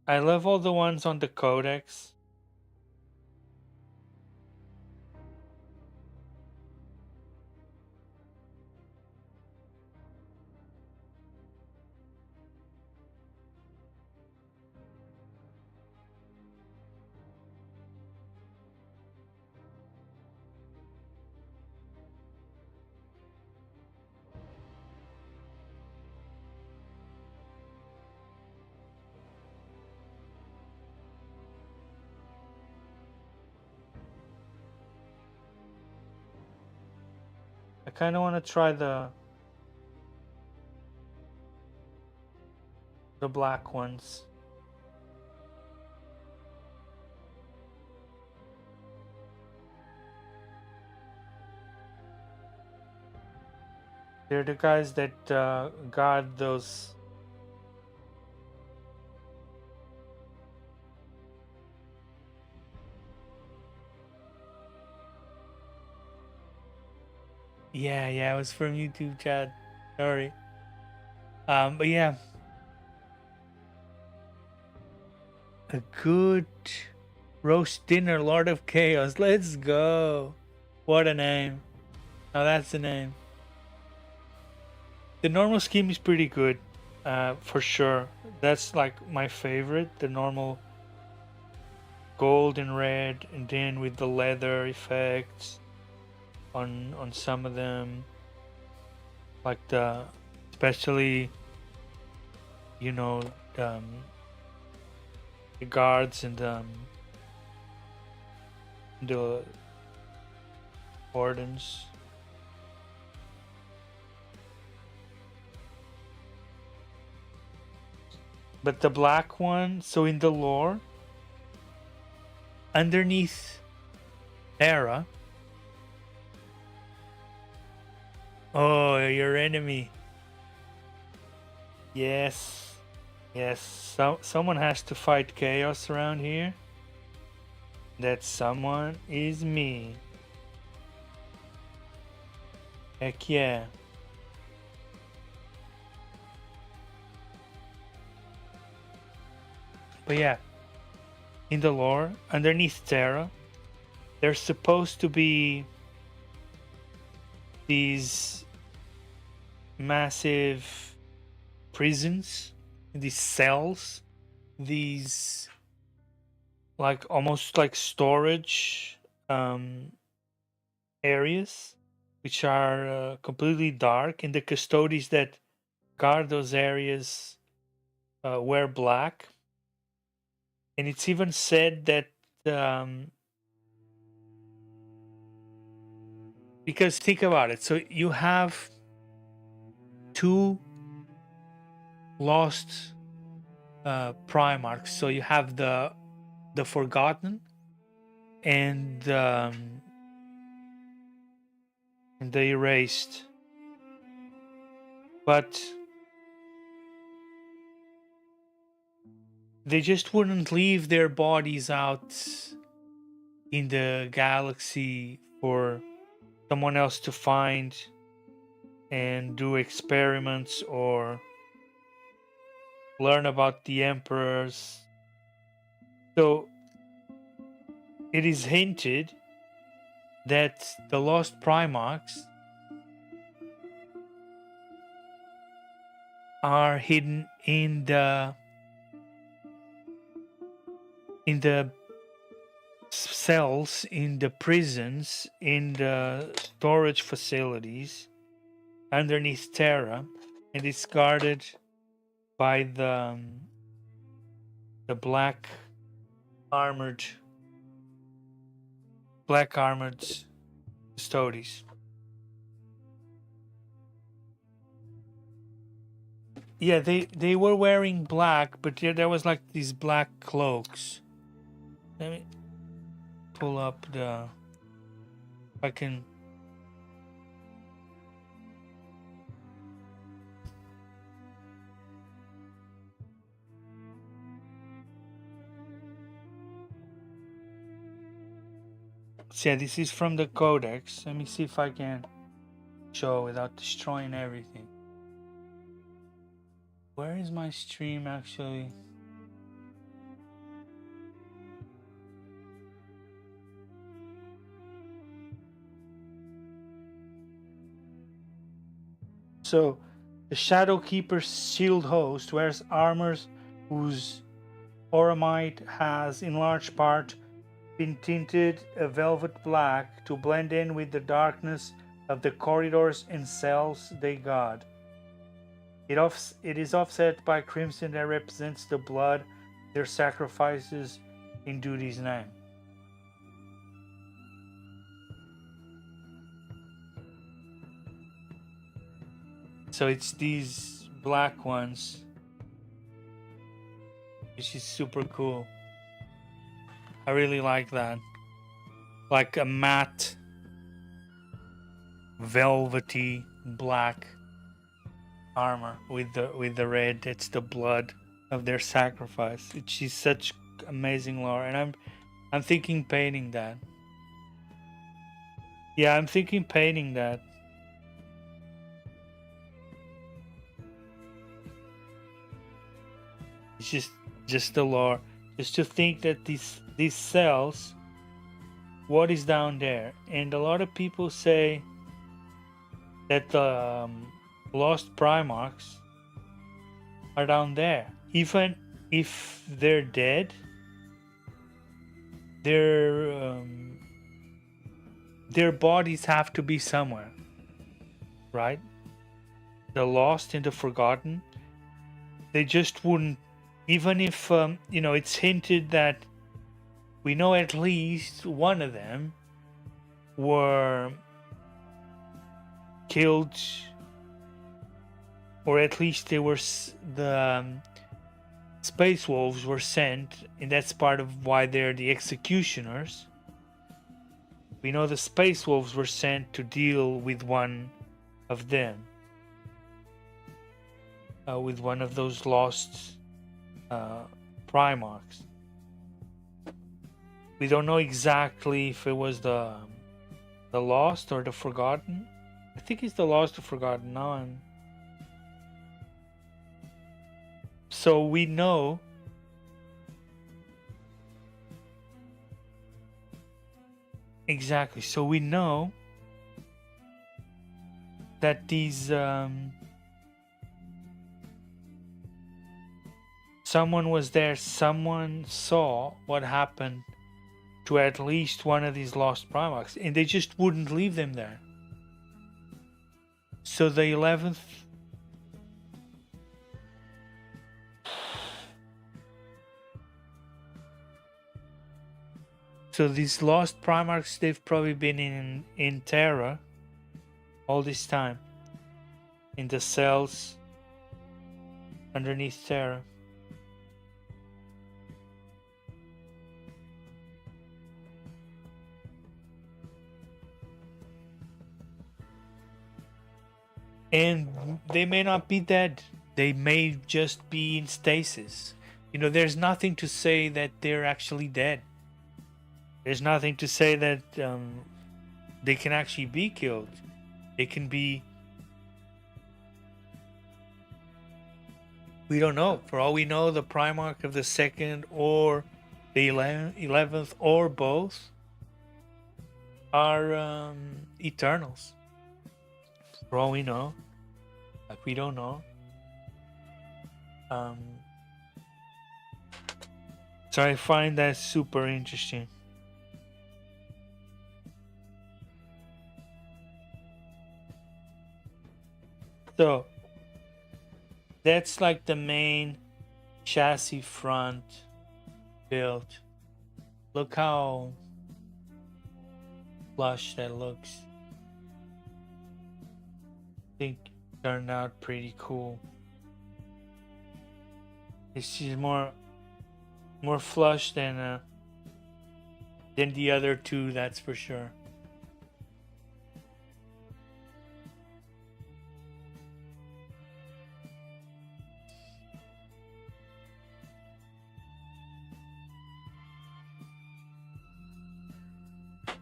I love all the ones on the Codex. I kind of want to try the black ones. They're the guys that got those. Yeah, it was from YouTube chat. Sorry. But yeah, a good roast dinner, Lord of Chaos. Let's go. What a name. Now that's the name. The normal scheme is pretty good, for sure. That's like my favorite. The normal gold and red, and then with the leather effects on some of them, like especially, you know, the guards and the wardens. But the black one, so in the lore, underneath Terra. Oh, your enemy. Yes. Someone has to fight chaos around here. That someone is me. Heck yeah. But yeah, in the lore, underneath Terra, there's supposed to be these massive prisons, these cells, these like almost like storage areas, which are completely dark, and the custodians that guard those areas wear black. And it's even said that because think about it, so you have two lost Primarchs. So you have the Forgotten and and they erased. But they just wouldn't leave their bodies out in the galaxy for someone else to find and do experiments or learn about the emperors. So it is hinted that the lost Primarchs are hidden in the cells, in the prisons, in the storage facilities underneath Terra, and it's guarded by the black armored custodies. Yeah, they were wearing black, but there was like these black cloaks. Let me pull up the. If I can. So yeah, this is from the Codex. Let me see if I can show without destroying everything. Where is my stream actually? So, the Shadowkeeper's shield host wears armors whose ornament has, in large part, been tinted a velvet black to blend in with the darkness of the corridors and cells they guard. It is offset by crimson that represents the blood their sacrifices in duty's name. So it's these black ones, which is super cool. I really like that. Like a matte, velvety black armor with the red. It's the blood of their sacrifice. Which is such amazing lore, and I'm thinking painting that. Yeah, I'm thinking painting that. It's just the lore. Just to think that these cells, what is down there, and a lot of people say that the lost Primarchs are down there. Even if they're dead, their bodies have to be somewhere, right? The lost and the forgotten, they just wouldn't. Even if it's hinted that we know at least one of them were killed, or at least they were the Space Wolves were sent, and that's part of why they're the executioners. We know the Space Wolves were sent to deal with one of them, with one of those lost Primarchs. We don't know exactly if it was the lost or the forgotten. I think it's the lost or forgotten. Now so we know exactly. So we know that these someone was there, someone saw what happened to at least one of these lost Primarchs, and they just wouldn't leave them there. So the 11th... So these lost Primarchs, they've probably been in Terra all this time. In the cells underneath Terra. And they may not be dead. They may just be in stasis. You know, there's nothing to say that they're actually dead. There's nothing to say that they can actually be killed. They can be. We don't know. For all we know, the Primarch of the second or the 11th or both are Eternals. For all we know. Like, we don't know. So I find that super interesting. So that's like the main chassis front built. Look how plush that looks. I think it turned out pretty cool. This is more flush than the other two, that's for sure.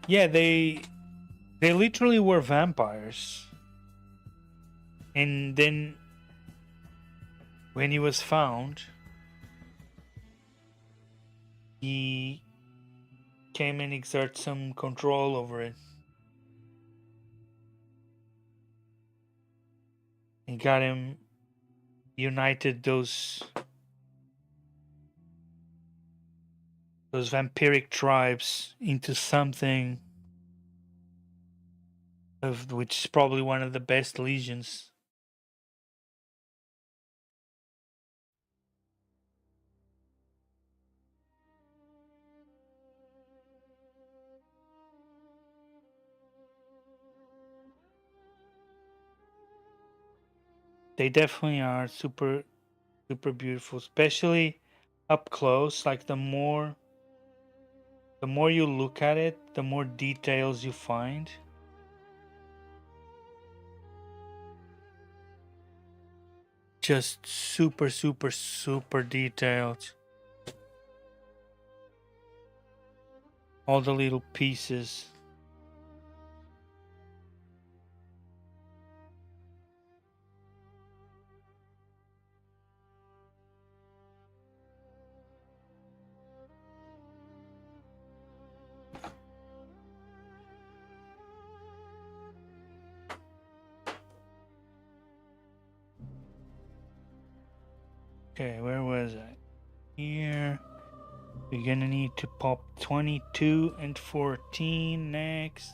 Yeah, they literally were vampires. And then when he was found, he came and exert some control over it. He got him united those vampiric tribes into something of which is probably one of the best legions. They definitely are super beautiful, especially up close. Like the more you look at it, the more details you find. Just super detailed. All the little pieces. Okay, where was I? Here. We're gonna need to pop 22 and 14 next.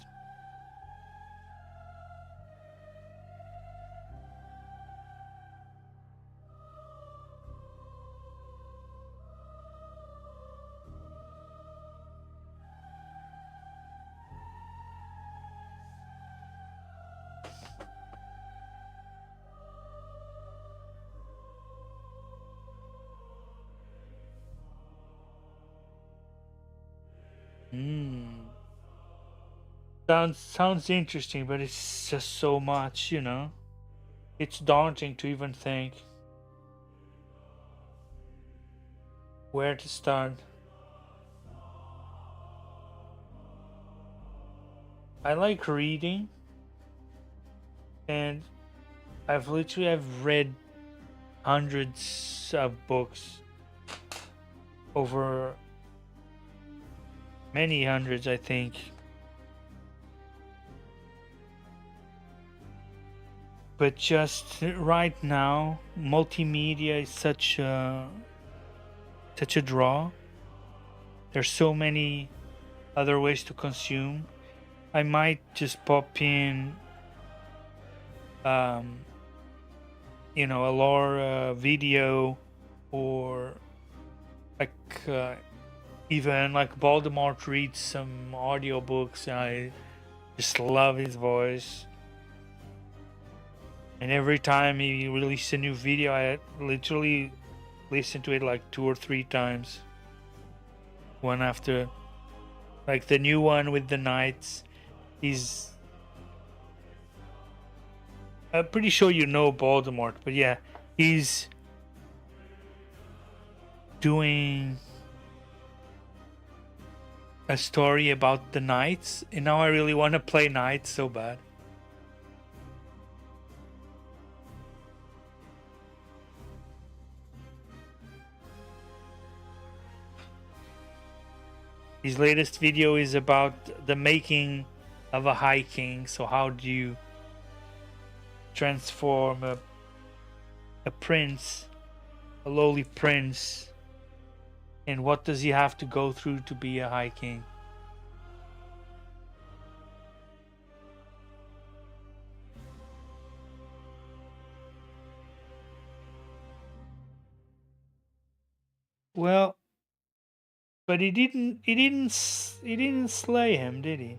Sounds interesting, but it's just so much, you know. It's daunting to even think where to start. I like reading, and I've read hundreds of books over many hundreds, I think. But just right now, multimedia is such a draw. There's so many other ways to consume. I might just pop in, you know, a lore video, or like even like Voldemort reads some audiobooks, and I just love his voice. And every time he releases a new video, I literally listen to it like 2 or 3 times. One after, like the new one with the knights. He's I'm pretty sure you know Voldemort, but yeah, he's doing a story about the knights, and now I really want to play knights so bad. His latest video is about the making of a High King. So how do you transform a prince, a lowly prince, and what does he have to go through to be a High King? Well, but he didn't slay him, did he?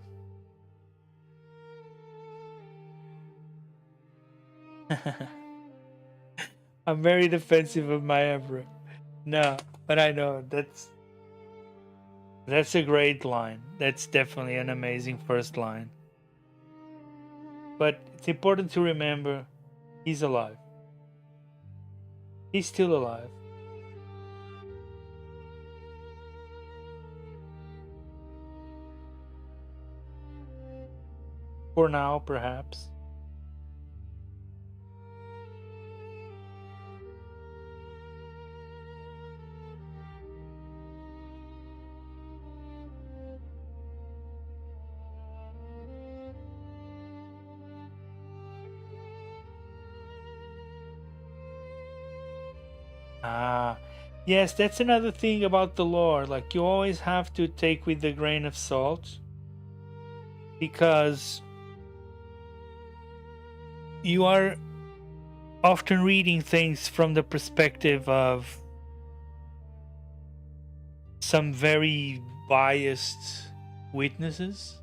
I'm very defensive of my emperor. No, but I know that's a great line. That's definitely an amazing first line. But it's important to remember he's alive. He's still alive. For now, perhaps. Ah, yes, that's another thing about the lore. Like, you always have to take with a grain of salt, because you are often reading things from the perspective of some very biased witnesses,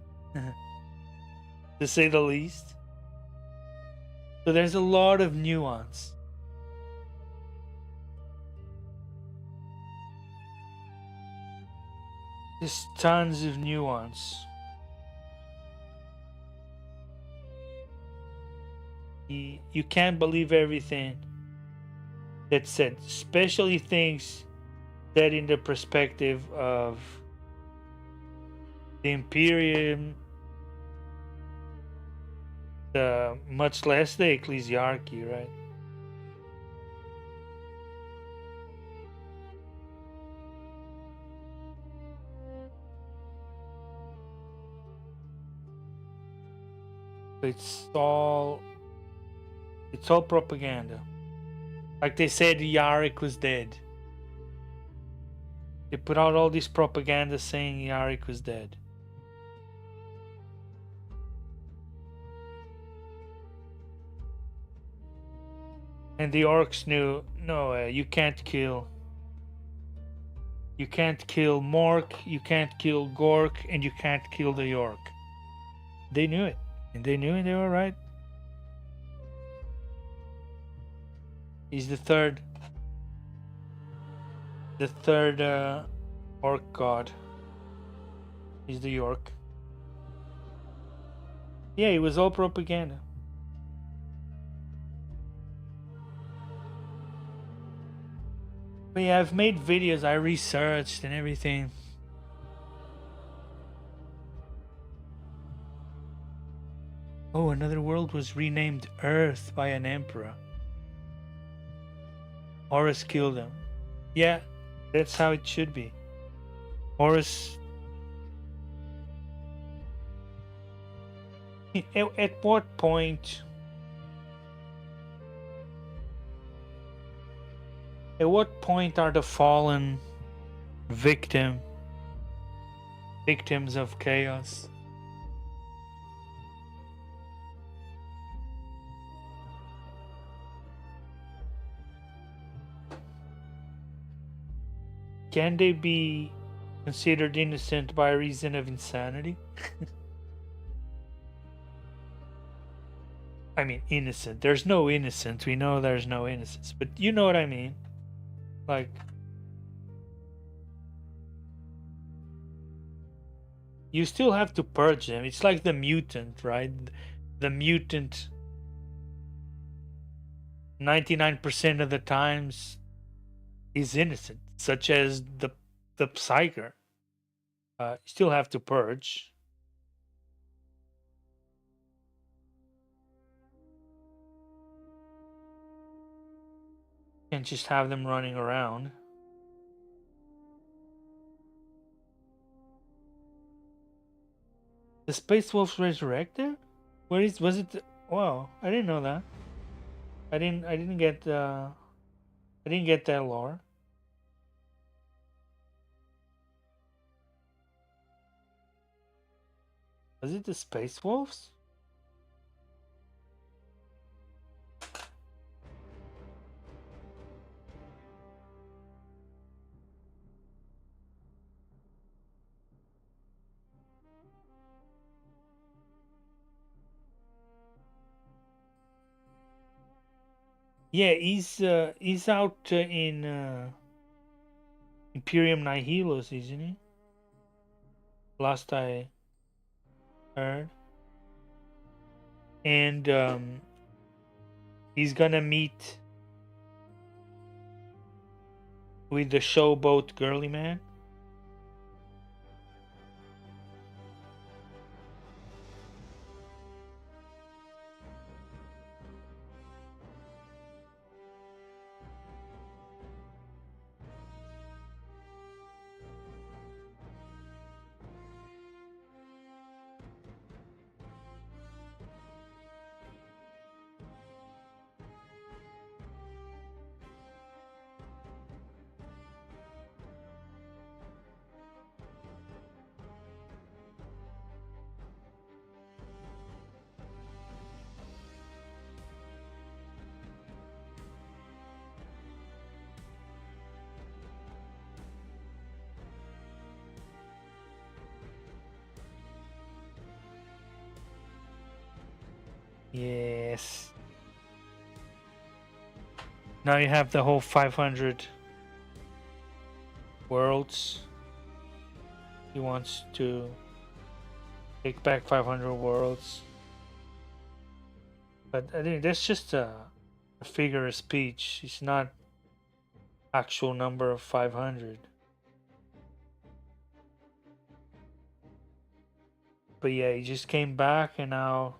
to say the least. So there's a lot of nuance. There's tons of nuance. You can't believe everything that's said, especially things that in the perspective of the Imperium, much less the ecclesiarchy, right? It's all propaganda. Like they said, Yarick was dead. They put out all this propaganda saying Yarick was dead. And the orcs knew, no, you can't kill. You can't kill Mork, you can't kill Gork, and you can't kill the York. They knew it. And they knew it, they were right. He's the third orc god. He's the York. Yeah, it was all propaganda. But yeah, I've made videos, I researched and everything. Oh, another world was renamed Earth by an emperor. Horus killed him. Yeah, that's how it should be. Horus... At what point... At what point are the fallen victims of chaos? Can they be considered innocent by reason of insanity? I mean, innocent. There's no innocence. We know there's no innocence. But you know what I mean. Like, you still have to purge them. It's like the mutant, right? The mutant 99% of the times is innocent, such as the Psyker. Still have to purge. Can't just have them running around. The Space Wolves resurrected? Where is was it? Wow, I didn't know that. I didn't get I didn't get that lore. Was it the Space Wolves? Yeah, he's out in Imperium Nihilus, isn't he? Last I heard. And he's gonna meet with the showboat girly man. Yes. Now you have the whole 500 worlds. He wants to take back 500 worlds. But I think that's just a figure of speech. It's not actual number of 500. But yeah, he just came back and now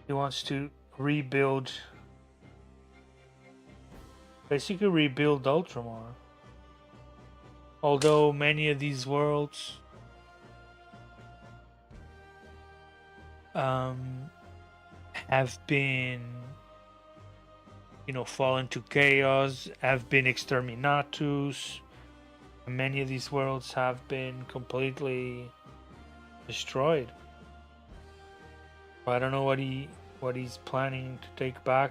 he wants to rebuild, basically rebuild Ultramar. Although many of these worlds have been, fallen to chaos, have been exterminatus. Many of these worlds have been completely destroyed. I don't know what he's planning to take back,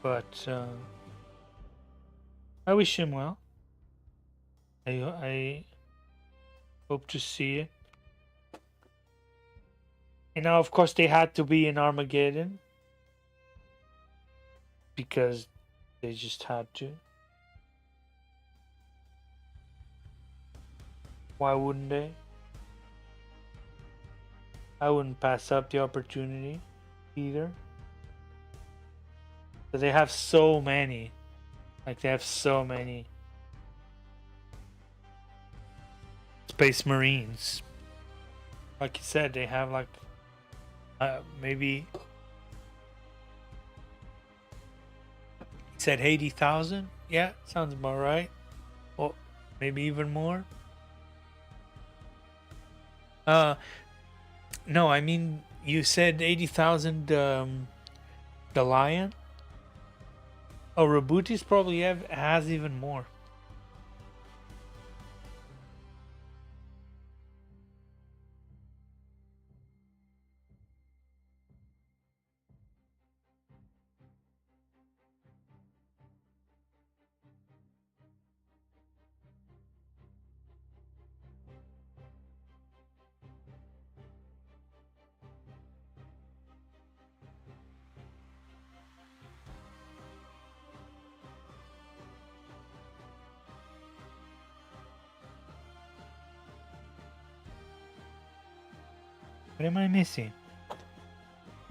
but I wish him well. I hope to see it. And now, of course, they had to be in Armageddon because they just had to. Why wouldn't they? I wouldn't pass up the opportunity either. But they have so many. Like, they have so many Space Marines. Like you said, they have like maybe said 80,000. Yeah, sounds about right. Or maybe even more. No, I mean you said 80,000. The Lion. Oh, Rabutis probably has even more. What am I missing?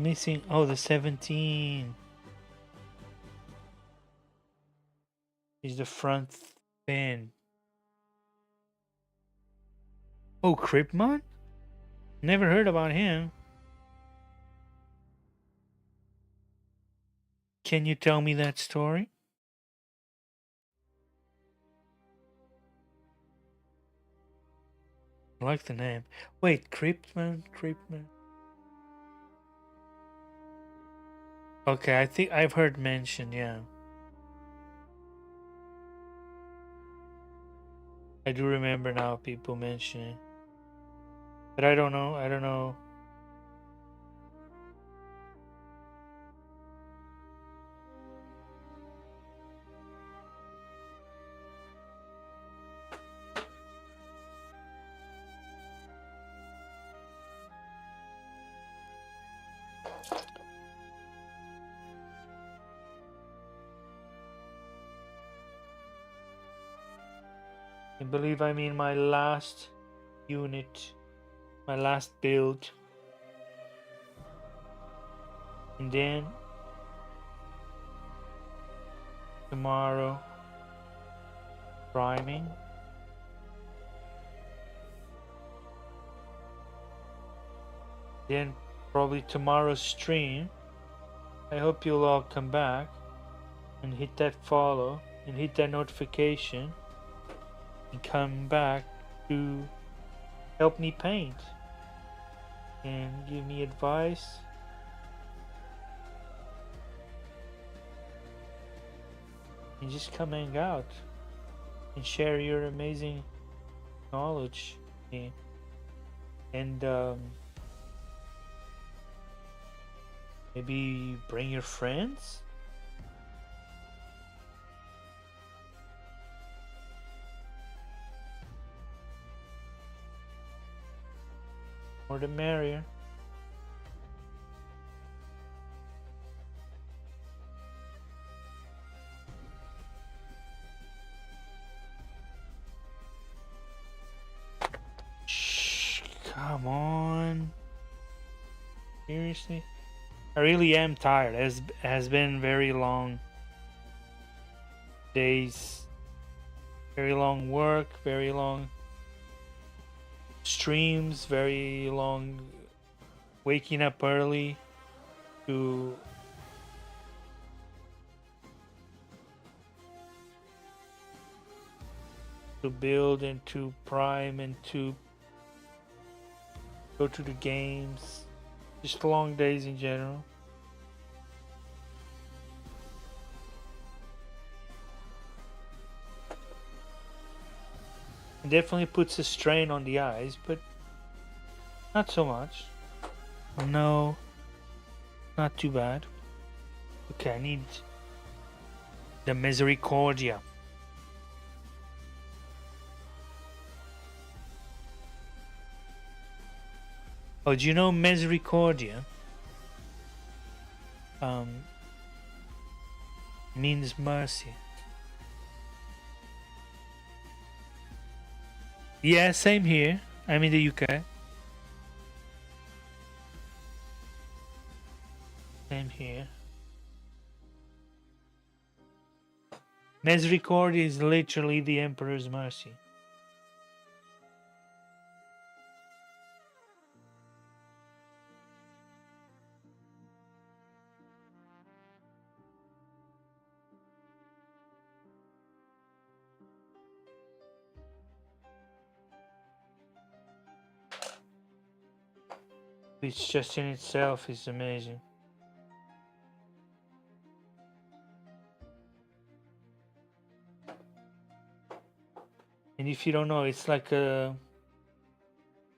Missing. Oh, the 17 is the front fin. Oh, Cryptmon? Never heard about him. Can you tell me that story? I like the name. Wait, Cryptman? Okay, I think I've heard mention, yeah. I do remember now people mentioning. But I don't know. I believe I'm in my last unit, my last build. And then tomorrow, priming. Then probably tomorrow's stream. I hope you'll all come back and hit that follow and hit that notification and come back to help me paint and give me advice. And just come hang out and share your amazing knowledge with me. And maybe bring your friends. More the merrier. Shh, come on. Seriously? I really am tired. It has been very long days, very long work, very long streams, very long waking up early to build and to prime and to go to the games. Just long days in general. It definitely puts a strain on the eyes, but not so much. No, not too bad. Okay, I need the Misericordia. Oh, do you know Misericordia? Means mercy. Yeah, same here. I'm in the UK. Same here. Misericordia is literally the Emperor's mercy. Which just in itself is amazing. And if you don't know, it's like a,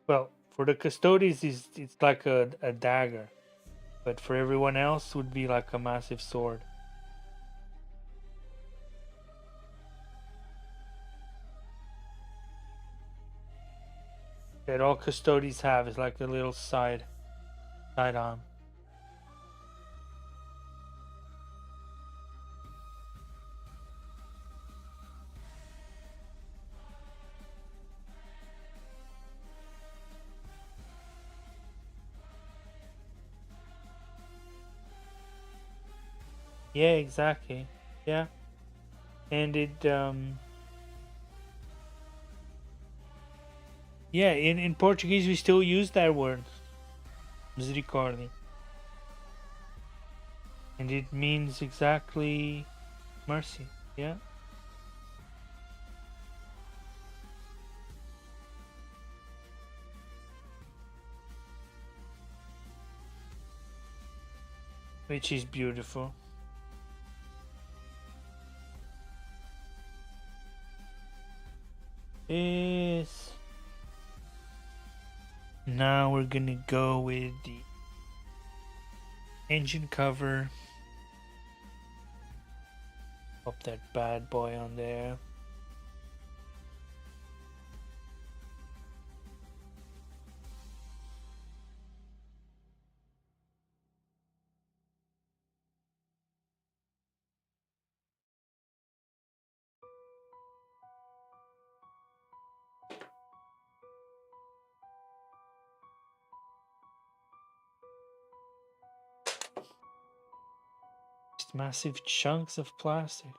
well, for the custodians, it's like a dagger, but for everyone else, would be like a massive sword. That all custodians have is like a little side arm. Yeah, exactly. Yeah. And it yeah, in Portuguese we still use that word, misericórdia. And it means exactly mercy. Yeah. Which is beautiful. Yes. Now we're gonna go with the engine cover. Pop that bad boy on there. Just massive chunks of plastic.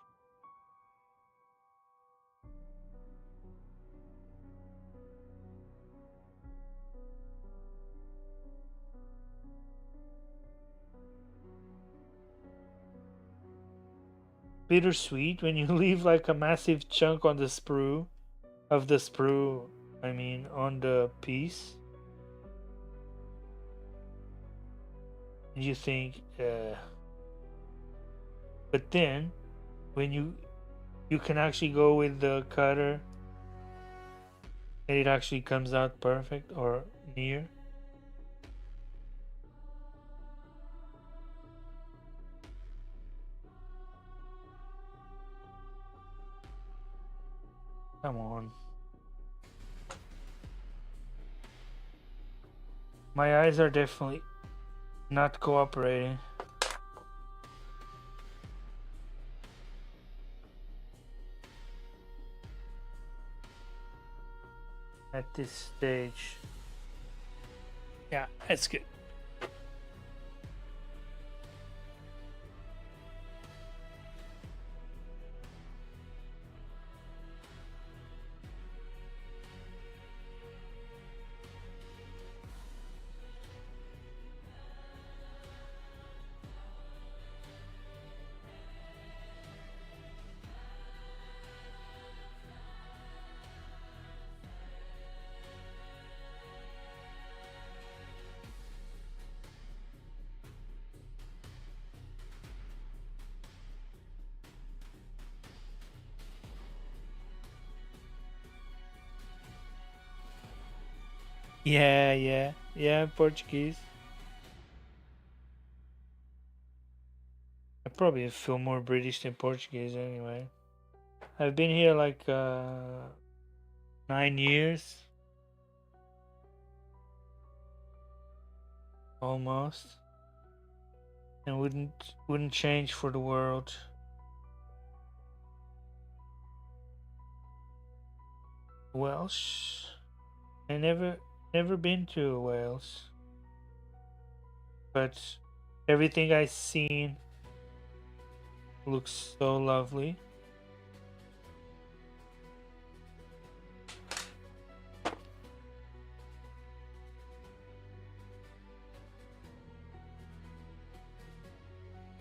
Bittersweet when you leave like a massive chunk on the sprue of the sprue, I mean on the piece. And you think, but then when you can actually go with the cutter and it actually comes out perfect or near. Come on. My eyes are definitely not cooperating at this stage. Yeah, that's good. Yeah, yeah, yeah, Portuguese. I probably feel more British than Portuguese anyway. I've been here like 9 years almost, and wouldn't change for the world. Welsh. I never been to Wales, but everything I've seen looks so lovely.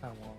Come on.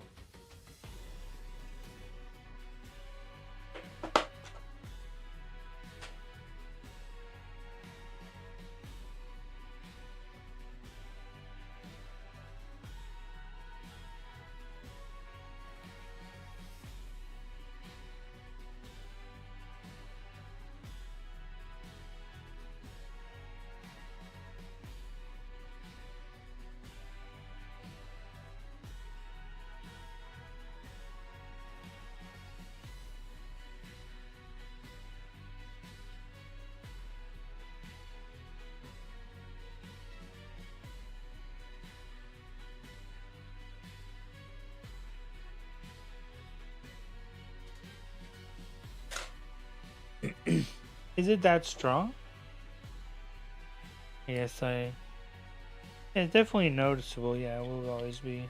Is it that strong? Yes, it's definitely noticeable. Yeah, it will always be.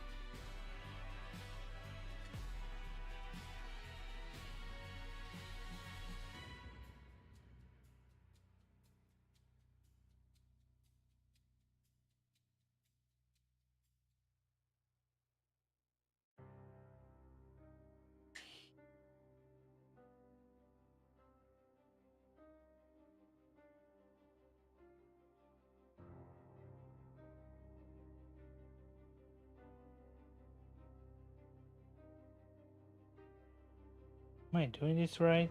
Am I doing this right?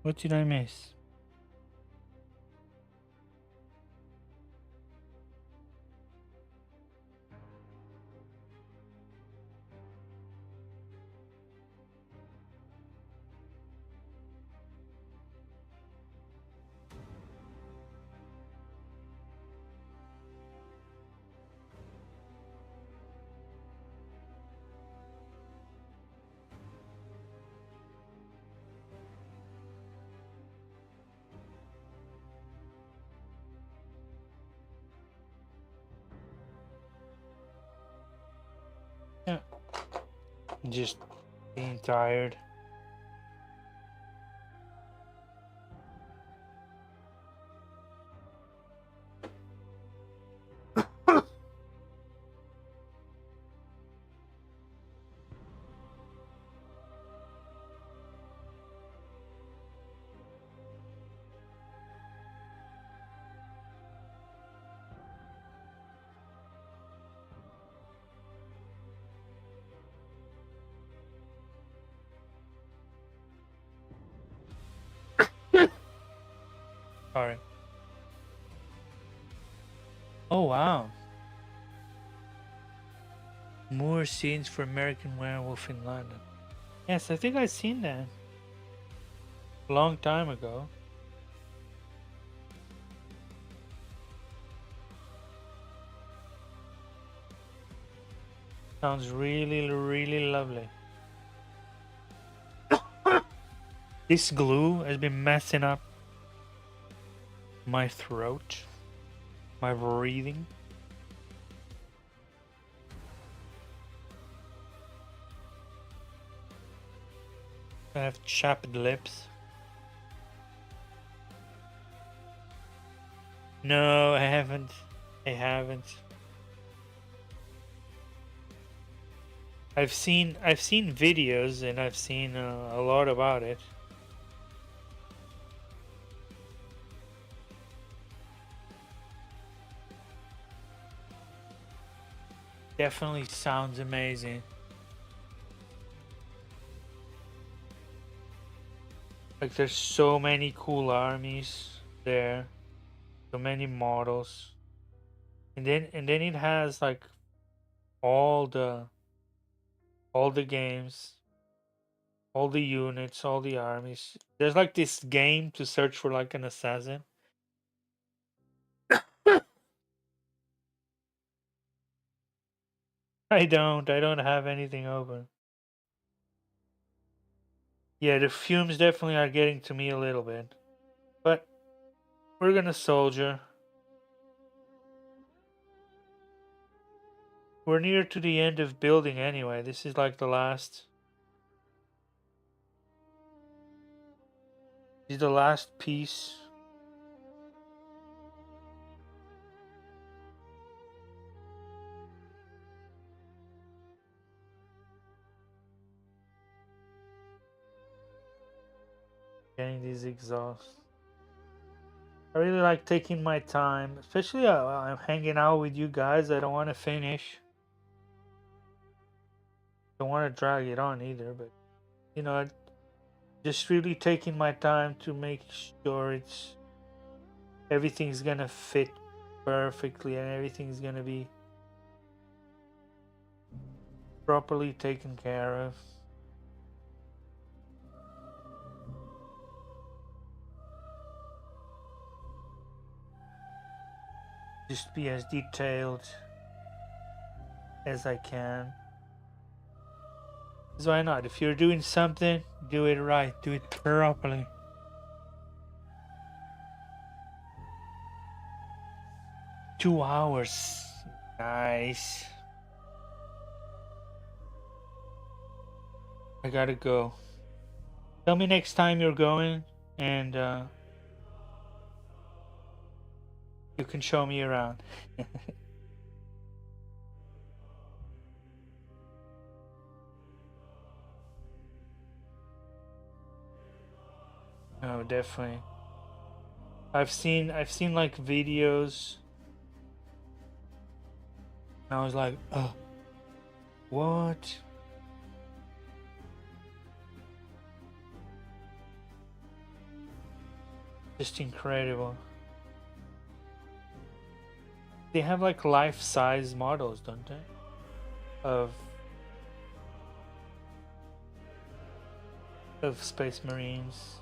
What did I miss? Yeah. Just being tired. Sorry. Oh wow. More scenes for American Werewolf in London. Yes, I think I've seen that. A long time ago. Sounds really, really lovely. This glue has been messing up my throat, my breathing. I have chapped lips. No, I haven't. I haven't. I've seen videos and I've seen a lot about it. Definitely sounds amazing. Like there's so many cool armies there, so many models, and then it has like all the games, all the units, all the armies. There's like this game to search for like an assassin. I don't have anything open. Yeah, the fumes definitely are getting to me a little bit. But we're gonna soldier. We're near to the end of building anyway. This is like the last. This is the last piece. Getting these exhausts. I really like taking my time, especially while I'm hanging out with you guys. I don't want to finish. Don't want to drag it on either, but you know, just really taking my time to make sure everything's gonna fit perfectly and everything's gonna be properly taken care of. Just be as detailed as I can. So why not? If you're doing something, do it right, do it properly. Two hours. Nice. I gotta go. Tell me next time you're going, and you can show me around. Oh, definitely. I've seen like videos. And I was like, oh, what? Just incredible. They have like life-size models, don't they? Of Space Marines.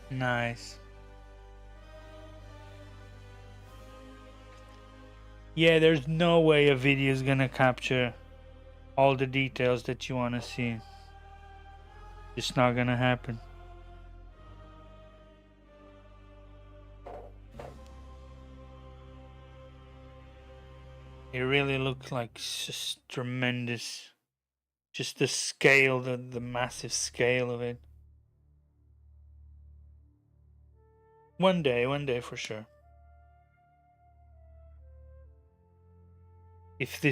Nice. Yeah, there's no way a video is gonna capture all the details that you want to see. It's not gonna happen. It really looks like just tremendous. Just the scale, the massive scale of it. One day for sure. If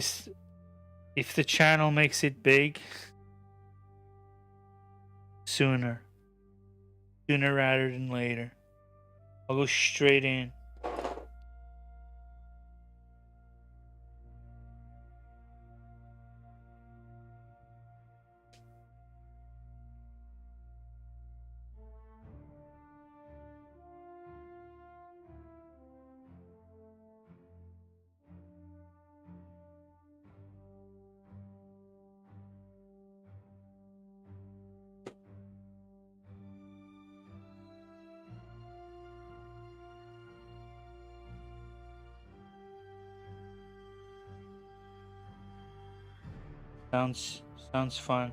the channel makes it big, sooner rather than later, I'll go straight in. Sounds fun.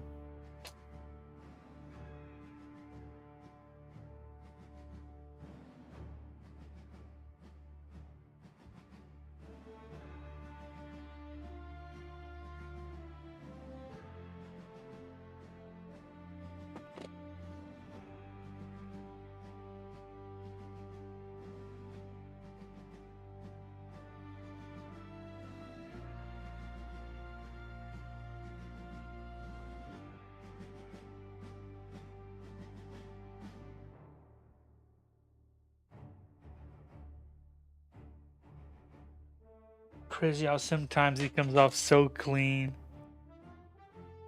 Crazy how sometimes it comes off so clean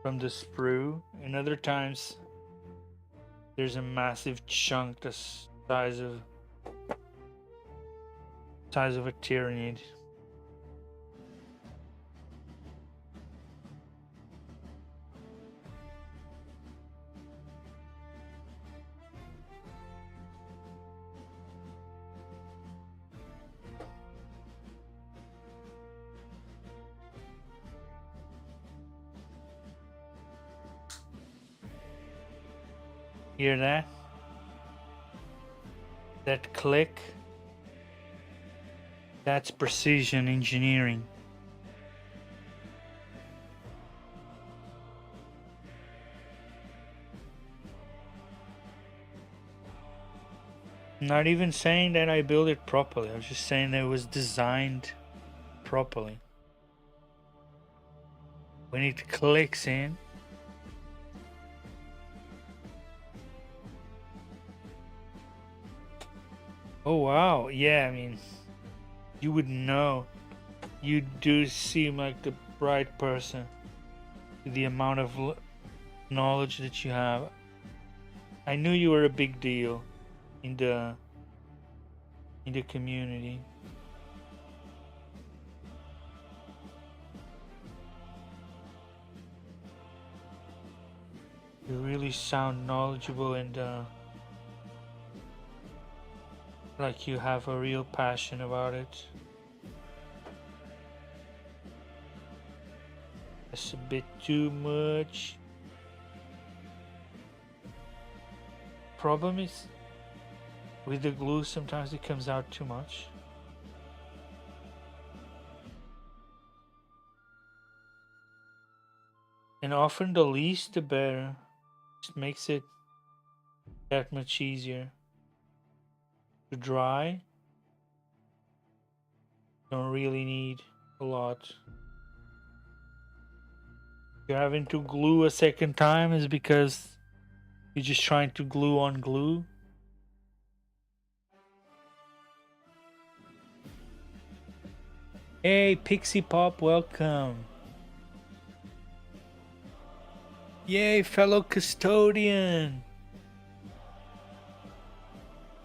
from the sprue, and other times there's a massive chunk the size of a Tyranid. Hear that? That click? That's precision engineering. I'm not even saying that I built it properly. I was just saying that it was designed properly. When it clicks in, oh wow, yeah, I mean, you would know. You do seem like the bright person. The amount of knowledge that you have. I knew you were a big deal in the community. You really sound knowledgeable and like you have a real passion about it. That's a bit too much. Problem is, with the glue, sometimes it comes out too much. And often the least the better. Just makes it that much easier. To dry, don't really need a lot. If you're having to glue a second time is because you're just trying to glue on glue. Hey, Pixie Pop, welcome. Yay, fellow custodian.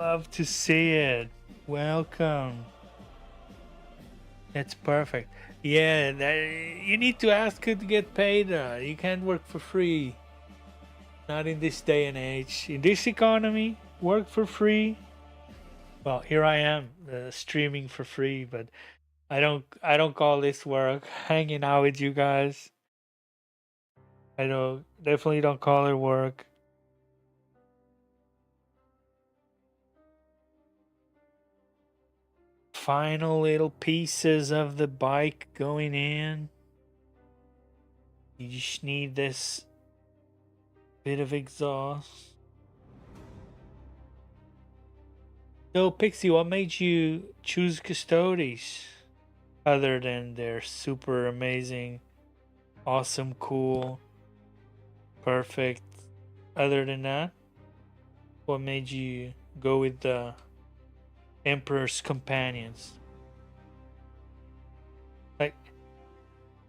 Love to see it. Welcome. That's perfect. Yeah, you need to ask to get paid. You can't work for free. Not in this day and age. In this economy, work for free. Well, here I am streaming for free, but I don't call this work. Hanging out with you guys, definitely don't call it work. Final little pieces of the bike going in. You just need this bit of exhaust. So, Pixie, what made you choose Custodes? Other than they're super amazing, awesome, cool, perfect. Other than that, what made you go with the Emperor's Companions? Like,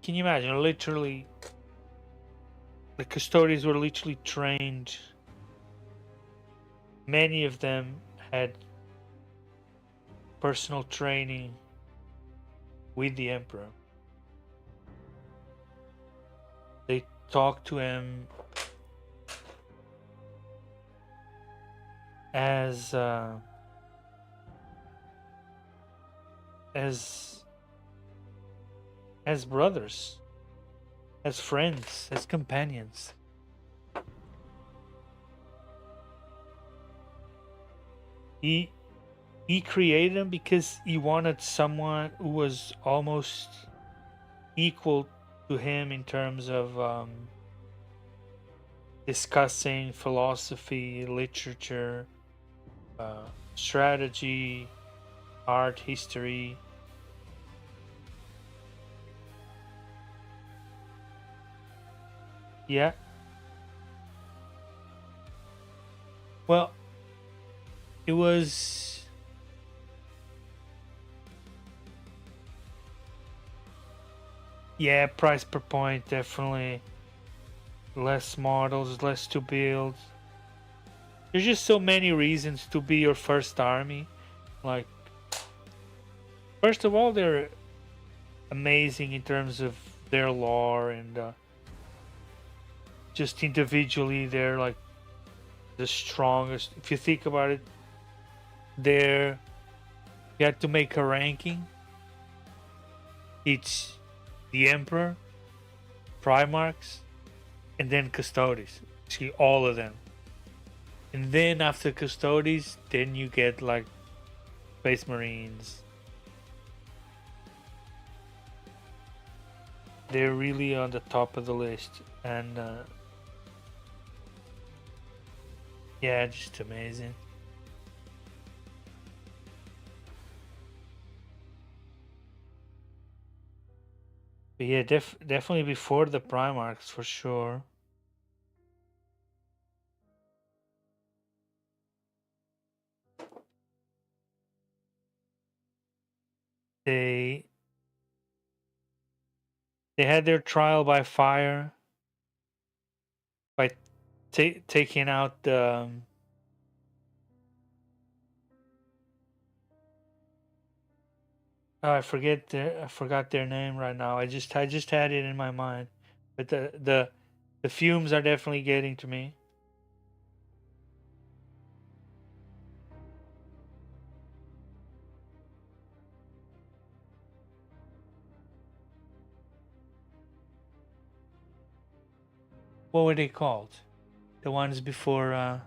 can you imagine? Literally, the Custodes were literally trained. Many of them had personal training with the Emperor. They talked to him as brothers, as friends, as companions. He created them because he wanted someone who was almost equal to him in terms of discussing philosophy, literature, strategy, art, history. Yeah. Well, it was. Yeah, price per point, definitely. Less models, less to build. There's just so many reasons to be your first army. Like, first of all, they're amazing in terms of their lore and just individually, they're like the strongest. If you think about it, you had to make a ranking. It's the Emperor, Primarchs, and then Custodes. See all of them. And then after Custodes, then you get like Space Marines. They're really on the top of the list. And yeah, just amazing. But yeah, definitely before the Primarchs for sure. They had their trial by fire by taking out the oh, I forgot their name right now. I just had it in my mind, but The fumes are definitely getting to me. What were they called? The ones before.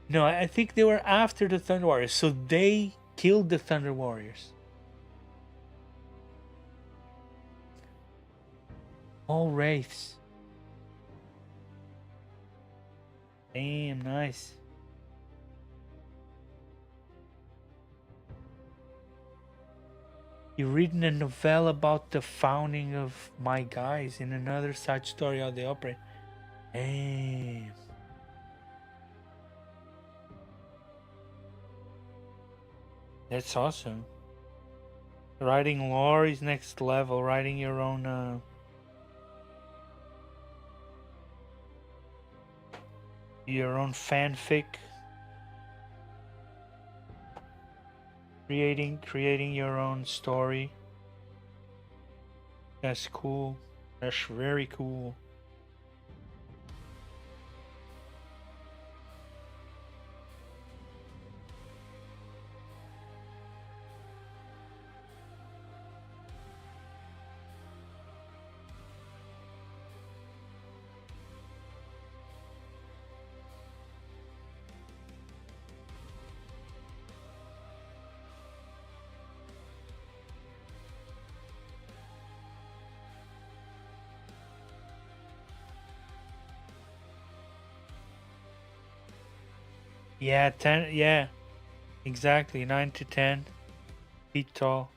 No, I think they were after the Thunder Warriors, so they killed the Thunder Warriors. All wraiths. Damn, nice. You're reading a novella about the founding of my guys in another side story how they operate. Damn. That's awesome. Writing lore is next level. Writing your own fanfic. Creating your own story. That's cool. That's very cool. Yeah, 10. Yeah, exactly. 9 to 10 feet tall.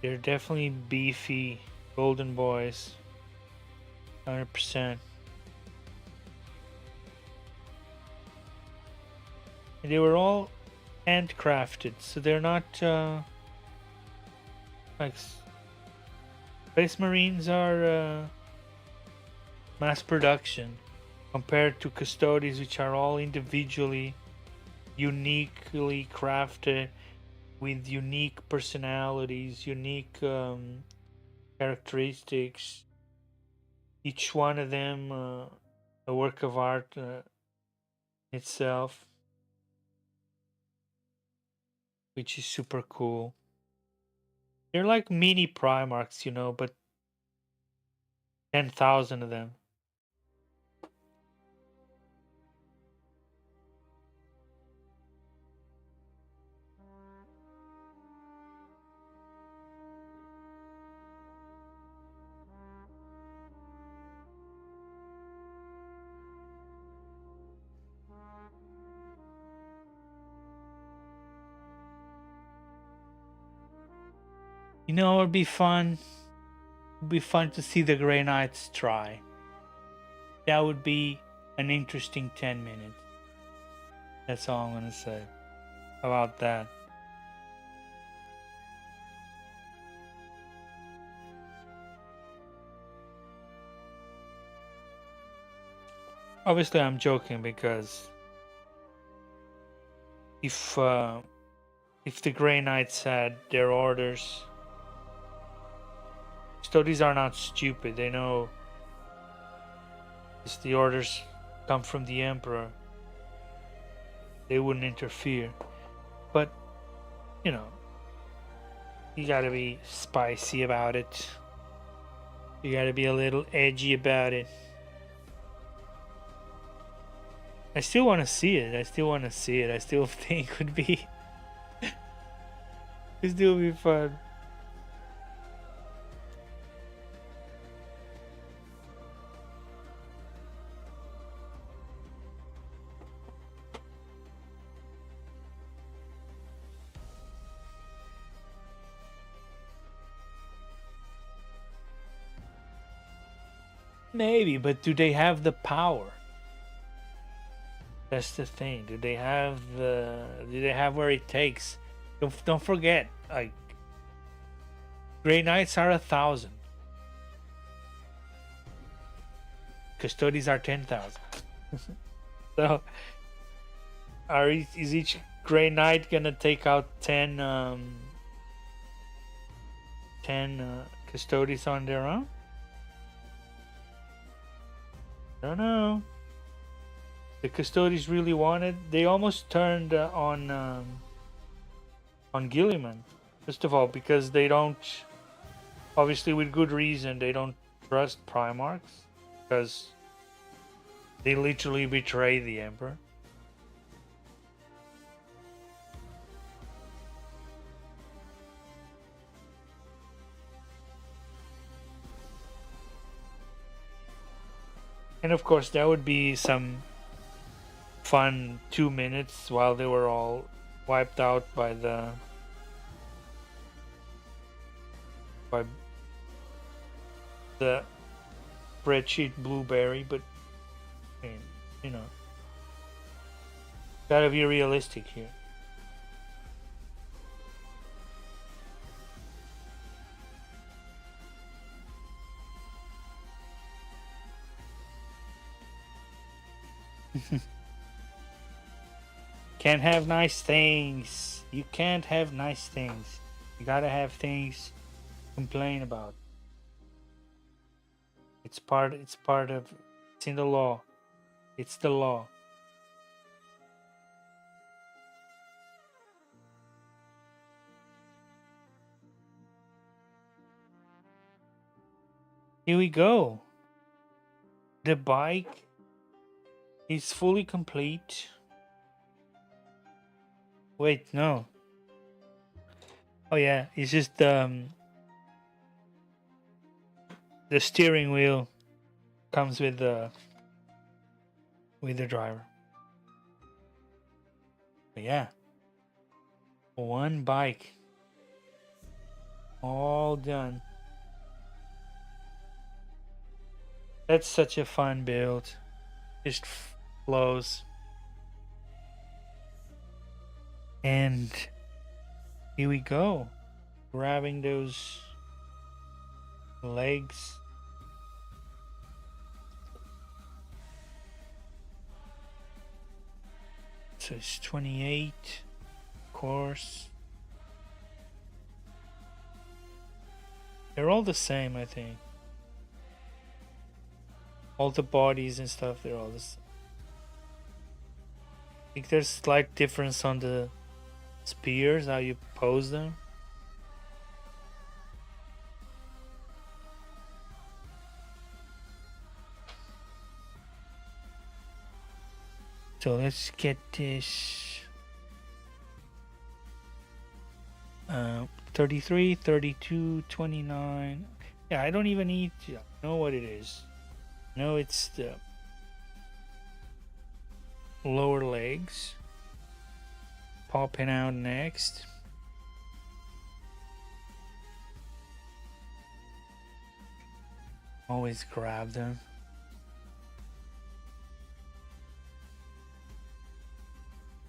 They're definitely beefy golden boys. 100%. And they were all handcrafted, so they're not like Space Marines are mass production compared to Custodes, which are all individually, uniquely crafted with unique personalities, unique characteristics. Each one of them a work of art itself, which is super cool. They're like mini Primarchs, you know, but 10,000 of them. You know, it'd be fun. It'd be fun to see the Grey Knights try. That would be an interesting 10 minutes. That's all I'm gonna say about that. Obviously, I'm joking because if the Grey Knights had their orders, studies are not stupid. They know if the orders come from the Emperor, they wouldn't interfere. But you know, you gotta be spicy about it. You gotta be a little edgy about it. I still want to see it. I still think it would be it still be fun. Maybe, but do they have the power? That's the thing. Do they have what it takes? Don't forget, like Grey Knights are 1,000. Custodies are 10,000. So, is each Grey Knight gonna take out 10 custodies on their own? I don't know. The custodies really wanted. They almost turned on Gilliman. First of all, because they don't, obviously with good reason, they don't trust Primarchs because they literally betray the Emperor. And of course, there would be some fun 2 minutes while they were all wiped out by the spreadsheet blueberry, but I mean, you know, gotta be realistic here. Can't have nice things. You can't have nice things. You gotta have things to complain about. It's part of, it's in the law. It's the law. Here we go. The bike is fully complete. Wait, no. Oh yeah, it's just the steering wheel comes with the driver. But yeah, one bike, all done. That's such a fun build. Just flows. And here we go, grabbing those legs. So it's 28, of course. They're all the same, I think. All the bodies and stuff, they're all the same. I think there's slight difference on the spears, how you pose them. So let's get this 33, 32, 29. Yeah, I don't even need to know what it is. No, it's the lower legs popping out next. Always grab them.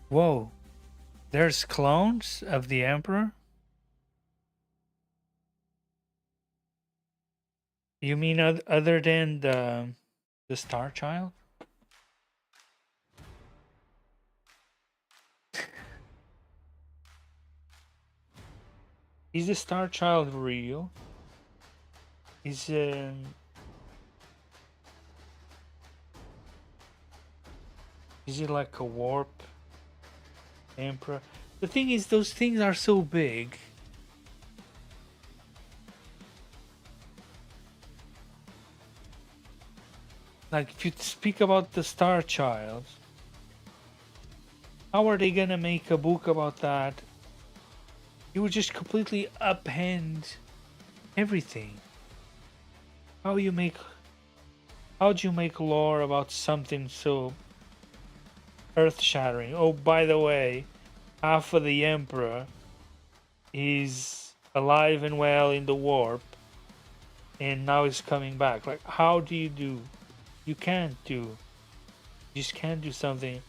Whoa, there's clones of the Emperor? You mean other than the Star Child? Is the Star Child real? Is it like a warp Emperor? The thing is, those things are so big. Like, if you speak about the Star Child, how are they gonna make a book about that? You would just completely upend everything. How'd you make lore about something so earth-shattering? Oh, by the way, half of the Emperor is alive and well in the warp, and now is coming back. Like, how do? You can't do. You just can't do something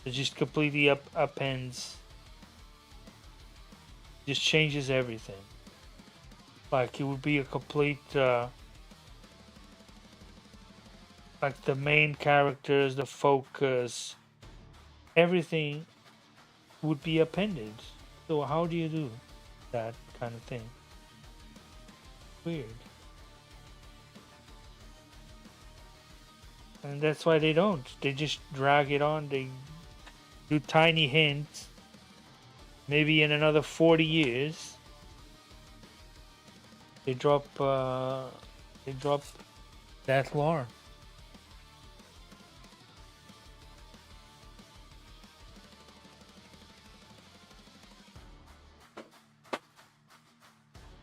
that just completely upends. Just changes everything. Like, it would be a complete like like the main characters, the focus, everything would be appended. So how do you do that kind of thing? Weird. And that's why they don't. They just drag it on. They do tiny hints. Maybe in another 40 years, they drop that lore.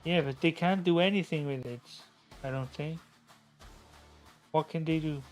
Yeah, but they can't do anything with it. I don't think. What can they do?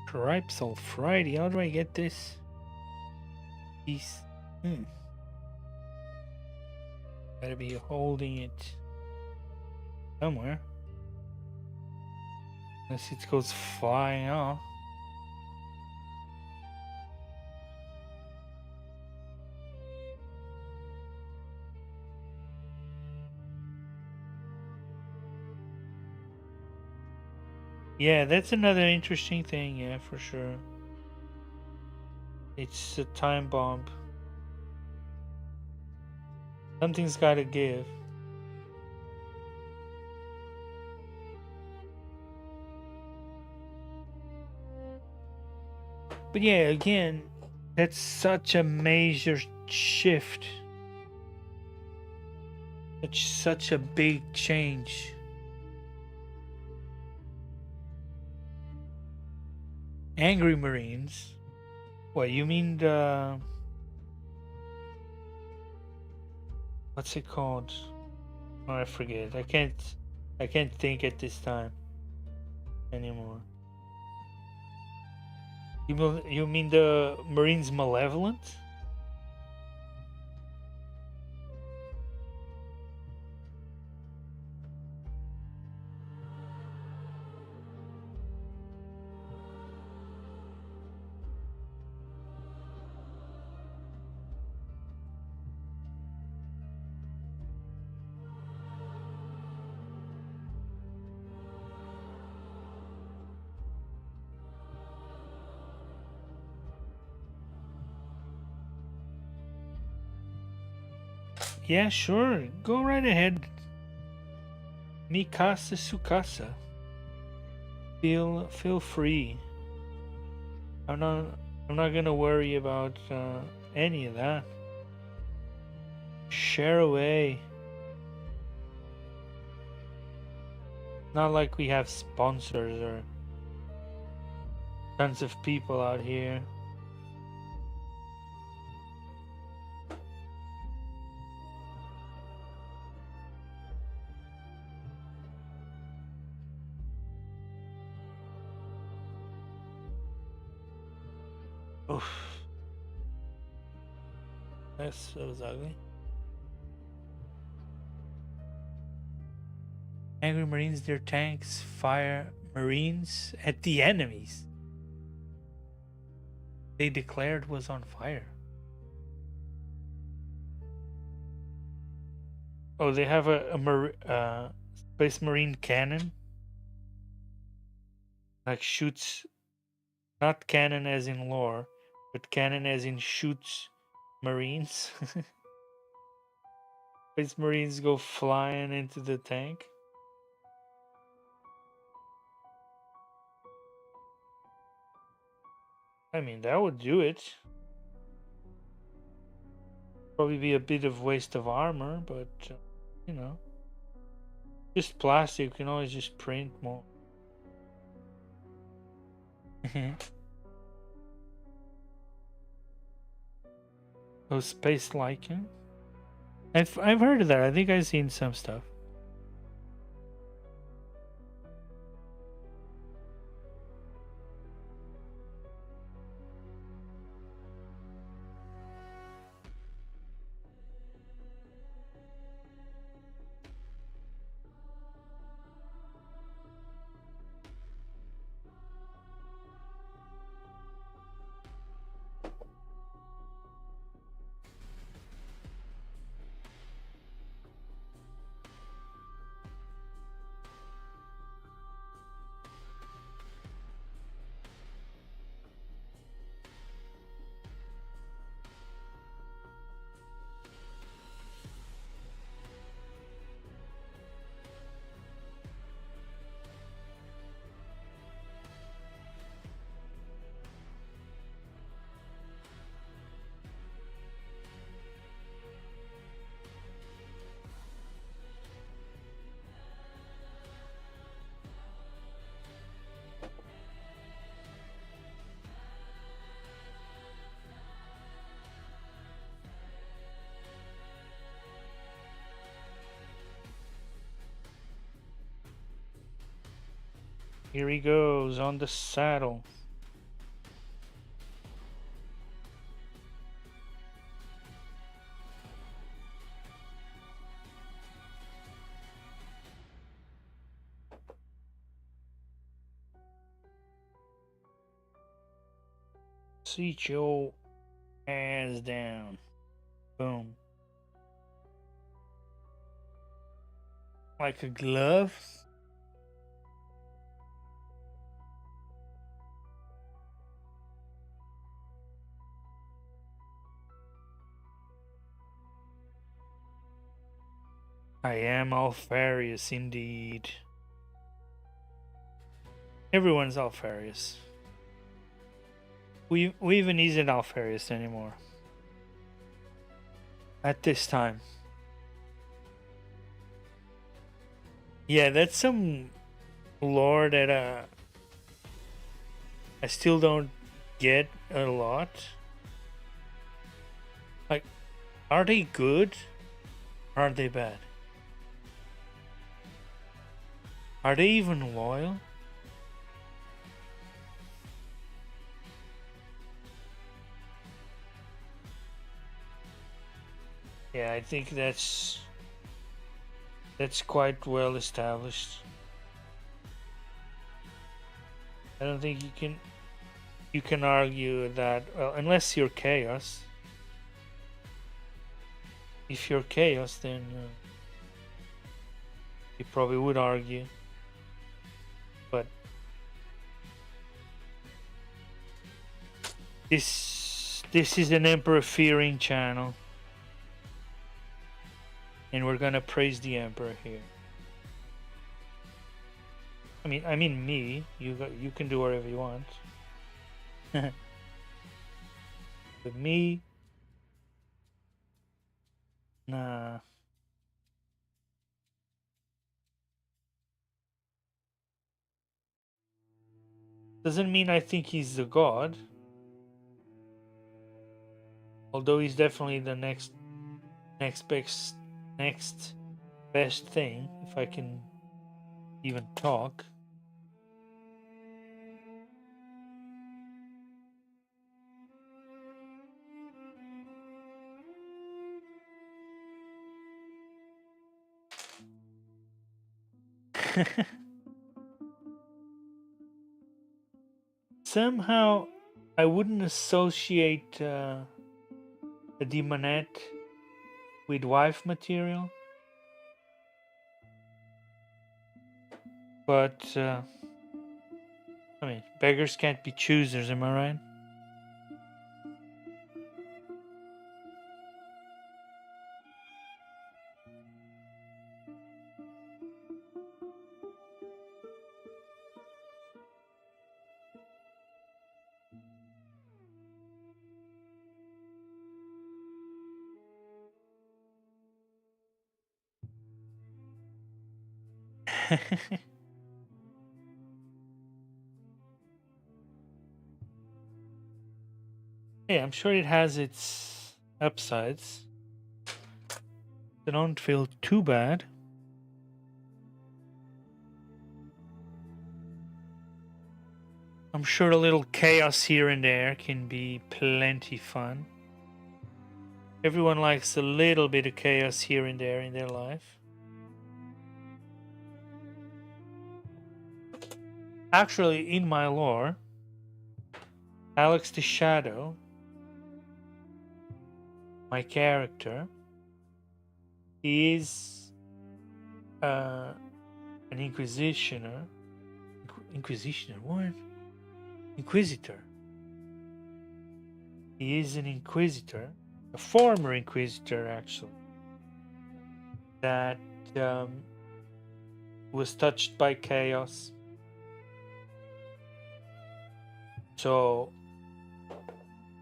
Stripes all Friday. How do I get this? Piece. Gotta be holding it somewhere. Unless it goes flying off. Yeah, that's another interesting thing, yeah, for sure. It's a time bomb. Something's gotta give. But yeah, again, that's such a major shift. It's such a big change. Angry Marines? What, you mean the... What's it called? Oh, I forget. I can't think at this time anymore. You mean the Marines Malevolent? Yeah, sure. Go right ahead. Mikasa Sukasa. Feel free. I'm not gonna worry about any of that. Share away. Not like we have sponsors or tons of people out here. Oof. That was ugly. Angry Marines, their tanks fire Marines at the enemies they declared was on fire. Oh, they have a Space Marine cannon. Like shoots, not cannon as in lore, but cannon as in shoots Marines. Space Marines go flying into the tank. I mean, that would do it. Probably be a bit of waste of armor, but you know, just plastic. You can always just print more. Oh, space lichen. I've heard of that. I think I've seen some stuff. Here he goes on the saddle. Sit your ass down. Boom. Like a glove? I am Alfarius indeed. Everyone's Alfarius. We even isn't Alfarius anymore. At this time. Yeah, that's some lore that I still don't get a lot. Like, are they good? Or are they bad? Are they even loyal? Yeah, I think that's quite well established. I don't think you can argue that, well, unless you're chaos. If you're chaos, then you probably would argue. But this is an Emperor fearing channel, and we're gonna praise the Emperor here. I mean me. You can do whatever you want. But me, nah. Doesn't mean I think he's the god. Although he's definitely the next best thing, if I can even talk. Somehow, I wouldn't associate a demonette with wife material, but I mean, beggars can't be choosers, am I right? Yeah, I'm sure it has its upsides. They don't feel too bad. I'm sure a little chaos here and there can be plenty fun. Everyone likes a little bit of chaos here and there in their life. Actually, in my lore, Alex the Shadow, my character, is an Inquisitioner. Inquisitioner? What? Inquisitor. He is an Inquisitor, a former Inquisitor actually, that was touched by chaos. So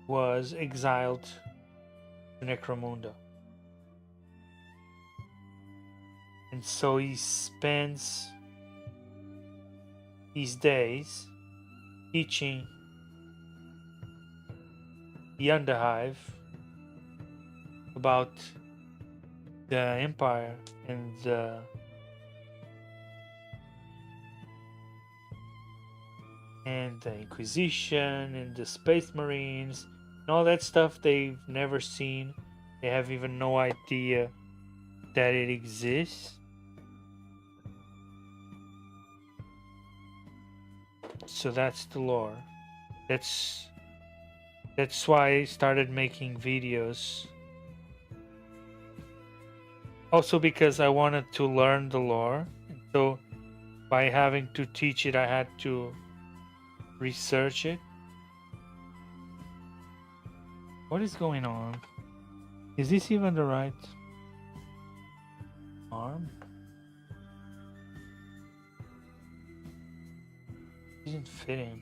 was exiled to Necromunda. And so he spends his days teaching the Underhive about the Empire and the Inquisition and the Space Marines and all that stuff they've never seen. They have even no idea that it exists. So that's the lore. That's why I started making videos. Also because I wanted to learn the lore. So by having to teach it, I had to research it. What is going on? Is this even the right arm? It isn't fitting.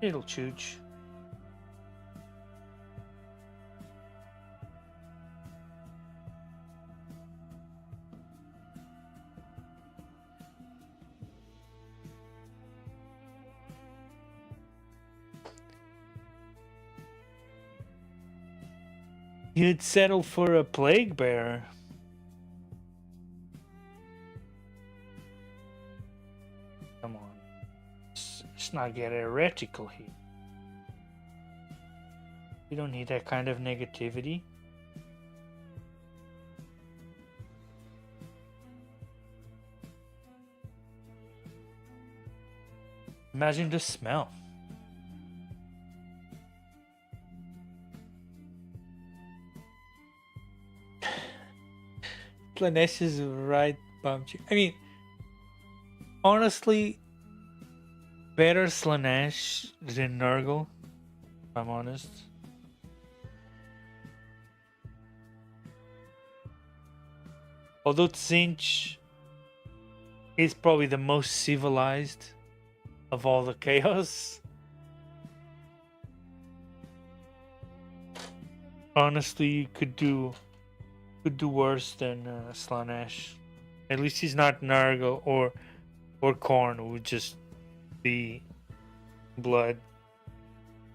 It'll chooch. You'd settle for a plague bearer. Come on. Let's not get heretical here. You don't need that kind of negativity. Imagine the smell. Slanesh is right, Bumchi. I mean, honestly, better Slanesh than Nurgle, if I'm honest. Although Tzeentch is probably the most civilized of all the chaos. Honestly, you could do worse than Slanesh. At least he's not Nurgle or Khorne, who would just be blood.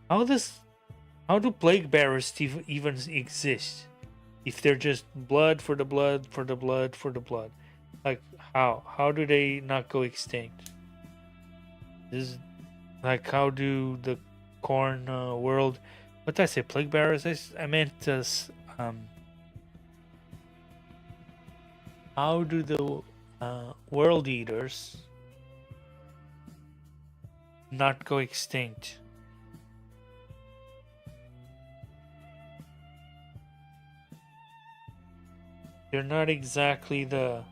How do plague bearers even exist? if they're just blood for the blood for the blood for the blood. Like how do they not go extinct? This is like how do the corn world? What did I say? Plague bearers? I meant how do the world eaters not go extinct? They're not exactly the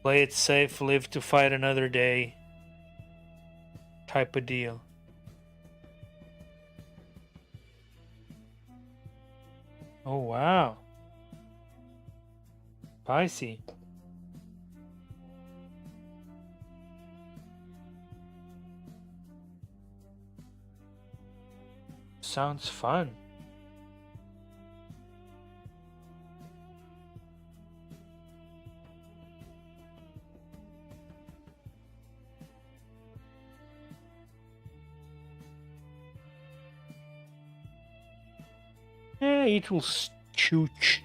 play it safe, live to fight another day type of deal. Oh wow. Spicy. Sounds fun. Yeah, it will chooch.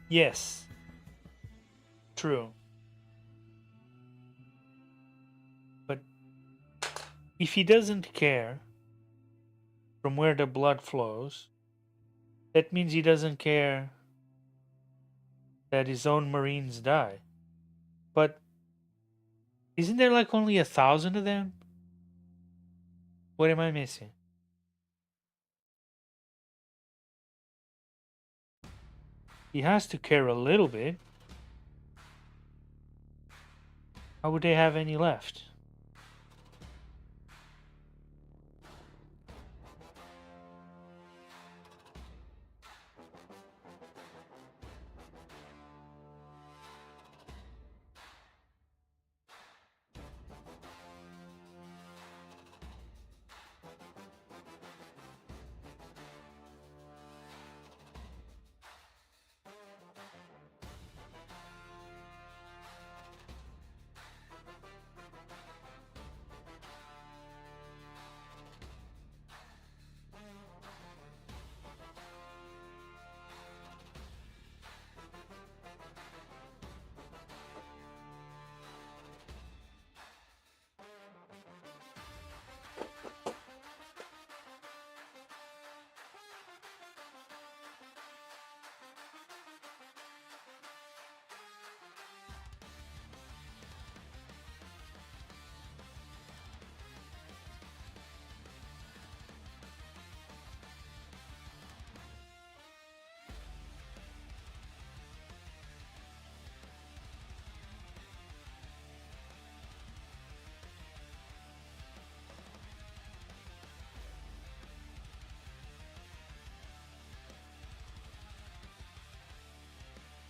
Yes. True. But if he doesn't care from where the blood flows, that means he doesn't care that his own Marines die. But isn't there like only 1,000 of them? What am I missing? He has to care a little bit. How would they have any left?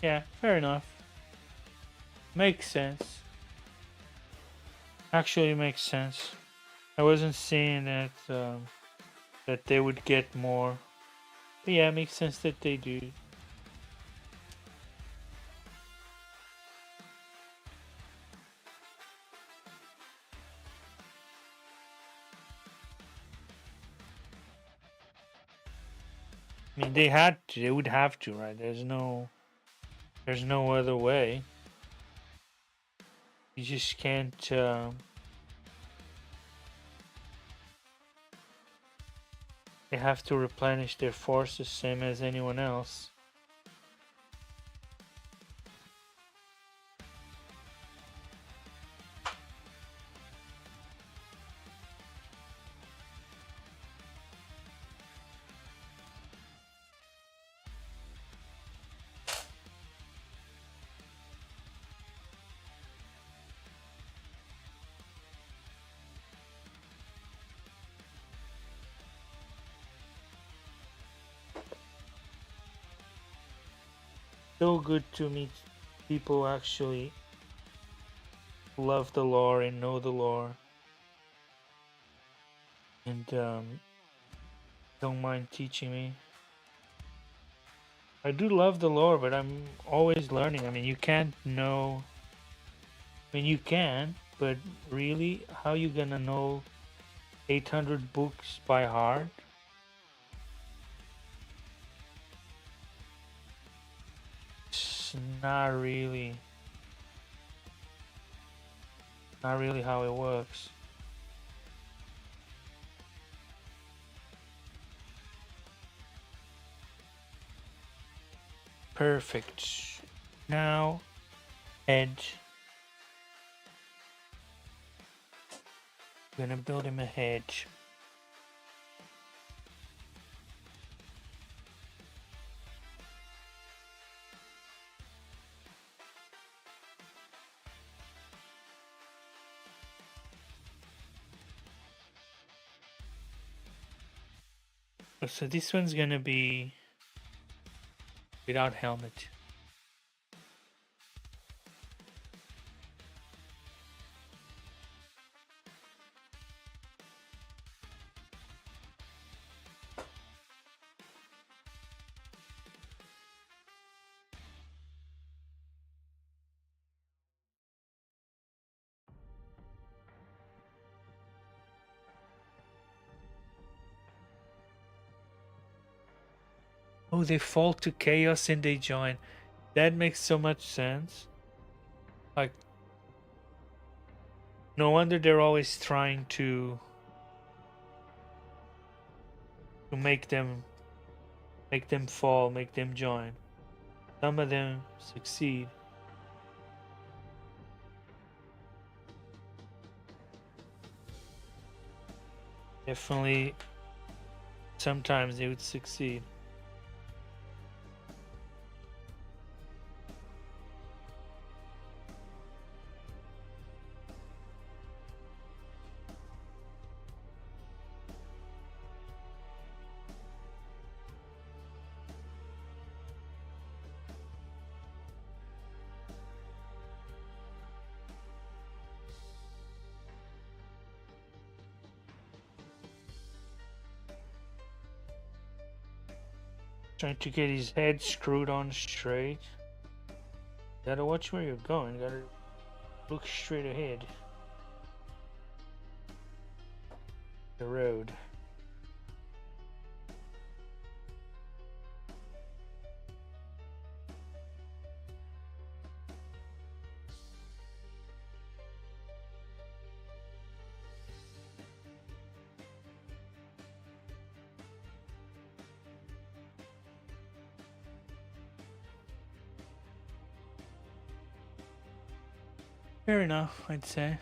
Yeah, fair enough. Makes sense. Actually makes sense. I wasn't saying that that they would get more. But yeah, it makes sense that they do. I mean, they had to. They would have to, right? There's no other way. You just can't. They have to replenish their forces, same as anyone else. So good to meet people who actually love the lore and know the lore, and don't mind teaching me. I do love the lore, but I'm always learning. I mean, you can't know. I mean, you can, but really, how you gonna know 800 books by heart? It's not really how it works. Perfect. Now, hedge. I'm gonna build him a hedge. So this one's gonna be without helmet. Oh, they fall to chaos and they join. That makes so much sense. Like, no wonder they're always trying to make them fall, make them join. Some of them succeed. Definitely, sometimes they would succeed. Trying to get his head screwed on straight. Gotta watch where you're going. Gotta look straight ahead. The road. Fair enough, I'd say.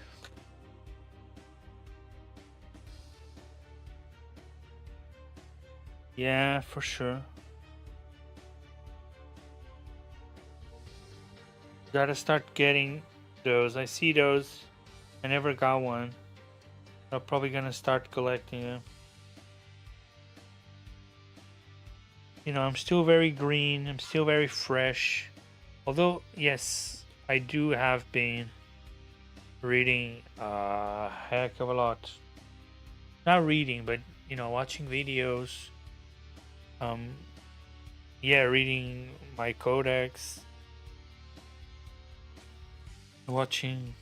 Yeah, for sure. Gotta start getting those. I see those. I never got one. I'm probably gonna start collecting them. You know, I'm still very green. I'm still very fresh. Although, yes, I do have been reading a heck of a lot. Not reading, but you know, watching videos. Um, yeah, reading my codex, watching.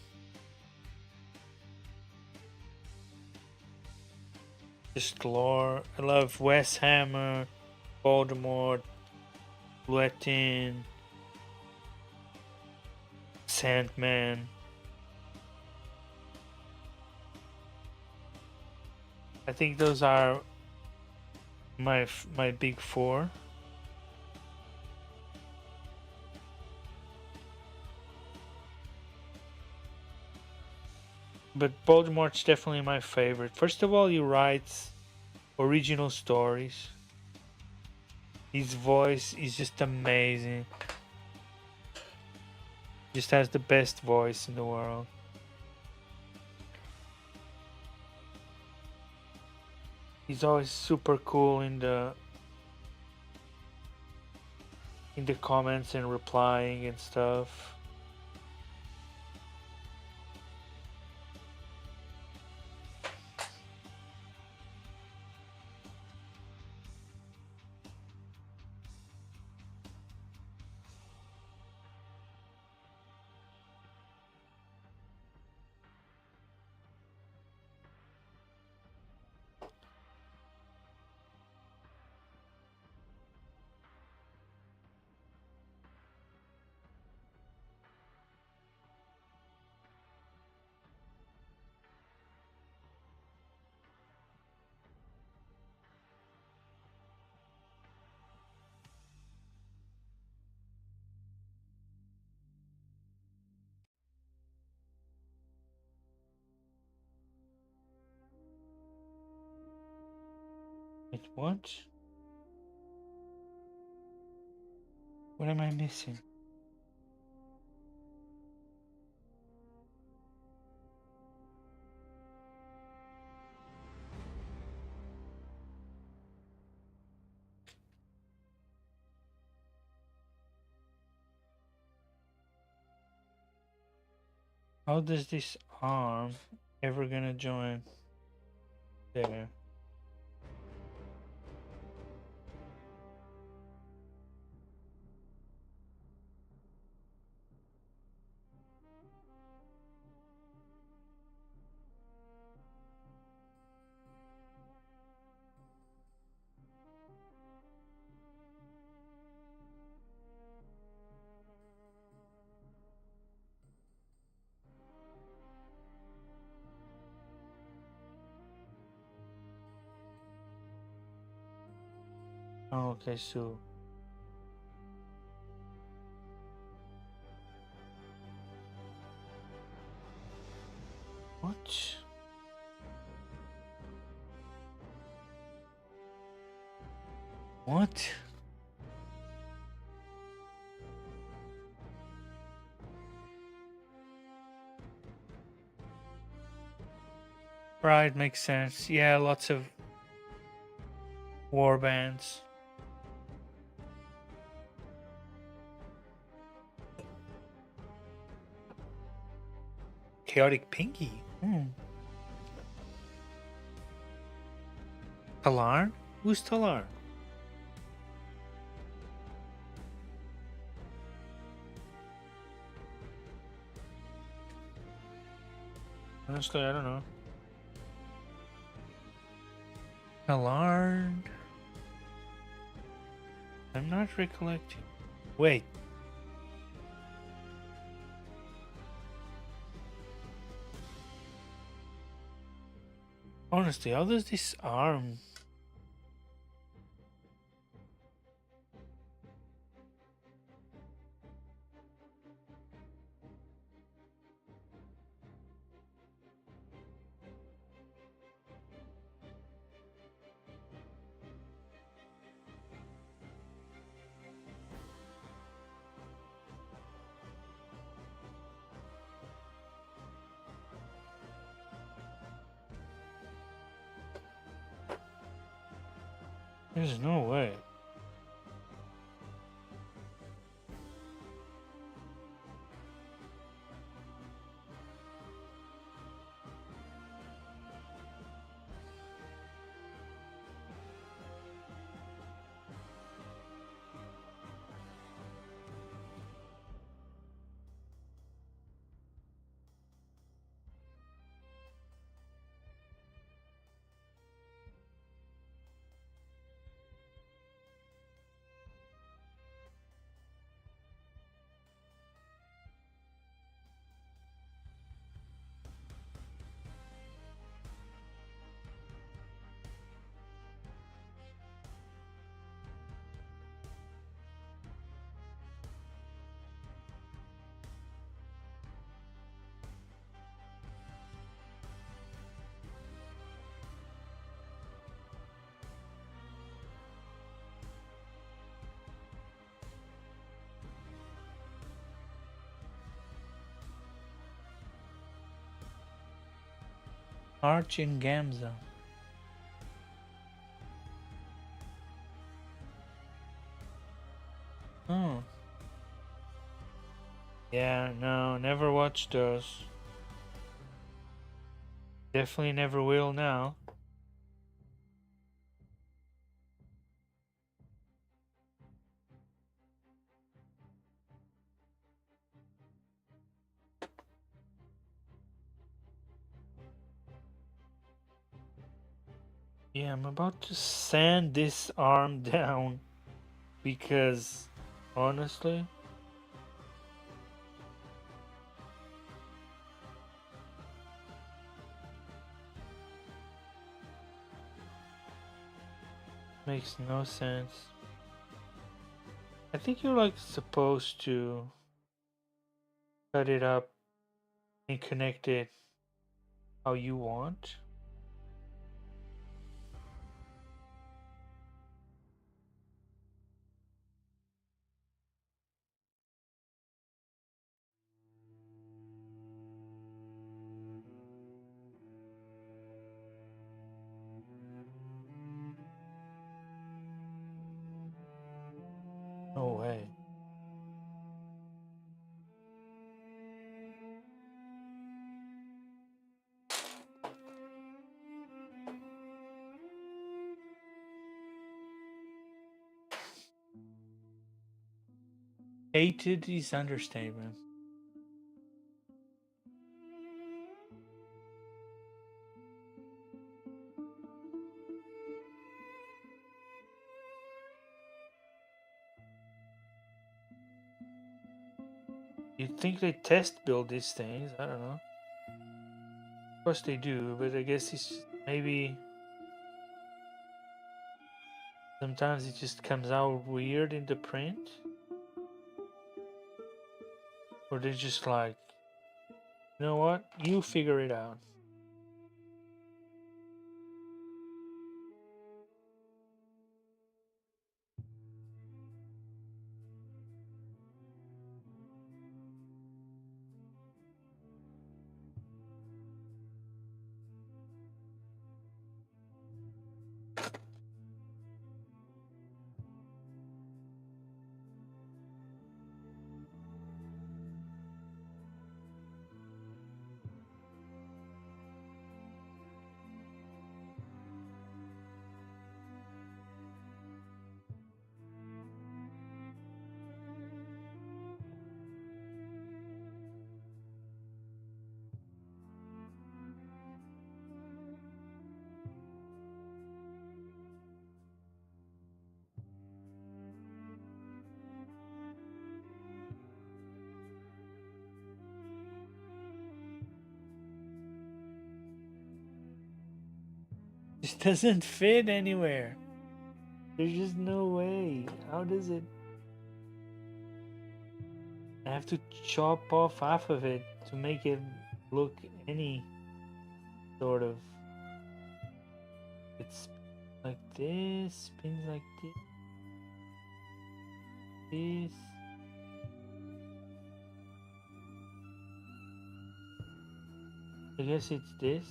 Just lore. I love Warhammer, Voldemort, Luetin, Sandman. I think those are my big four. But Voldemort's definitely my favorite. First of all, he writes original stories. His voice is just amazing. Just has the best voice in the world. He's always super cool in the comments and replying and stuff. Wait, what? What am I missing? How does this arm ever gonna join there? Oh, okay, so what? What? Right, makes sense. Yeah, lots of war bands. Chaotic Pinky. Talarn? Who's Talarn? Honestly, I don't know. Talarn? I'm not recollecting. Wait. Honestly, how does this arm? There's no way. Arch in Gamza. Oh. Yeah, no, never watched those. Definitely never will now. Yeah, I'm about to sand this arm down because honestly, makes no sense. I think you're like supposed to cut it up and connect it how you want. Hated is understatement. You'd think they test build these things. I don't know. Of course they do, but I guess it's maybe sometimes it just comes out weird in the print. Or they're just like, you know what? You figure it out. Just doesn't fit anywhere. There's just no way. How does it? I have to chop off half of it to make it look any sort of. It's like this, spins like this. This. I guess it's this.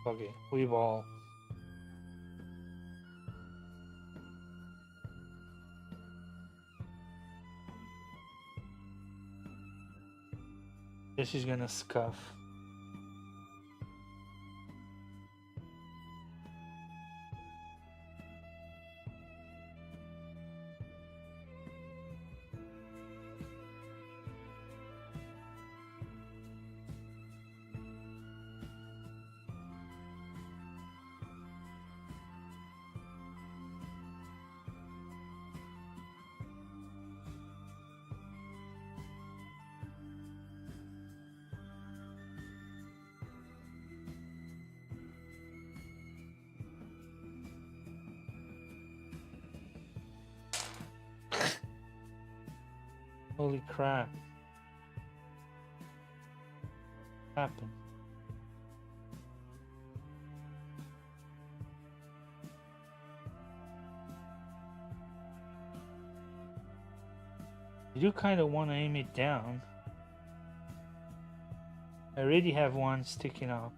Fuck it, we ball. This is gonna scuff. Holy crap. What happened? I do kind of want to aim it down. I already have one sticking up.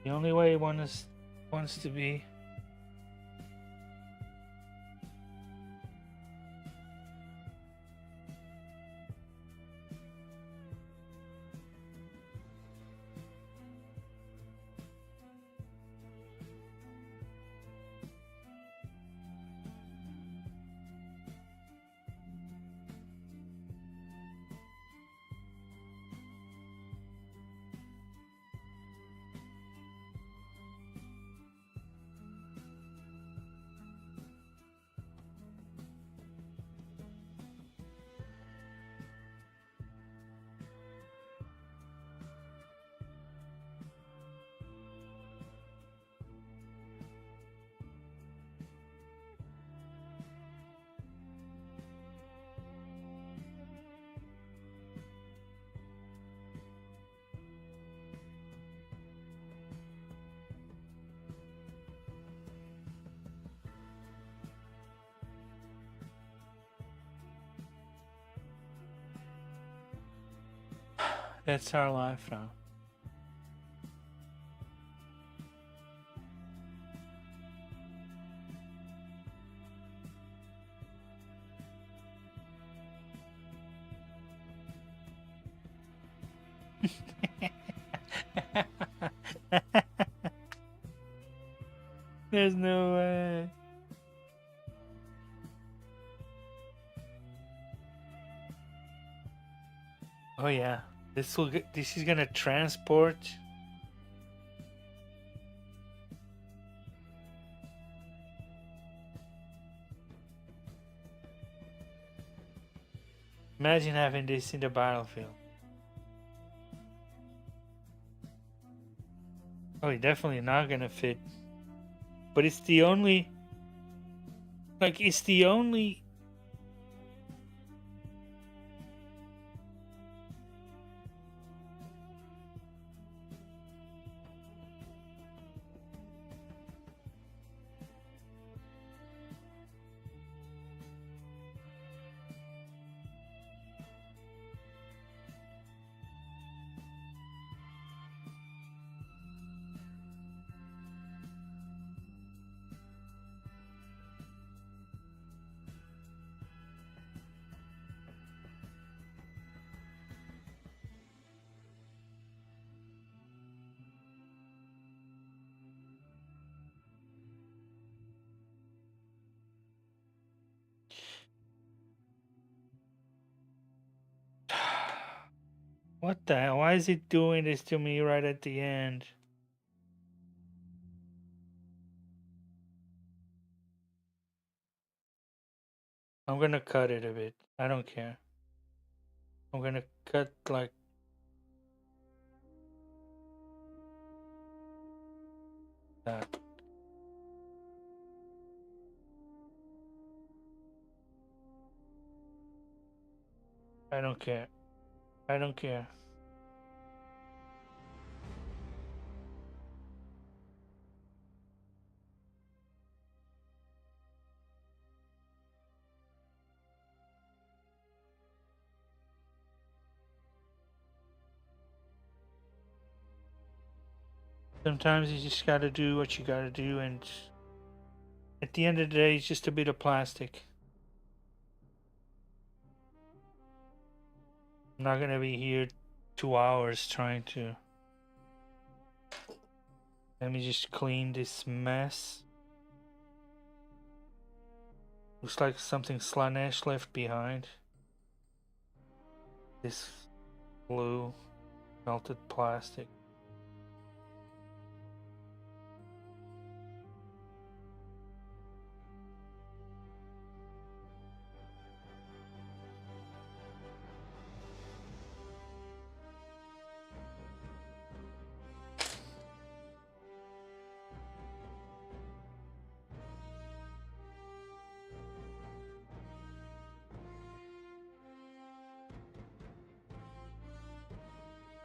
The only way one wants to be. That's our life now. There's no way. Oh yeah, this is gonna transport. Imagine having this in the battlefield. Oh, it's definitely not gonna fit. But it's the only, like, it's the only. What the hell? Why is it doing this to me right at the end? I'm gonna cut it a bit. I don't care. I'm gonna cut like that. I don't care. I don't care. Sometimes you just gotta do what you gotta do, and at the end of the day, it's just a bit of plastic. I'm not gonna be here 2 hours trying to. Let me just clean this mess. Looks like something Slanesh left behind. This blue melted plastic.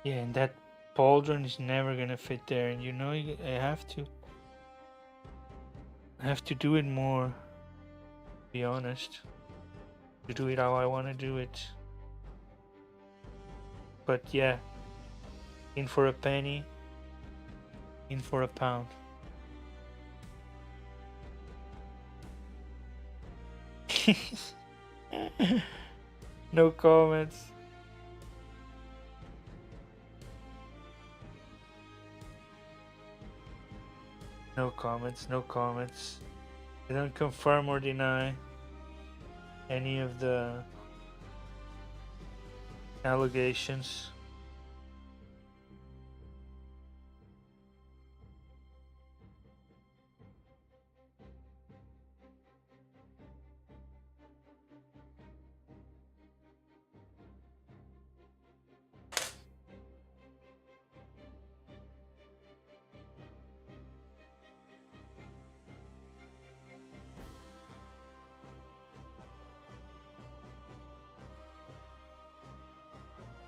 Yeah, and that pauldron is never gonna fit there, and you know I have to do it more. To be honest, to do it how I want to do it. But yeah, in for a penny, in for a pound. No comments. No comments, no comments. I don't confirm or deny any of the allegations.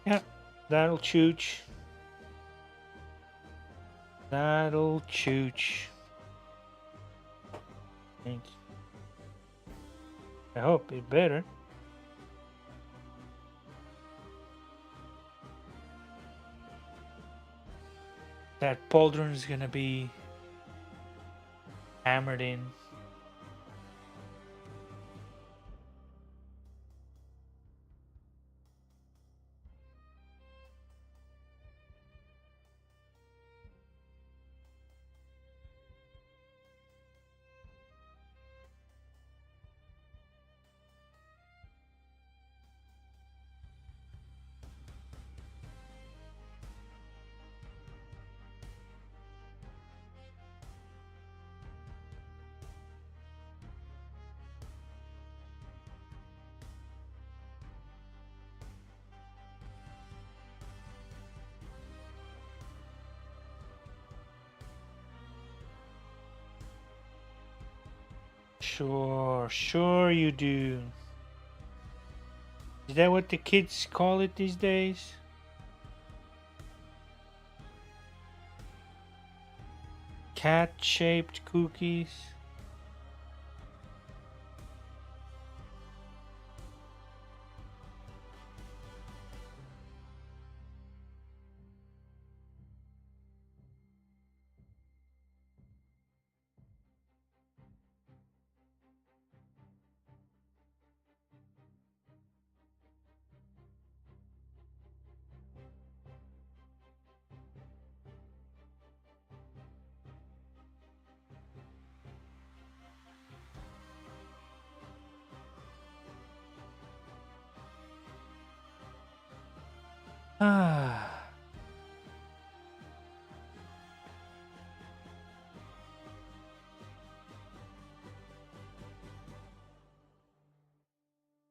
Yeah, that'll chooch. That'll chooch. Thank you. I hope it better. That pauldron is gonna be hammered in. Sure you do. Is that what the kids call it these days? Cat-shaped cookies? Ah.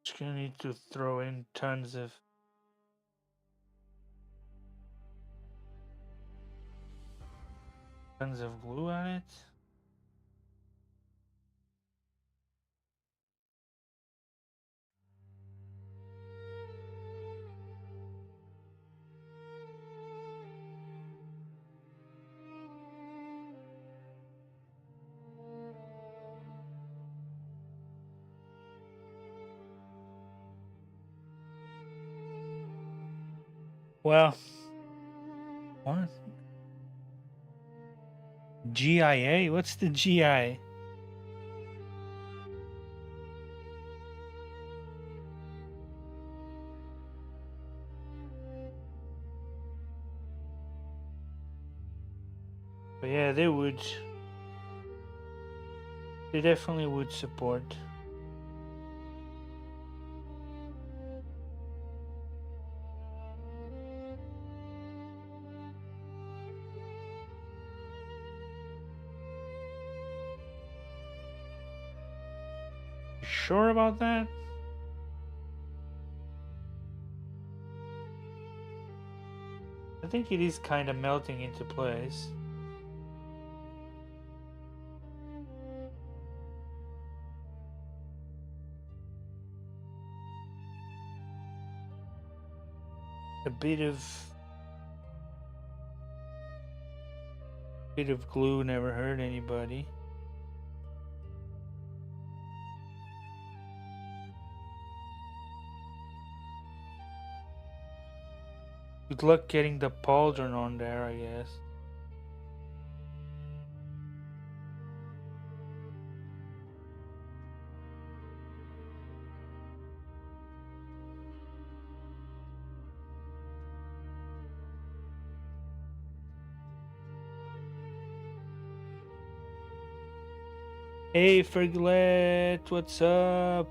Just gonna need to throw in tons of glue on it. Well, what? GIA? What's the GI? But yeah, they would. They definitely would support. Sure about that? I think it is kind of melting into place. A bit of glue never hurt anybody. Good luck getting the pauldron on there, I guess. Hey, Ferglet, what's up?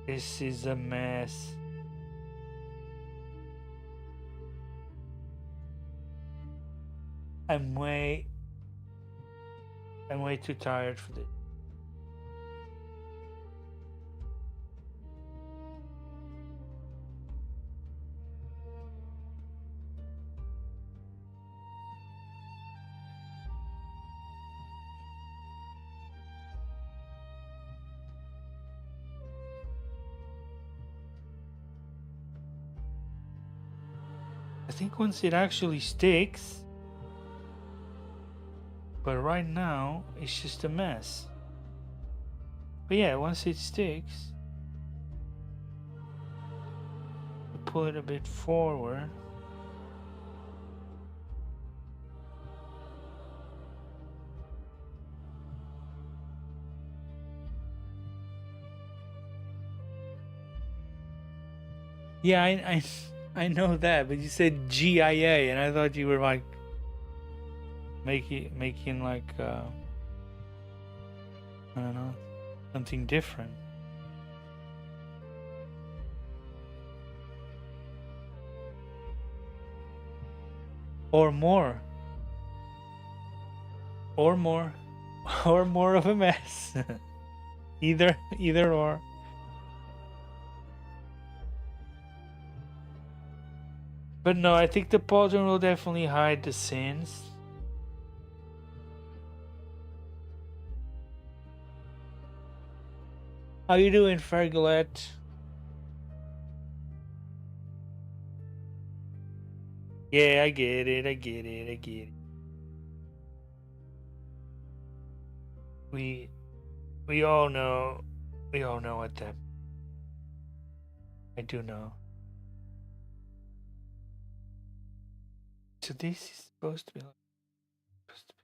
This is a mess. I'm way too tired for this. I think once it actually sticks, but right now it's just a mess. But yeah, once it sticks, pull it a bit forward. Yeah, I know that, but you said GIA, and I thought you were like making like I don't know, something different. Or more. Or more. Or more of a mess. either or. But no, I think the pauldron will definitely hide the sins. How you doing, Fergulet? Yeah, I get it, I get it, I get it. We we all know what that. I do know. So this is supposed to be like supposed to be.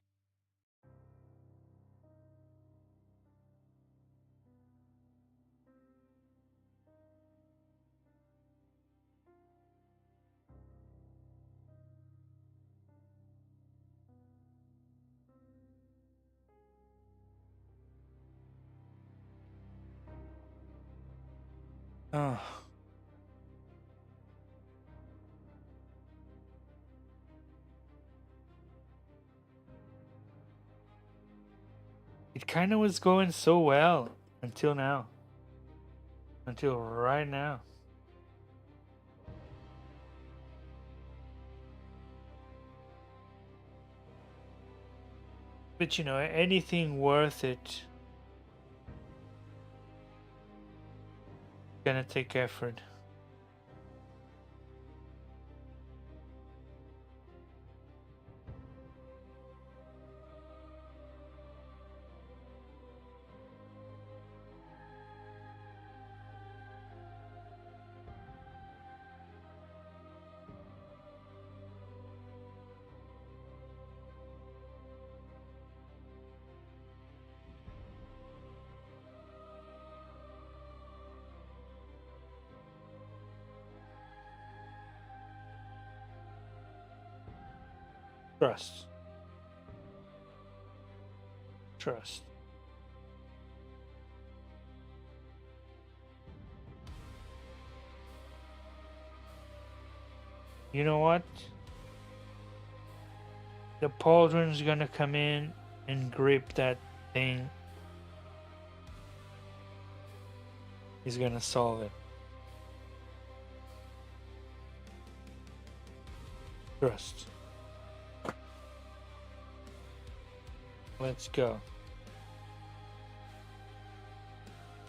Oh. It kind of was going so well until now. Until right now. But you know, anything worth it gonna take effort. Trust. Trust. You know what? The pauldron's gonna come in and grip that thing. He's gonna solve it. Trust. Let's go.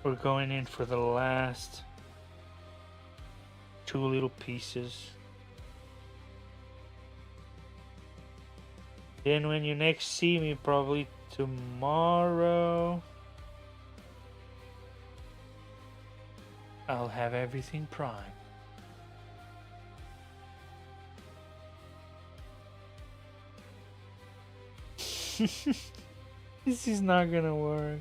We're going in for the last two little pieces. Then when you next see me, probably tomorrow, I'll have everything primed. This is not gonna work.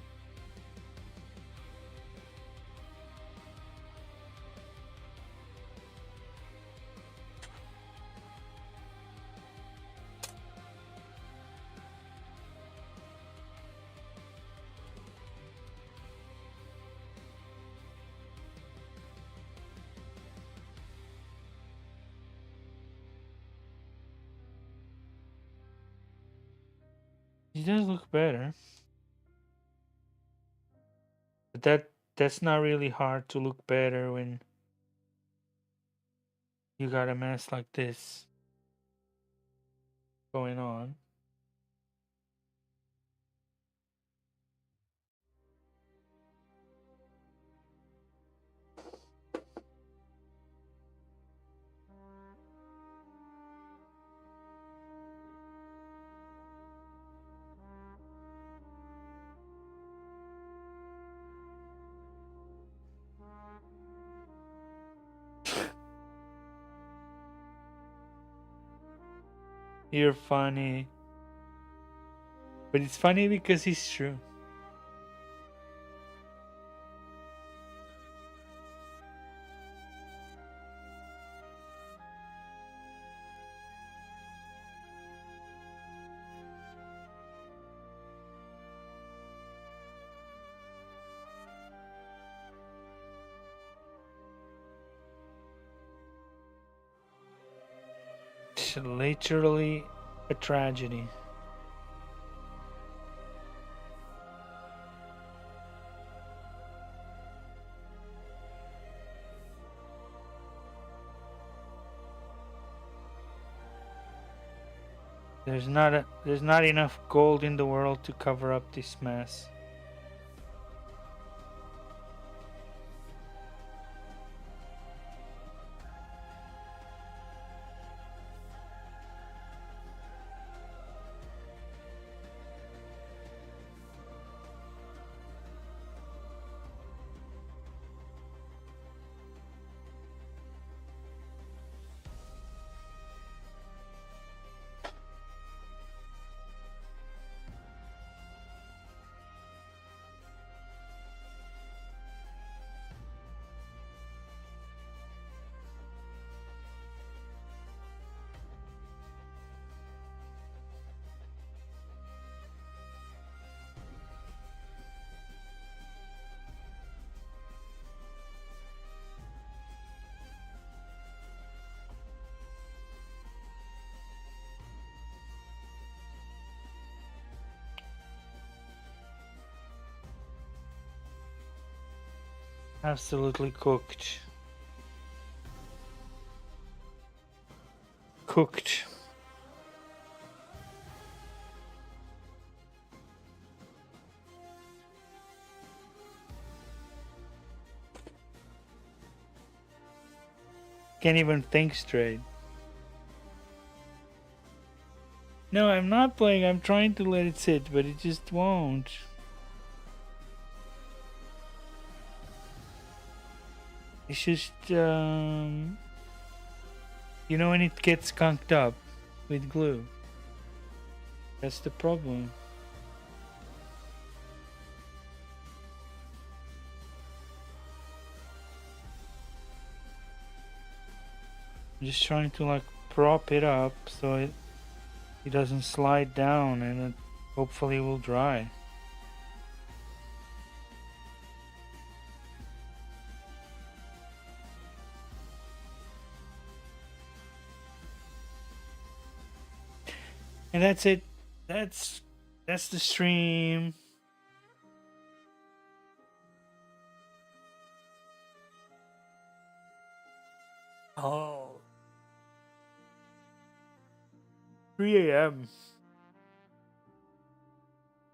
It does look better. But that's not really hard to look better when you got a mess like this going on. You're funny. But it's funny because it's true. It's literally a tragedy. There's not enough gold in the world to cover up this mess. Absolutely cooked. Cooked. Can't even think straight. No, I'm not playing. I'm trying to let it sit, but it just won't. It's just, you know, when it gets skunked up with glue. That's the problem. I'm just trying to like prop it up so it doesn't slide down, and it hopefully will dry. And that's it. That's the stream. Oh. 3 a.m.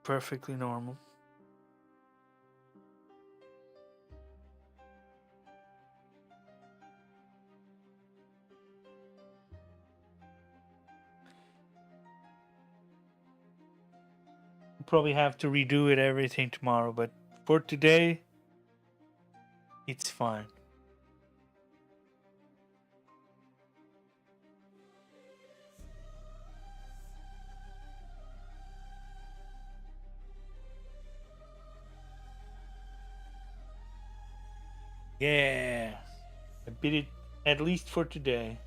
Perfectly normal. Probably have to redo it everything tomorrow, but for today, it's fine. Yeah, I beat it at least for today.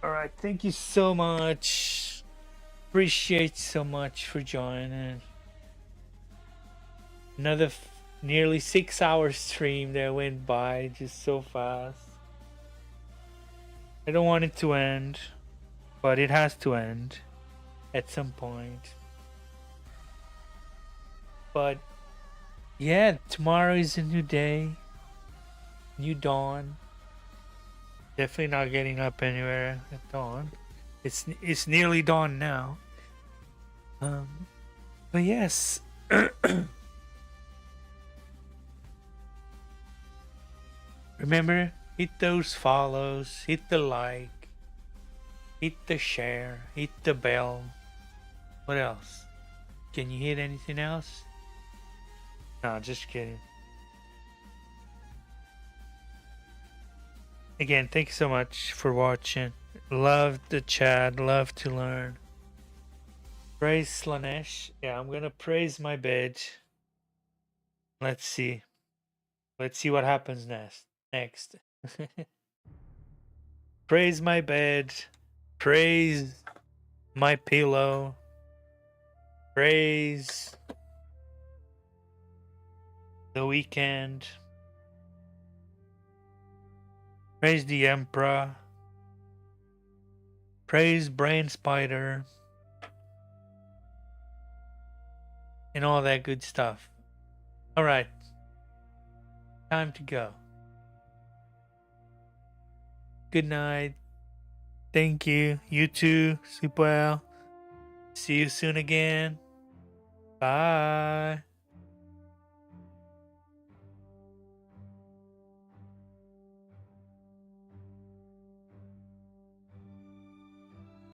All right, thank you so much. Appreciate so much for joining. Another nearly 6-hour stream that went by just so fast. I don't want it to end, but it has to end at some point. But yeah, tomorrow is a new day, new dawn. Definitely not getting up anywhere at dawn. It's nearly dawn now. But yes. Remember, hit those follows, hit the like, hit the share, hit the bell. What else? Can you hit anything else? No, just kidding. Again, thank you so much for watching. Love the chat, love to learn. Praise Slanesh. Yeah, I'm gonna praise my bed. Let's see. Let's see what happens next. Praise my bed. Praise my pillow. Praise the weekend. Praise the Emperor. Praise Brain Spider. And all that good stuff. All right. Time to go. Good night. Thank you. You too. Sleep well. See you soon again. Bye.